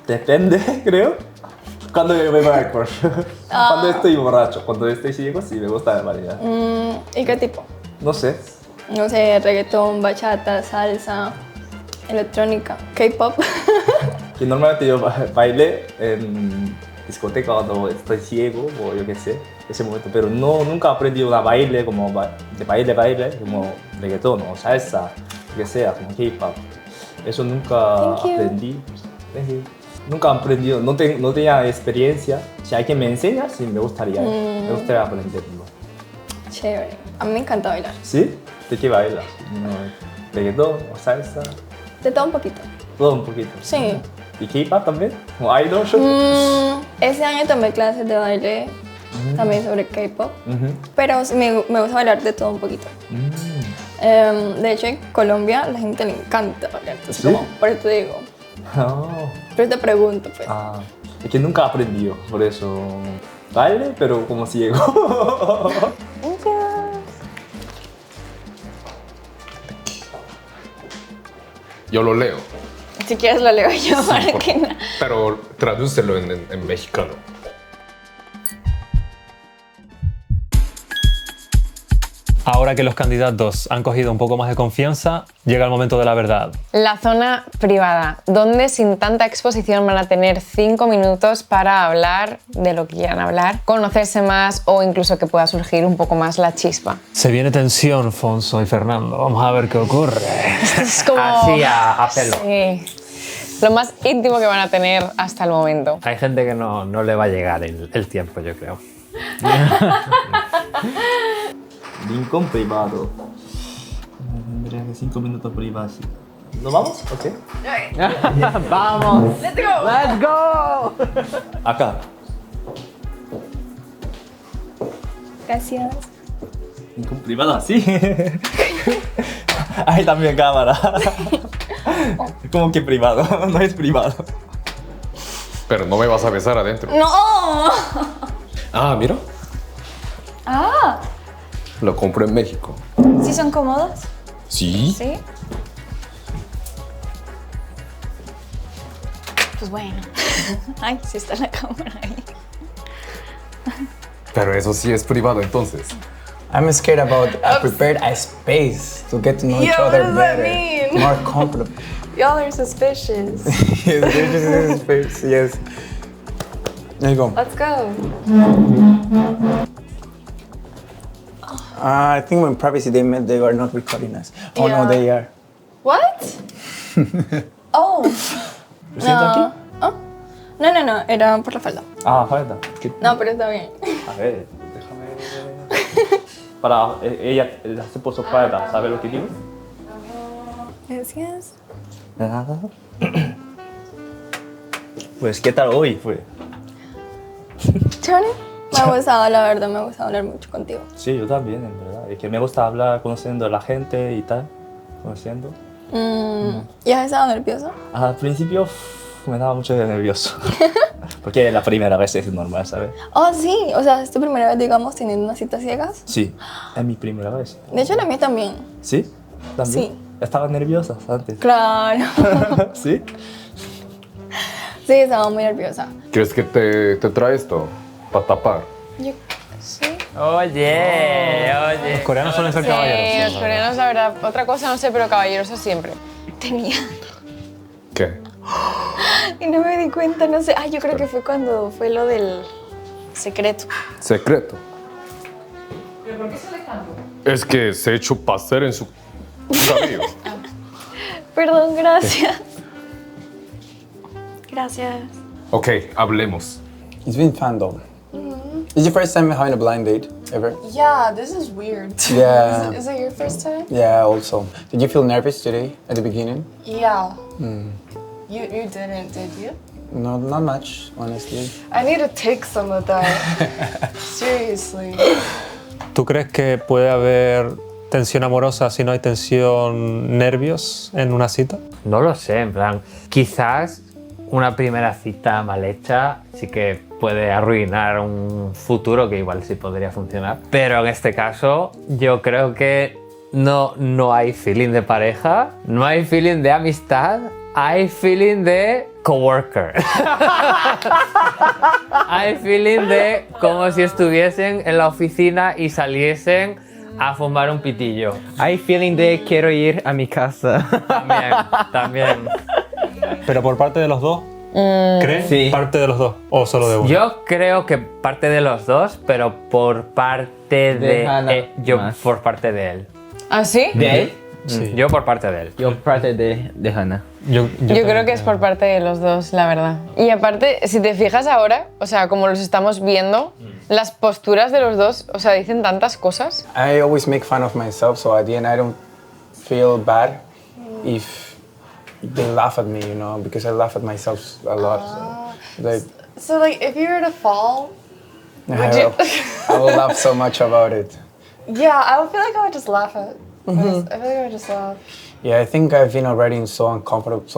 Depende, creo. Cuando me voy al crush. Cuando estoy borracho. Cuando estoy ciego, sí me gusta bailar. ¿Y qué tipo? No sé. No sé, reggaetón, bachata, salsa, electrónica, K-pop. Que normalmente yo bailé en discoteca cuando estoy ciego o yo qué sé, ese momento. Pero nunca aprendí una baile como de baile, como reggaetón o salsa, lo que sea, como K-pop. Eso nunca aprendí. Thank you. Nunca aprendí, no tenía experiencia. Si alguien me enseña, sí me gustaría aprenderlo. Chévere. A mí me encanta bailar. ¿Sí? ¿De qué bailas? ¿Reggaetón o salsa? De todo un poquito. Todo un poquito. Sí. ¿Y K-pop también? ¿Como idol show? Ese año tomé clases de baile también sobre K-pop. Pero sí me gusta bailar de todo un poquito. De hecho, en Colombia la gente le encanta bailar. Entonces, ¿Sí? como, por eso te digo. Oh. Pero te pregunto, pues. Es que nunca aprendí, por eso baile, pero como ciego. Yo lo leo. Si quieres lo leo yo para que no. Pero tradúcelo en mexicano. Ahora que los candidatos han cogido un poco más de confianza, llega el momento de la verdad. La zona privada, donde sin tanta exposición van a tener 5 minutos para hablar de lo que quieran hablar, conocerse más o incluso que pueda surgir un poco más la chispa. Se viene tensión, Fonso y Fernando. Vamos a ver qué ocurre. Es como... Así a pelo. Sí. lo más íntimo que van a tener hasta el momento. Hay gente que no le va a llegar el tiempo, yo creo. Rincón privado. Tendría que 5 minutos privados. ¿Nos vamos? Ok. ¡Vamos! ¡Let's go! ¡Let's go! Acá. Gracias. Rincón privado, así. Ahí también cámara. ¿Cómo que privado? No es privado. Pero no me vas a besar adentro. ¡No! Ah, mira. Ah, Lo compro en México. ¿sí son cómodos? ¿Sí? Sí. Pues bueno. Ay, sí está la cámara ahí. Pero eso sí es privado entonces. I'm scared about I prepared a space to get to know each Yo, other what does that better. mean? More comfortable. Y'all are suspicious. Yes, this is a space, yes. There you go. Let's go. I think when privacy they meant they were not recording us. Oh Yeah. no, they are. What? Oh. ¿Lo siento aquí? Oh. No, era por la falda. Ah, falta. No, pero está bien. A ver, déjame. Para ella se puso falda, ¿sabes lo que digo? Gracias. De nada. Pues, ¿qué tal hoy fue? Chévere. Me ha gustado, la verdad, me ha gustado hablar mucho contigo. Sí, yo también, en verdad. Es que me gusta hablar, conociendo a la gente y tal. Conociendo. ¿Y has estado nervioso? Al principio me daba mucho nervioso. Porque la primera vez es normal, ¿sabes? Oh, sí. O sea, es tu primera vez, digamos, teniendo una cita ciegas. Sí, es mi primera vez. De hecho, la mía también. ¿Sí? ¿También? Sí. ¿Estaba nerviosa antes? Claro. ¿Sí? Sí, estaba muy nerviosa. ¿Quieres que te trae esto? Para tapar. Yo, sí. Oye, oye. Los coreanos suelen ser Sí, caballeros. los coreanos, la verdad, otra cosa no sé, pero caballerosos siempre. Tenía. ¿Qué? Y no me di cuenta, no sé. Ay, yo creo que fue cuando fue lo del secreto. Secreto. ¿Pero por qué sale tanto? Es que se echó pastel en su cabello. Perdón, gracias. Gracias. Ok, hablemos. It's been fun though. Is your first time having a blind date ever? Yeah, this is weird. Yeah. Is it your first time? Yeah, also. Did you feel nervous today at the beginning? Yeah. You didn't, did you? No, not much, honestly. I need to take some of that. Seriously. ¿Tú crees que puede haber tensión amorosa si no hay tensión nervios en una cita? No lo sé, en plan, quizás una primera cita mal hecha sí que puede arruinar un futuro que igual sí podría funcionar. Pero en este caso yo creo que no hay feeling de pareja, no hay feeling de amistad, hay feeling de coworker. Hay feeling de como si estuviesen en la oficina y saliesen a fumar un pitillo. Hay feeling de quiero ir a mi casa. También. ¿Pero por parte de los dos? ¿Crees? Sí. ¿Parte de los dos o solo de uno? Yo creo que parte de los dos, pero por parte de Hannah yo más. por parte de él. ¿Ah, sí? ¿De él? Sí. Yo por parte de él. Yo parte de Hannah. Yo creo que es por parte de los dos, la verdad. Y aparte, si te fijas ahora, o sea, como los estamos viendo, las posturas de los dos, o sea, dicen tantas cosas. I always make fun of myself, so at the end I don't feel bad if they laugh at me, you know, because I laugh at myself a lot. So, like, if you were to fall, I will laugh so much about it. yeah, I would feel like I would just laugh at. I feel like I would just laugh. Yeah, I think I've been already in so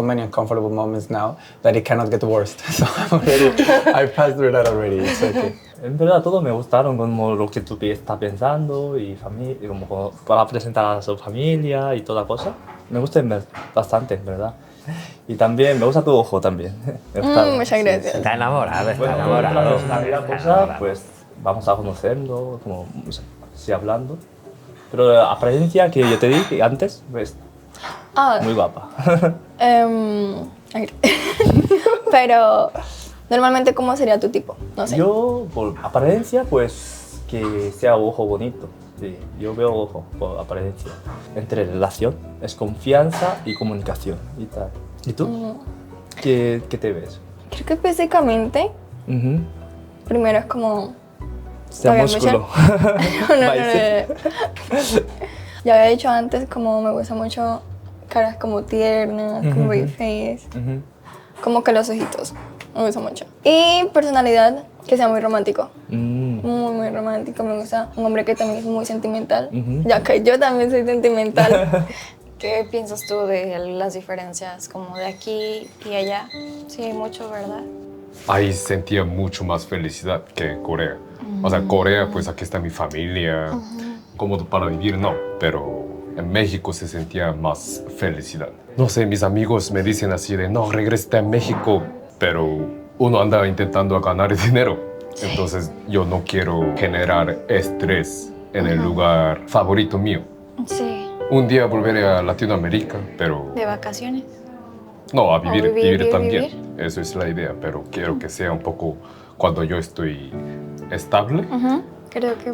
many uncomfortable moments now that it cannot get worse. So I passed through that already. It's okay. En verdad, todos me gustaron como lo que tú estás pensando y como para presentar a su familia y toda cosa. Me gusta bastante, en verdad. Y también me gusta tu ojo también. Me gusta, Muchas gracias. Está enamorado, está Bueno, enamorado. la primera cosa, pues vamos a conocerlo, como así hablando. Pero la apariencia que yo te dije antes, pues Ah, muy guapa. ay, pero normalmente, ¿cómo sería tu tipo? No sé. Yo, por apariencia, pues que sea ojo bonito. Sí, yo veo ojo por apariencia. Entre relación, es confianza y comunicación y tal. ¿Y tú? ¿Qué te ves? Creo que físicamente, primero es como... Sea músculo. No. Ya había dicho antes como me gusta mucho caras como tiernas, como baby face, como que los ojitos, me gusta mucho. Y personalidad, que sea muy romántico. Muy romántico, me gusta un hombre que también es muy sentimental, ya que yo también soy sentimental. ¿Qué piensas tú de las diferencias como de aquí y allá? Sí, hay mucho, ¿verdad? Ahí sentía mucho más felicidad que en Corea. O sea, Corea, pues aquí está mi familia, cómodo para vivir, no, pero en México se sentía más felicidad. No sé, mis amigos me dicen así de, no, regresa a México, pero uno anda intentando ganar dinero. Entonces yo no quiero generar estrés en el lugar favorito mío. Sí. Un día volveré a Latinoamérica, pero... ¿De vacaciones? No, a vivir, vivir también. vivir. Eso es la idea, pero quiero que sea un poco cuando yo estoy estable. Creo que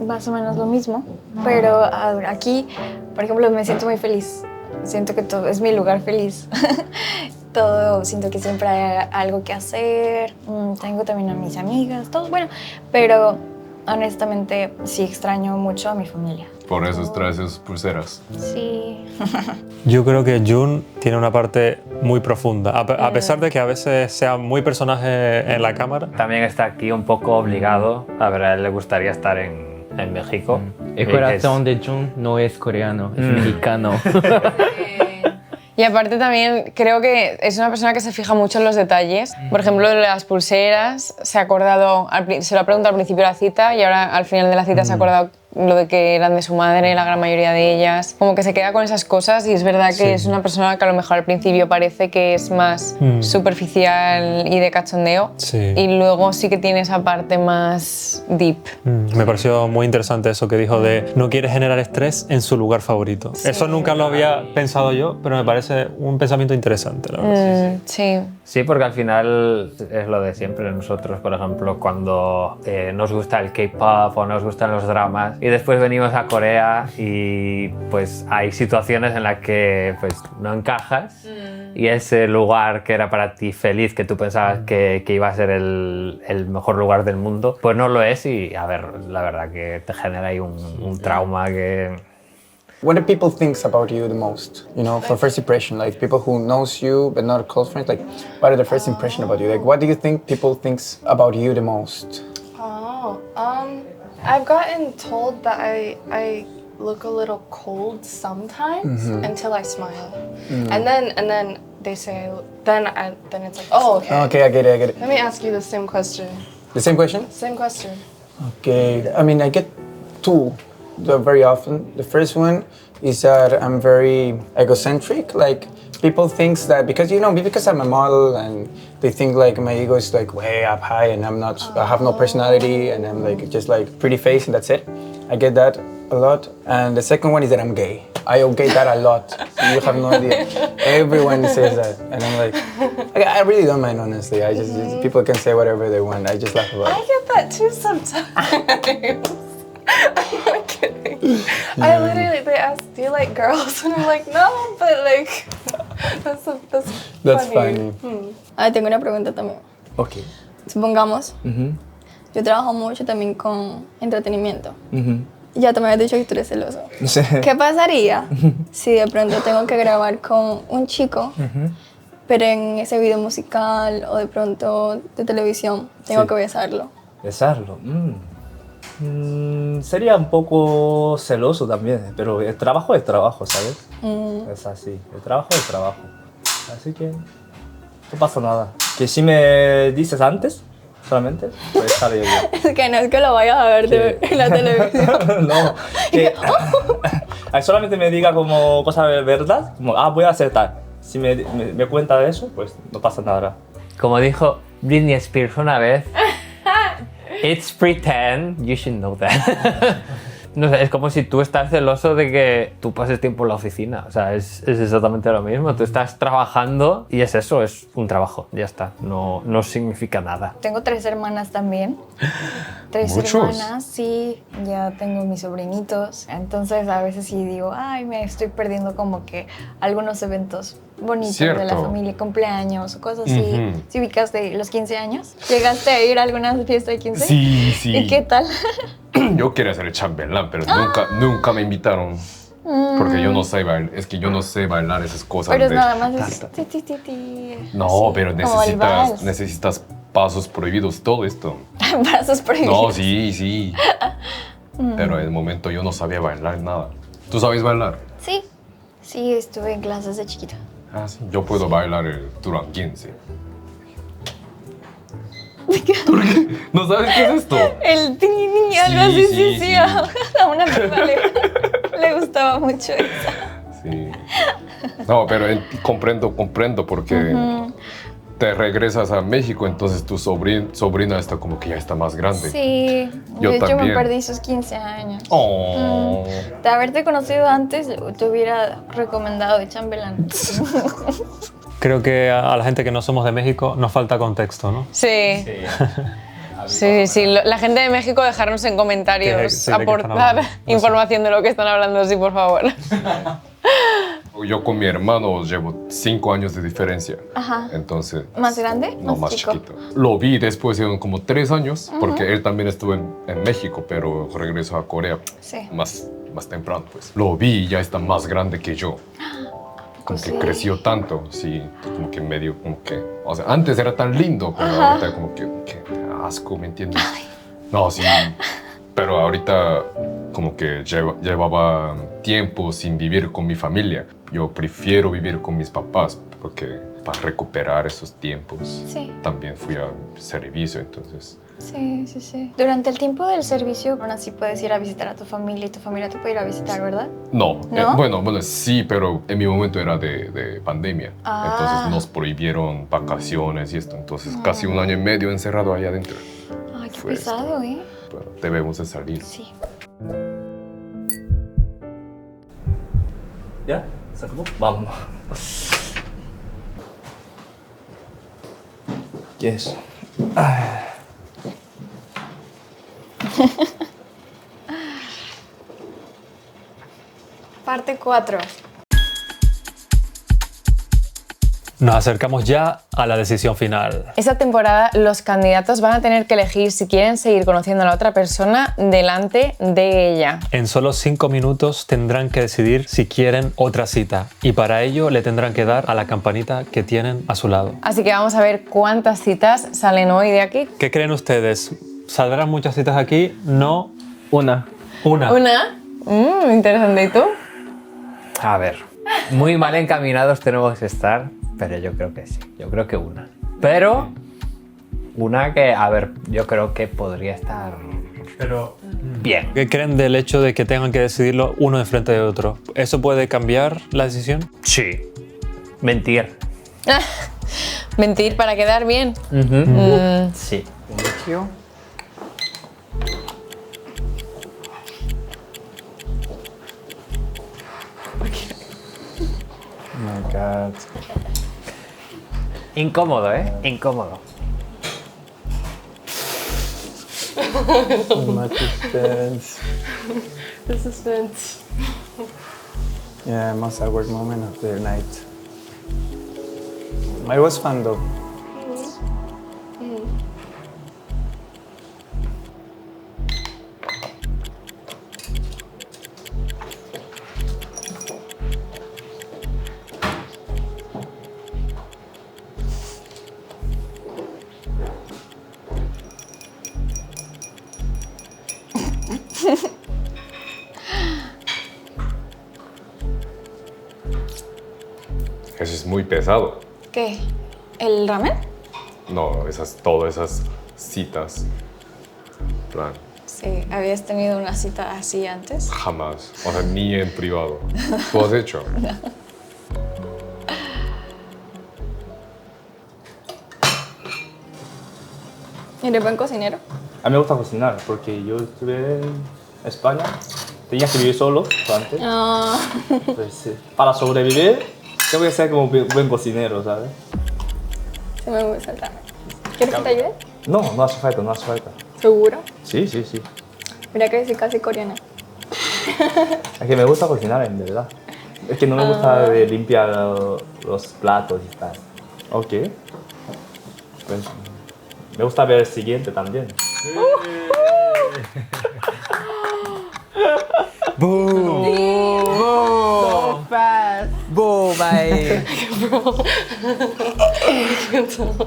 más o menos lo mismo, pero aquí, por ejemplo, me siento muy feliz. Siento que todo es mi lugar feliz. Todo, siento que siempre hay algo que hacer. Tengo también a mis amigas, todo bueno, pero honestamente sí extraño mucho a mi familia. Por eso traes esas pulseras. Sí. Yo creo que Jun tiene una parte muy profunda, a pesar de que a veces sea muy personaje en la cámara. También está aquí un poco obligado. A ver, a él le gustaría estar en México. El corazón de Jun no es coreano, es mexicano. Y aparte también creo que es una persona que se fija mucho en los detalles. Por ejemplo, las pulseras, se ha acordado, se lo ha preguntado al principio de la cita y ahora al final de la cita se ha acordado lo de que eran de su madre, la gran mayoría de ellas. Como que se queda con esas cosas y es verdad que es una persona que a lo mejor al principio parece que es más superficial y de cachondeo. Y luego sí que tiene esa parte más deep. Me pareció muy interesante eso que dijo de no quiere generar estrés en su lugar favorito. Eso nunca lo había pensado yo, pero me parece un pensamiento interesante, la verdad. Sí. Sí, porque al final es lo de siempre. Nosotros, por ejemplo, cuando nos gusta el K-pop o nos gustan los dramas y después venimos a Corea y pues hay situaciones en las que pues no encajas y ese lugar que era para ti feliz, que tú pensabas que iba a ser el mejor lugar del mundo, pues no lo es y a ver, la verdad que te genera ahí un trauma que... What do people think about you the most? You know, for first impression, like people who knows you but not close friends, like what are the first impression about you? Like what do you think people thinks about you the most? I've gotten told that I look a little cold sometimes until I smile, and then they say then it's like, oh, okay. Okay, I get it. Let me ask you the same question. The same question? Same question. Okay, I mean I get two very often. The first one is that I'm very egocentric. Like people think that because because I'm a model and they think like my ego is like way up high and I have no personality and I'm like just like pretty face and that's it. I get that a lot. And the second one is that I'm gay. I get that a lot. So you have no idea. Everyone says that and I'm like I really don't mind honestly. I just people can say whatever they want. I just laugh about it. I get that too sometimes. I'm not kidding. I literally, they ask, do you like girls? And I'm like, no, but like, that's funny. Tengo una pregunta también. Ok. Supongamos, yo trabajo mucho también con entretenimiento. Ya te me habías dicho que tú eres celoso. Sí. ¿Qué pasaría si de pronto tengo que grabar con un chico, pero en ese video musical o de pronto de televisión tengo que besarlo? Besarlo. Sería un poco celoso también, pero el trabajo es trabajo, ¿sabes? Es así, el trabajo es trabajo. Así que no pasa nada. Que si me dices antes, solamente, pues sale bien. Es que no es que lo vayas a ver en la televisión. No, que solamente me diga como cosa de verdad, como, voy a hacer tal. Si me cuenta de eso, pues no pasa nada. Como dijo Britney Spears una vez, it's pretend, you should know that. No sé, es como si tú estás celoso de que tú pases tiempo en la oficina. O sea, es exactamente lo mismo. Tú estás trabajando y es eso, es un trabajo. Ya está, no significa nada. Tengo 3 hermanas también. 3 ¿Muchos? hermanas, sí. Ya tengo mis sobrinitos. Entonces a veces sí digo, ay, me estoy perdiendo como que algunos eventos bonitos de la Cierto. familia, cumpleaños o cosas así. ¿Sí ubicas de los 15 años? ¿Llegaste a ir a alguna fiesta de 15? Sí, sí. ¿Y qué tal? Yo quería ser el chambelán, pero nunca me invitaron. Porque yo no sé bailar, es que yo no sé bailar esas cosas. Pero es de nada más es ta, ta. ti. No, así, pero como el vals. necesitas pasos prohibidos, todo esto. Pasos prohibidos. No, sí. Pero en el momento yo no sabía bailar nada. ¿Tú sabes bailar? Sí, estuve en clases de chiquita. Ah, sí. Yo puedo bailar el Duranguín, sí. ¿Por qué? ¿No sabes qué es esto? El tini, algo así, sí. A una prima le gustaba mucho eso. Sí. No, pero comprendo porque te regresas a México, entonces tu sobrina está como que ya está más grande. Sí, Yo de hecho me también. perdí sus 15 años. Oh. De haberte conocido antes, te hubiera recomendado de chambelán. Creo que a la gente que no somos de México nos falta contexto, ¿no? Sí. Sí. La gente de México, dejarnos en comentarios, ¿De qué están aportar hablando? información de lo que están hablando, sí, por favor. Yo con mi hermano llevo 5 años de diferencia. Ajá. Entonces. ¿Más grande? No, más chico. chiquito. Lo vi después de como 3 años, porque él también estuvo en México, pero regresó a Corea Sí. más temprano, pues. Lo vi y ya está más grande que yo. Como que creció tanto, sí, como que medio, como que... O sea, antes era tan lindo, pero ahorita como que asco, ¿me entiendes? No, sí, pero ahorita como que llevaba tiempo sin vivir con mi familia. Yo prefiero vivir con mis papás, porque para recuperar esos tiempos también fui a servicio, entonces... Sí. Durante el tiempo del servicio, aún así puedes ir a visitar a tu familia y tu familia te puede ir a visitar, ¿verdad? No, ¿No? Bueno, sí, pero en mi momento era de pandemia. Entonces nos prohibieron vacaciones y esto. Entonces casi 1 año y medio encerrado ahí adentro. Ay, qué Fue pesado, ¿eh? Pero debemos de salir. Sí. ¿Ya? ¿Se acabó? Vamos. Yes. Parte 4. Nos acercamos ya a la decisión final. Esta temporada los candidatos van a tener que elegir si quieren seguir conociendo a la otra persona delante de ella. En solo 5 minutos tendrán que decidir si quieren otra cita y para ello le tendrán que dar a la campanita que tienen a su lado. Así que vamos a ver cuántas citas salen hoy de aquí. ¿Qué creen ustedes? ¿Saldrán muchas citas aquí? No. Una. ¿Una? Interesante. ¿Y tú? A ver, muy mal encaminados tenemos que estar, pero yo creo que sí. Yo creo que una. Pero una que, a ver, yo creo que podría estar bien. ¿Qué creen del hecho de que tengan que decidirlo uno enfrente de otro? ¿Eso puede cambiar la decisión? Sí. Mentir. Mentir para quedar bien. Sí. Oh my God. Incómodo, ¿eh? Incómodo. So much suspense. The suspense. Yeah, most awkward moment of the night. It was fun though. Eso es muy pesado. ¿Qué? ¿El ramen? No, todas esas citas. Plan, Sí. ¿Habías tenido una cita así antes? jamás. O sea, ni en privado. ¿Tú has hecho? ¿Eres buen cocinero? A mí me gusta cocinar porque yo estuve en España. Tenía que vivir solo antes. Ah. Pues, sí. Para sobrevivir, tengo que ser como buen cocinero, ¿sabes? Se me gusta el ramen. ¿Quieres que te ayude? No, no hace falta, no hace falta. ¿Seguro? Sí, sí, sí. Mira que soy casi coreana. Es que me gusta cocinar, en verdad. Es que no me gusta de limpiar los platos y tal. Ok. Pues, me gusta ver el siguiente también. Boom! So fast. Boom! Bye! Bro. I can't tell.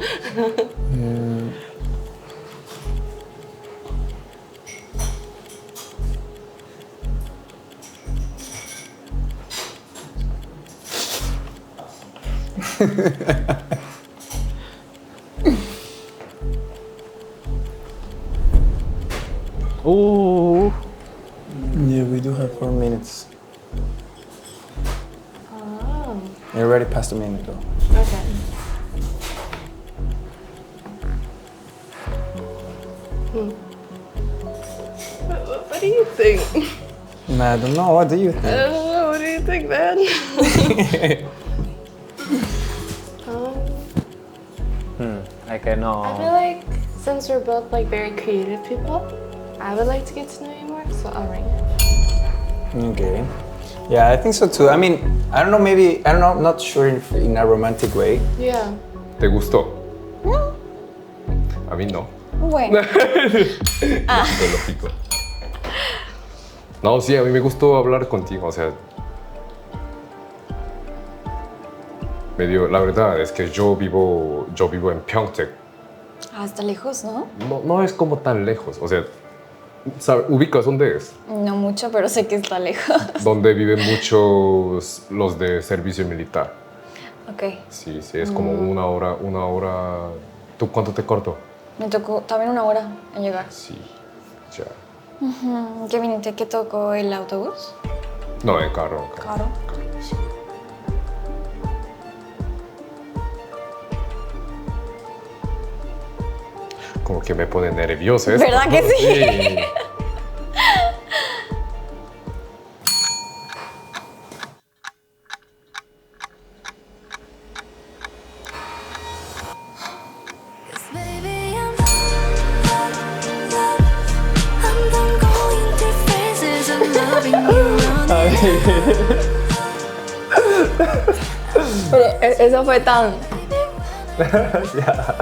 Ooh! Yeah, we do have 4 minutes. Oh. You're already past a minute though. Okay. What do you think? Nah, I don't know. What do you I think? don't know. What do you think, man? Es que no. I feel like since we're both like very creative people, I would like to get to know you more, so I'll ring it. Okay. Yeah, I think so too. I mean, I don't know, maybe, I don't know, I'm not sure if in a romantic way. Yeah. ¿Te gustó? A mí no. Bueno. Te lo pico. No, sí, a mí me gustó hablar contigo, o sea... la verdad es que yo vivo en Pyeongtaek. Hasta lejos, ¿no? No es como tan lejos, o sea, ¿ubicas dónde es? No mucho, pero sé que está lejos. Donde viven muchos los de servicio militar. Ok. Sí, es como una hora... ¿Tú cuánto te cortó? Me tocó también 1 hora en llegar. Sí, ya. ¿Qué viniste? ¿Qué tocó el autobús? No, en carro. Claro. Sí. Como que me pone nervioso esto. ¿Verdad que sí? Pero eso fue tan... Ya.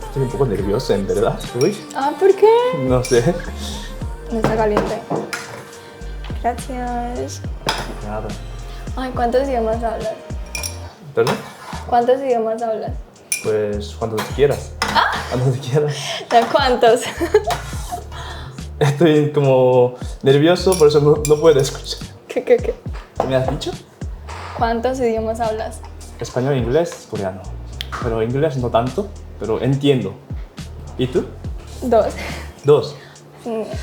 Estoy un poco nervioso, en verdad. Uy, Ah, ¿por qué? no sé. No está caliente. Gracias. Nada. Ay, ¿cuántos idiomas hablas? ¿Perdón? ¿Cuántos idiomas hablas? Pues cuando tú quieras. Cuando tú quieras. ¿Cuántos? Estoy como nervioso, por eso no puedo escuchar. ¿Qué? ¿Me has dicho? ¿Cuántos idiomas hablas? Español, inglés, coreano. Pero inglés no tanto, pero entiendo. ¿Y tú? 2. 2.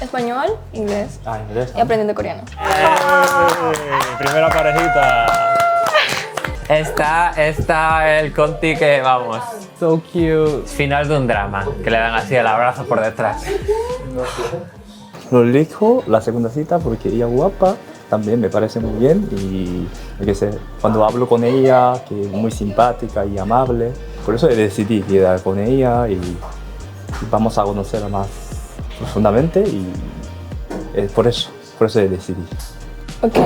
Español, inglés Inglés. y aprendiendo coreano. Primera parejita. Está el Conti que, vamos, So cute. final de un drama, que le dan así el abrazo por detrás. Lo elijo la segunda cita porque ella es guapa, también me parece muy bien y yo qué sé, cuando hablo con ella, que es muy simpática y amable, por eso decidí quedar con ella y vamos a conocerla más profundamente y por eso decidí. Ok,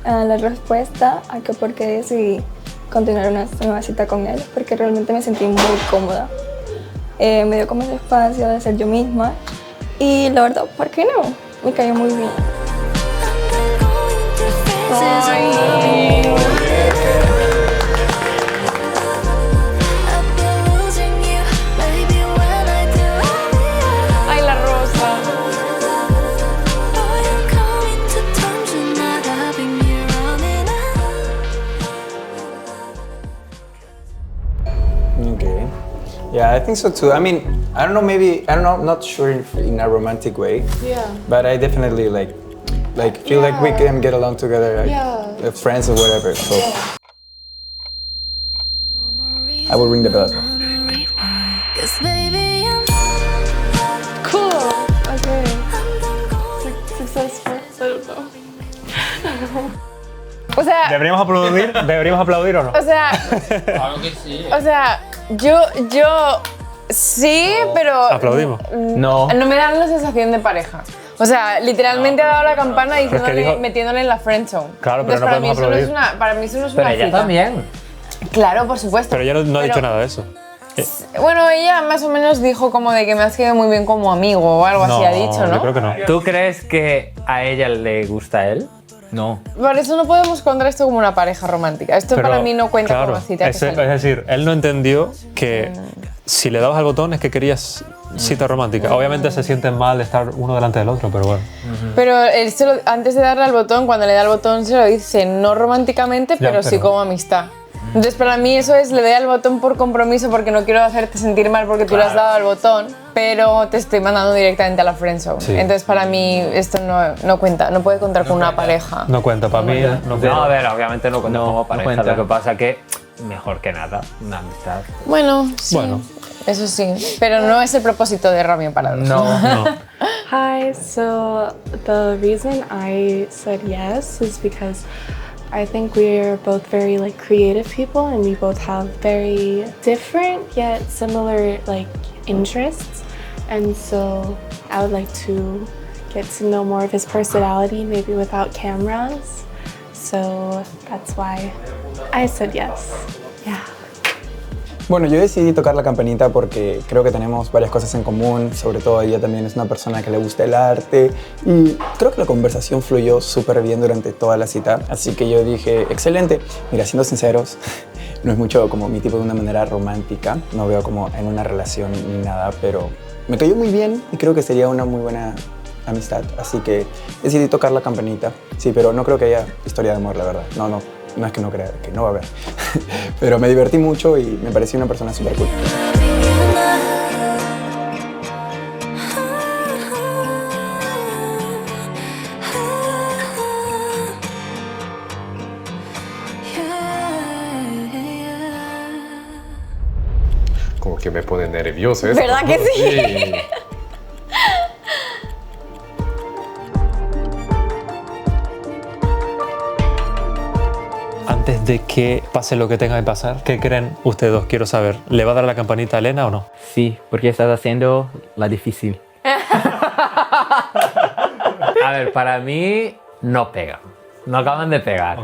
la respuesta a que por qué decidí continuar una nueva cita con él, porque realmente me sentí muy cómoda. Me dio como ese espacio de ser yo misma y la verdad, ¿por qué no? Me cayó muy bien. Ay, la rosa. Okay. Yeah, I think so too. I mean, I don't know, maybe, I don't know, not sure if in a romantic way, Yeah. but I definitely feel like we Yeah. can get along together, like, Yeah. friends or whatever. So I will ring the bell as well. Cool. Okay. Successful. I don't know. O sea, ¿Deberíamos aplaudir o no? o sea, Claro que sí. o sea, yo sí, pero Aplaudimos. No. no me dan la sensación de pareja. O sea, literalmente ha dado la campana dijo- metiéndole en la friendzone. Claro, pero Entonces, no para mí podemos eso no es aplaudir. para mí eso no es Pero una ella cita. también. Claro, por supuesto. Pero ella no ha dicho nada de eso. Bueno, ella más o menos dijo como de que me has quedado muy bien como amigo o algo así ha dicho, ¿no? Yo creo que no. ¿Tú crees que a ella le gusta a él? No. Por eso no podemos contar esto como una pareja romántica. Esto Pero, para mí no cuenta claro, como cita. es decir, él no entendió que si le dabas al botón es que querías cita romántica. Obviamente se sienten mal de estar uno delante del otro, pero bueno. Pero él antes de darle al botón, cuando le da el botón, se lo dice no románticamente, pero sí pero- como amistad. Entonces para mí eso es, le doy al botón por compromiso porque no quiero hacerte sentir mal porque tú le has dado al botón, pero te estoy mandando directamente a la friendzone. Sí. Entonces para mí esto no cuenta, no puede contar con una pareja. No cuenta, para mí no cuenta. No, a ver, obviamente no cuenta No, como no pareja. cuenta. Lo que pasa que mejor que nada, una amistad. Bueno, sí. Bueno. Eso sí, pero no es el propósito de Romeo para dos. No. Hi, so the reason I said yes is because I think we're both very like creative people and we both have very different yet similar like interests. And so I would like to get to know more of his personality, maybe without cameras. So that's why I said yes. Yeah. Bueno, yo decidí tocar la campanita porque creo que tenemos varias cosas en común, sobre todo ella también es una persona que le gusta el arte y creo que la conversación fluyó súper bien durante toda la cita, así que yo dije, excelente. Mira, siendo sinceros, no es mucho como mi tipo de una manera romántica, no veo como en una relación ni nada, pero me cayó muy bien y creo que sería una muy buena amistad, así que decidí tocar la campanita. Sí, pero no creo que haya historia de amor, la verdad, no es que no crea, que no va a haber. Pero me divertí mucho y me pareció una persona súper cool. Como que me pone nervioso esto. ¿Verdad que sí? Antes de que pase lo que tenga que pasar, ¿qué creen ustedes dos? Quiero saber. ¿Le va a dar la campanita a Elena o no? Sí, porque estás haciendo la difícil. A ver, para mí no pegan. No acaban de pegar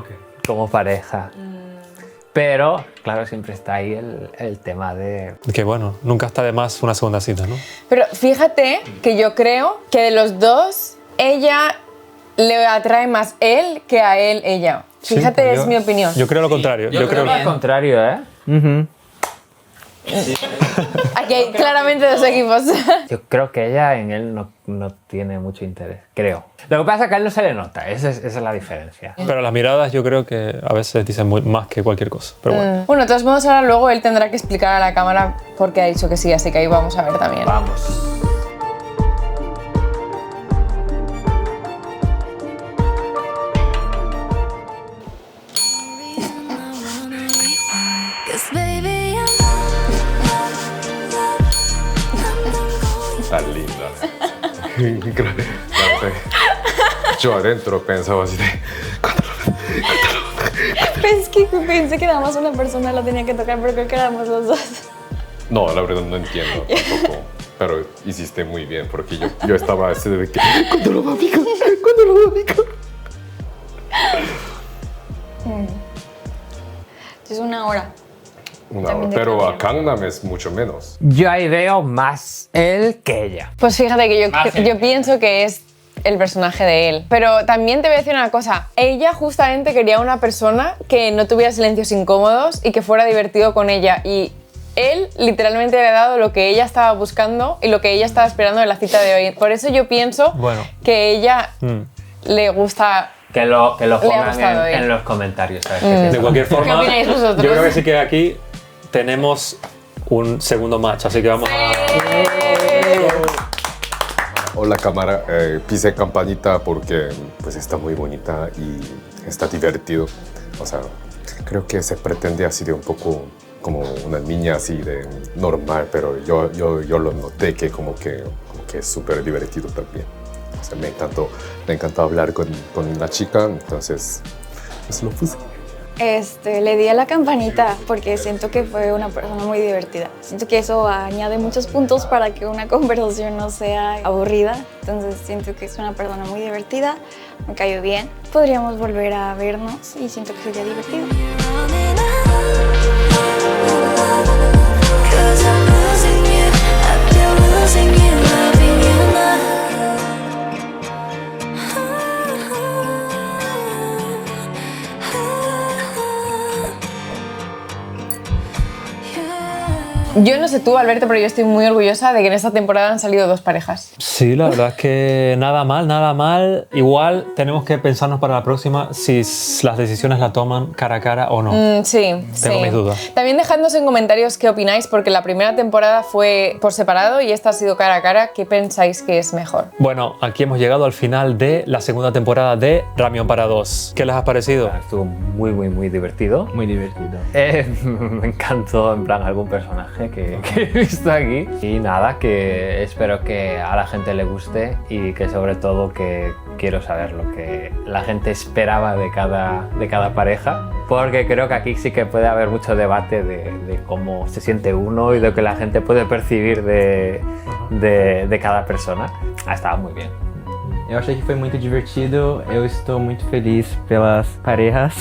como pareja. Pero, claro, siempre está ahí el tema de... Que bueno, nunca está de más una segunda cita, ¿no? Pero fíjate que yo creo que de los dos, ella le atrae más él que a él ella. Fíjate, Sí, es mi opinión. Yo creo lo contrario. Yo creo al contrario, ¿eh? Aquí hay claramente dos equipos. Yo creo que ella en él no tiene mucho interés, creo. Lo que pasa es que a él no se le nota, esa es la diferencia. Pero las miradas yo creo que a veces dicen más que cualquier cosa. Pero bueno. Bueno, de todos modos, ahora luego él tendrá que explicar a la cámara por qué ha dicho que sí, así que ahí vamos a ver también. Vamos. Tan linda. Yo adentro pensaba así de... Pensé que nada más una persona lo tenía que tocar, pero creo que éramos los dos. No, la verdad no entiendo tampoco. Pero hiciste muy bien porque yo estaba así de que... ¿Cuándo lo va a picar? ¿Cuándo lo va a picar? Es una hora. Pero a Gangnam es mucho menos. Yo ahí veo más él que ella. Pues fíjate que yo pienso que es el personaje de él. Pero también te voy a decir una cosa. Ella justamente quería una persona que no tuviera silencios incómodos y que fuera divertido con ella. Y él literalmente le ha dado lo que ella estaba buscando y lo que ella estaba esperando en la cita de hoy. Por eso yo pienso que ella le gusta... Que lo Le ha pongan gustado en él. los comentarios. ¿Sabes? De cualquier forma, ¿Qué opináis vosotros? yo creo que sí que aquí tenemos un segundo match, así que vamos a... Hola cámara, pise campanita porque pues está muy bonita y está divertido. O sea, creo que se pretende así de un poco como una niña así de normal, pero yo lo noté que como que es súper divertido también. O sea, me encantó hablar con la chica, entonces pues lo puse. le di a la campanita porque siento que fue una persona muy divertida. Siento que eso añade muchos puntos para que una conversación no sea aburrida. Entonces siento que es una persona muy divertida, me cayó bien. Podríamos volver a vernos y siento que sería divertido. Yo no sé tú, Alberto, pero yo estoy muy orgullosa de que en esta temporada han salido 2 parejas. Sí, la verdad es que nada mal, nada mal. Igual tenemos que pensarnos para la próxima si las decisiones la toman cara a cara o no. Sí, Tengo mis dudas. También dejadnos en comentarios qué opináis, porque la primera temporada fue por separado y esta ha sido cara a cara. ¿Qué pensáis que es mejor? Bueno, aquí hemos llegado al final de la segunda temporada de Ramión para dos. ¿Qué les ha parecido? Estuvo muy divertido. Muy divertido. Me encantó, en plan, algún personaje que he visto aquí. Y nada, que espero que a la gente le guste y que sobre todo que quiero saber lo que la gente esperaba de cada pareja. Porque creo que aquí sí que puede haber mucho debate de cómo se siente uno y de lo que la gente puede percibir de cada persona. Ha estado muy bien. Eu achei que foi muito divertido, eu estou muito feliz pelas parejas.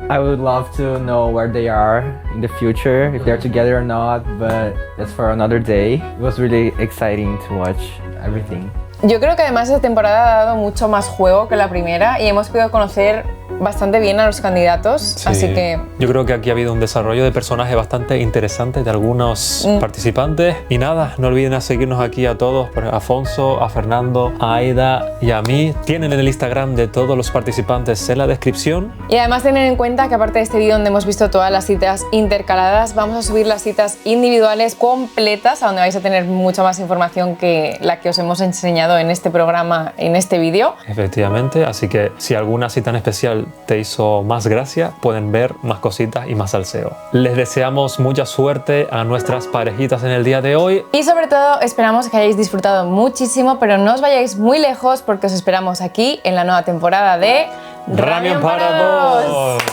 I would love to know where they are in the future, if they're together or not, but that's for another day. It was really exciting to watch everything. Yo creo que además esta temporada ha dado mucho más juego que la primera y hemos podido conocer bastante bien a los candidatos, Sí. así que... Yo creo que aquí ha habido un desarrollo de personajes bastante interesante de algunos participantes. Y nada, no olviden a seguirnos aquí a todos, a Afonso, a Fernando, a Aida y a mí. Tienen el Instagram de todos los participantes en la descripción. Y además tener en cuenta que aparte de este vídeo donde hemos visto todas las citas intercaladas, vamos a subir las citas individuales completas, a donde vais a tener mucha más información que la que os hemos enseñado en este programa, en este vídeo. Efectivamente, así que si alguna cita en especial te hizo más gracia, pueden ver más cositas y más salseo. Les deseamos mucha suerte a nuestras parejitas en el día de hoy. Y sobre todo esperamos que hayáis disfrutado muchísimo, pero no os vayáis muy lejos porque os esperamos aquí en la nueva temporada de Ramión para dos.